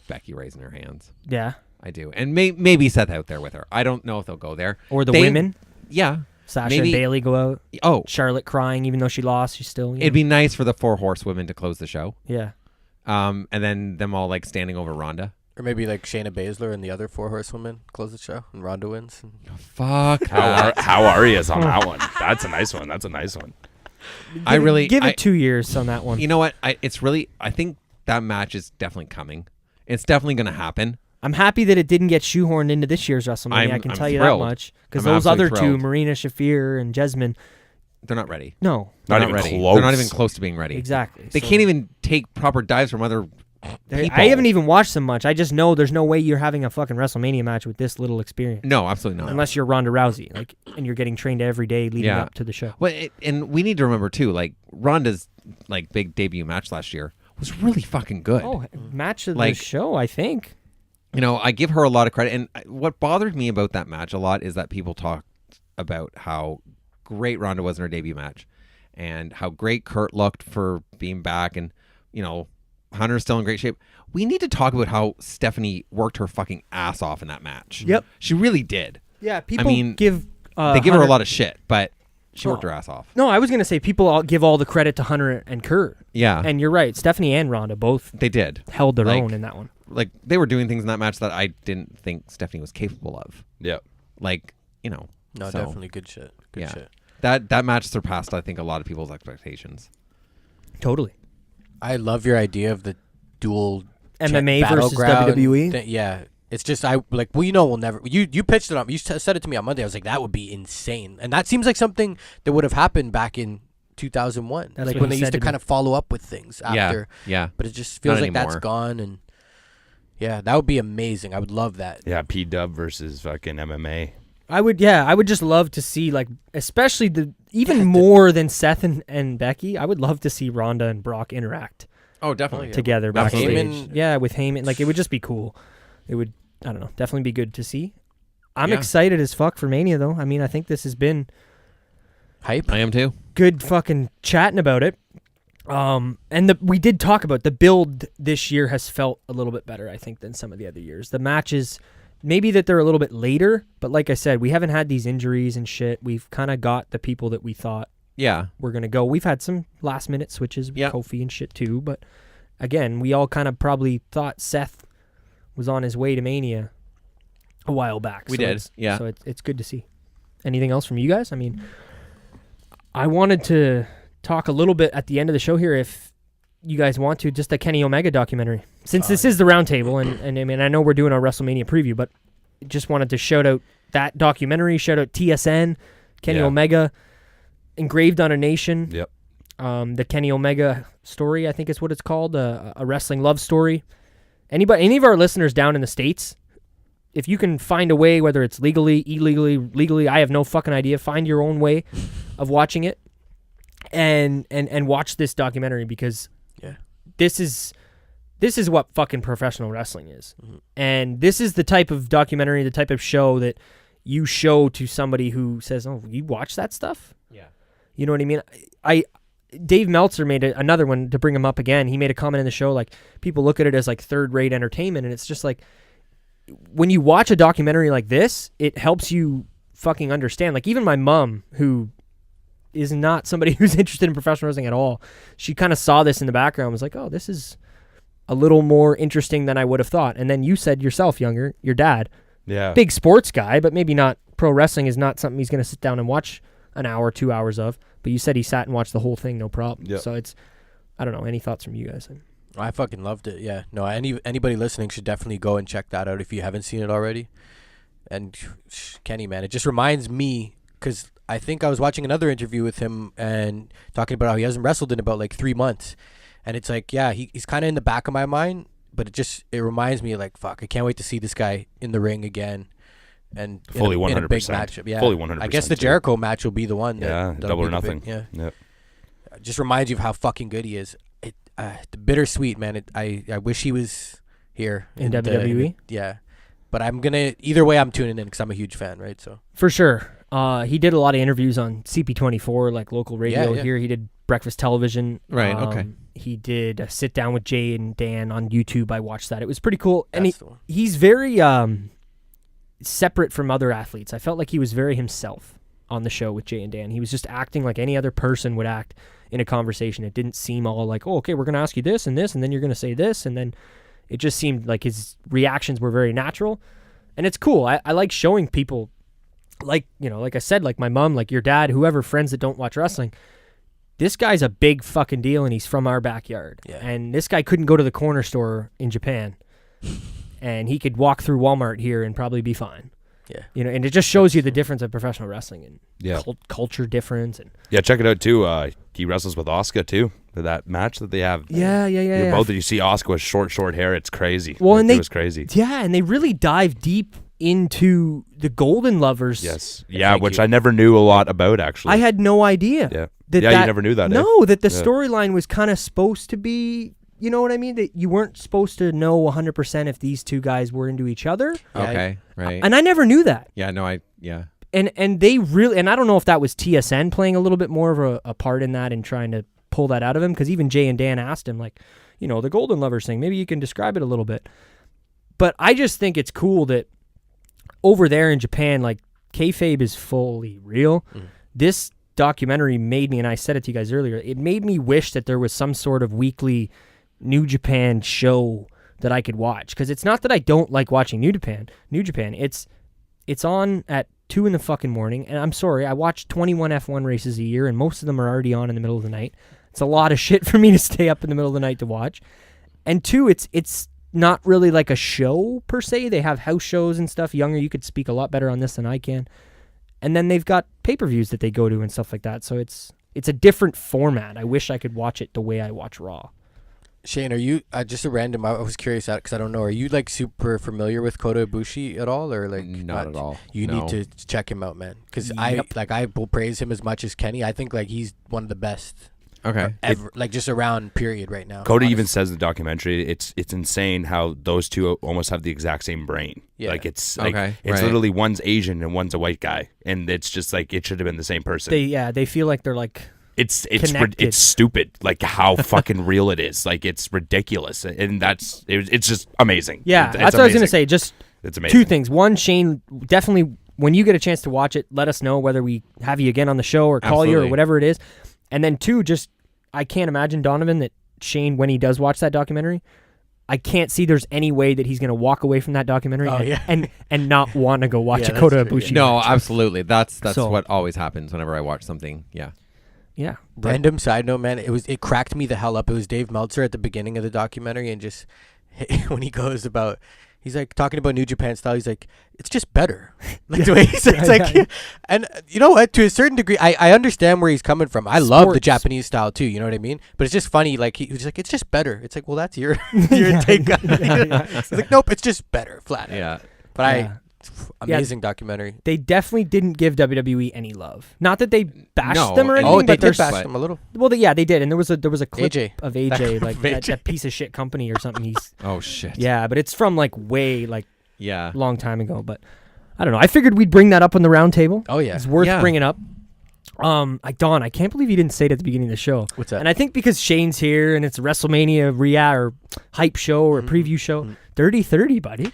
Becky raising her hands. Yeah. I do. And maybe Seth out there with her. I don't know if they'll go there. Or the They- women. Yeah. Sasha Maybe- and Bailey go out. Oh, Charlotte crying even though she lost. She's still... it'd be nice for the 4 horsewomen to close the show. Yeah. And then them all like standing over Ronda. Or maybe like Shayna Baszler and the other 4 horsewomen close the show and Ronda wins. Fuck. How are you on that one? That's a nice one. That's a nice one. I really Give it 2 years on that one. You know what? I think that match is definitely coming. It's definitely going to happen. I'm happy that it didn't get shoehorned into this year's WrestleMania. I can I'm tell you thrilled. that much. Because I'm those other absolutely two, thrilled. Marina Shafir and Jasmine, They're not ready. no. They're Not even ready. close. They're not even close to being ready. Exactly. They So- can't even take proper dives from other people. I haven't even watched them much. I just know there's no way you're having a fucking WrestleMania match with this little experience. No, absolutely not. Unless you're Ronda Rousey, like, and you're getting trained every day leading Yeah. up to the show. Well, and we need to remember too, like Ronda's like big debut match last year was really fucking good. Oh, match of Like- the show, I think. You know, I give her a lot of credit. And what bothered me about that match a lot is that people talked about how great Ronda was in her debut match and how great Kurt looked for being back. And, you know, Hunter's still in great shape. We need to talk about how Stephanie worked her fucking ass off in that match. Yep. She really did. Yeah, people mean, give... They give her a Hunter- lot of shit, but she worked Oh. her ass off. No, I was going to say people all give all the credit to Hunter and Kurt. Yeah. And you're right. Stephanie and Ronda both They did. held their Like- own in that one. Like, they were doing things in that match that I didn't think Stephanie was capable of. Yeah. Like, you know. No, so, definitely good shit. Good yeah. shit. That match surpassed, I think, a lot of people's expectations. Totally. I love your idea of the dual MMA versus battleground WWE. yeah. It's just we'll never. You pitched it on. You said it to me on Monday. I was like, that would be insane, and that seems like something that would have happened back in 2001, That's like what when he they used said to to kind me. of follow up with things after. Yeah. But it just feels Not like that's anymore. gone, and yeah, that would be amazing. I would love that. Yeah, P-Dub versus fucking MMA. I would just love to see, like, especially even more than Seth and Becky. I would love to see Ronda and Brock interact Oh, definitely. together Absolutely. backstage. Yeah, with Heyman. Like, it would just be cool. It would, I don't know, definitely be good to see. I'm excited as fuck for Mania, though. I mean, I think this has been Hype. I am too. good fucking chatting about it. And we did talk about the build this year has felt a little bit better, I think, than some of the other years. The matches, maybe that they're a little bit later, but like I said, we haven't had these injuries and shit. We've kind of got the people that we thought were going to go. We've had some last minute switches with Kofi and shit too, but again, we all kind of probably thought Seth was on his way to Mania a while back. We did, yeah. So it's good to see. Anything else from you guys? I mean, I wanted to talk a little bit at the end of the show here, if you guys want to, just the Kenny Omega documentary. Since this is the roundtable, and I mean, I know we're doing our WrestleMania preview, but just wanted to shout out that documentary, shout out TSN, Kenny Omega, Engraved on a Nation. Yep. The Kenny Omega story, I think is what it's called, a wrestling love story. Any of our listeners down in the States, if you can find a way, whether it's legally, illegally, legally, I have no fucking idea, find your own way of watching it. And watch this documentary, because this is what fucking professional wrestling is. Mm-hmm. And this is the type of documentary, the type of show that you show to somebody who says, "Oh, you watch that stuff?" Yeah. You know what I mean? Dave Meltzer made another one, to bring him up again. He made a comment in the show, like, people look at it as like third-rate entertainment, and it's just like, when you watch a documentary like this, it helps you fucking understand. Like, even my mom, who is not somebody who's interested in professional wrestling at all, she kind of saw this in the background, was like, oh, this is a little more interesting than I would have thought. And then you said yourself, your dad, big sports guy, but maybe not, pro wrestling is not something he's going to sit down and watch an hour, 2 hours of, but you said he sat and watched the whole thing, no problem. Yep. So it's, I don't know, any thoughts from you guys? I fucking loved it. Yeah. No, anybody listening should definitely go and check that out if you haven't seen it already. And Kenny, man, it just reminds me, because I think I was watching another interview with him and talking about how he hasn't wrestled in about like 3 months. And it's like, yeah, he's kind of in the back of my mind, but it reminds me, like, fuck, I can't wait to see this guy in the ring again. And fully 100%. In a big matchup. Yeah. Fully 100%. I guess the Jericho match will be the one. Double or nothing. Yeah. Yep. It just reminds you of how fucking good he is. The bittersweet, man. I wish he was here. In WWE? Yeah. But either way, I'm tuning in because I'm a huge fan, right? So for sure. He did a lot of interviews on CP24, like local radio here. He did breakfast television. Right, okay. He did a sit down with Jay and Dan on YouTube. I watched that. It was pretty cool. And he's very separate from other athletes. I felt like he was very himself on the show with Jay and Dan. He was just acting like any other person would act in a conversation. It didn't seem all like, oh, okay, we're going to ask you this, and then you're going to say this, and then it just seemed like his reactions were very natural. And it's cool. I like showing people, like, like I said, like my mom, like your dad, whoever, friends that don't watch wrestling, this guy's a big fucking deal, and he's from our backyard. Yeah. And this guy couldn't go to the corner store in Japan, and he could walk through Walmart here and probably be fine. Yeah. And it just shows you the difference of professional wrestling and culture difference. And check it out too. He wrestles with Asuka too. That match that they have. Yeah. Both of you see Asuka with short hair. It's crazy. Well, it was crazy. Yeah, and they really dive deep into the Golden Lovers. Yes. Yeah, which I never knew a lot about, actually. I had no idea. Yeah. You never knew that. No, that the storyline was kind of supposed to be, you know what I mean? That you weren't supposed to know 100% if these two guys were into each other. Okay, right. And I never knew that. Yeah, no, And they really, and I don't know if that was TSN playing a little bit more of a part in that and trying to pull that out of him, because even Jay and Dan asked him, like, the Golden Lovers thing, maybe you can describe it a little bit. But I just think it's cool that over there in Japan, like, kayfabe is fully real. This documentary made me, and I said it to you guys earlier, it made me wish that there was some sort of weekly New Japan show that I could watch, because it's not that I don't like watching New Japan. It's on at 2 in the fucking morning, and I'm sorry, I watch 21 F1 races a year, and most of them are already on in the middle of the night. It's a lot of shit for me to stay up in the middle of the night to watch. And 2, it's not really like a show per se. They have house shows and stuff. Younger, you could speak a lot better on this than I can. And then they've got pay-per-views that they go to and stuff like that. So it's a different format. I wish I could watch it the way I watch Raw. Shane, are you just a random? I was curious because I don't know. Are you like super familiar with Kota Ibushi at all, or like Not at all. You No. need to check him out, man. Because Yep. I will praise him as much as Kenny. I think like he's one of the best Okay. ever, like just around period right now. Cody honest. even says in the documentary, it's insane how those two almost have the exact same brain. Yeah. Like it's Okay, it's right. literally one's Asian and one's a white guy, and it's just like it should have been the same person. They feel like they're like It's connected. stupid, like how fucking real it is. Like it's ridiculous, and it's just amazing. yeah. It's That's what I was gonna amazing. say. Just It's amazing. two things. One, Shane, definitely when you get a chance to watch it, let us know whether we have you again on the show or call you or Absolutely. whatever it is. And then two, just I can't imagine Donovan that Shane when he does watch that documentary. I can't see there's any way that he's gonna walk away from that documentary Oh, and, yeah. and not want to go watch Yeah, a Kota that's true, Ibushi. No, match. absolutely. That's So- what always happens whenever I watch something. Yeah. Yeah. Random side note, man. It cracked me the hell up. It was Dave Meltzer at the beginning of the documentary, and just when he goes about, he's like talking about New Japan style. He's like, it's just better. Like the way he says, Yeah. and you know what? To a certain degree, I understand where he's coming from. I love the Sports. Japanese style too. You know what I mean? But it's just funny. Like he was like, it's just better. It's like, well, that's your your take on it. It's like, nope, it's just better, flat. out. Yeah. But Yeah. amazing documentary. They definitely didn't give WWE any love. Not that they bashed No, them or and- anything, Oh, they but did there's bash him a little. well, yeah, they did, and there was a clip AJ. of AJ, like AJ. that piece of shit company or something. He's Oh shit. yeah, but it's from like way like Yeah. long time ago. But I don't know. I figured we'd bring that up on the round table. Oh yeah. It's worth Yeah. bringing up. Don, I can't believe you didn't say it at the beginning of the show. What's that? And I think because Shane's here and it's a WrestleMania or hype show or a preview show, 30-30, buddy.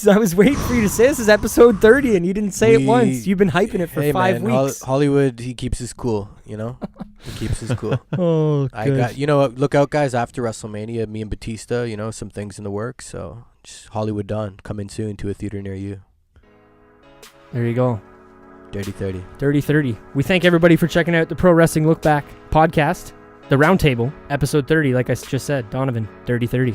I was waiting for you to say this is episode 30 and you didn't say it once. You've been hyping it for Hey, 5 man, weeks. Hollywood, he keeps his cool. You know, he keeps his cool. Oh, I got, you know what, look out guys, after WrestleMania, me and Batista, you know, some things in the works, so just Hollywood Dawn coming soon to a theater near you. There you go. Dirty 30. 30-30. We thank everybody for checking out the Pro Wrestling LookBack podcast, the Roundtable, episode 30, like I just said, Donovan, 30-30.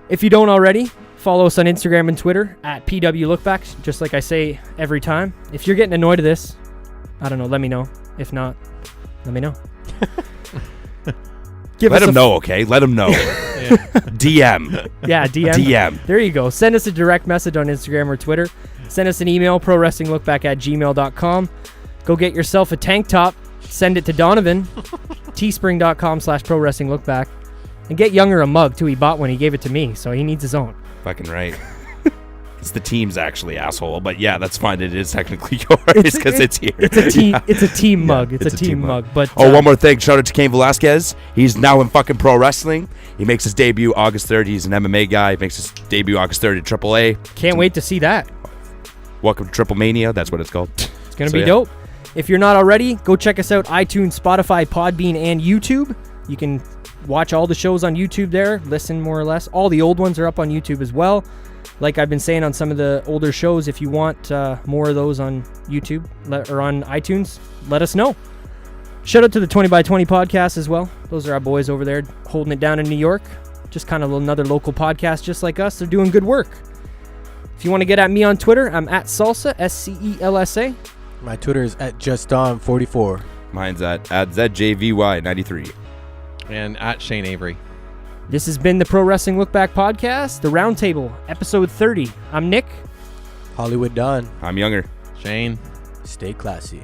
If you don't already, follow us on Instagram and Twitter at PWLookback, just like I say every time. If you're getting annoyed of this, I don't know, let me know. If not, let me know. Let him know, okay? Let him know. DM. Yeah, DM. DM. There you go. Send us a direct message on Instagram or Twitter. Send us an email, prowrestlinglookback@gmail.com. Go get yourself a tank top. Send it to Donovan, teespring.com/prowrestlinglookback. And get Younger a mug, too. He bought one. He gave it to me, so he needs his own. Fucking right. It's the team's actually, asshole. But yeah, that's fine. It is technically yours because it's here. It's a team. Yeah. It's a team mug. Yeah, It's a team mug. But Oh, one more thing. Shout out to Cain Velasquez. He's now in fucking pro wrestling. He makes his debut August 3rd. He's an MMA guy. He makes his debut August 3rd at AAA. can't wait to see that. Welcome to Triple Mania. That's what it's called. It's gonna So, be yeah. dope. If you're not already, go check us out: iTunes, Spotify, Podbean, and YouTube. You can watch all the shows on YouTube there. Listen more or less. All the old ones are up on YouTube as well. Like I've been saying on some of the older shows, if you want more of those on YouTube or on iTunes, let us know. Shout out to the 20x20 podcast as well. Those are our boys over there holding it down in New York. Just kind of another local podcast just like us. They're doing good work. If you want to get at me on Twitter, I'm at Salsa, SCELSA. My Twitter is at JustDon44. Mine's at ZJVY93. And at Shane Avery. This has been the Pro Wrestling LookBack Podcast, the Roundtable, episode 30. I'm Nick. Hollywood Dawn. I'm Younger. Shane. Stay classy.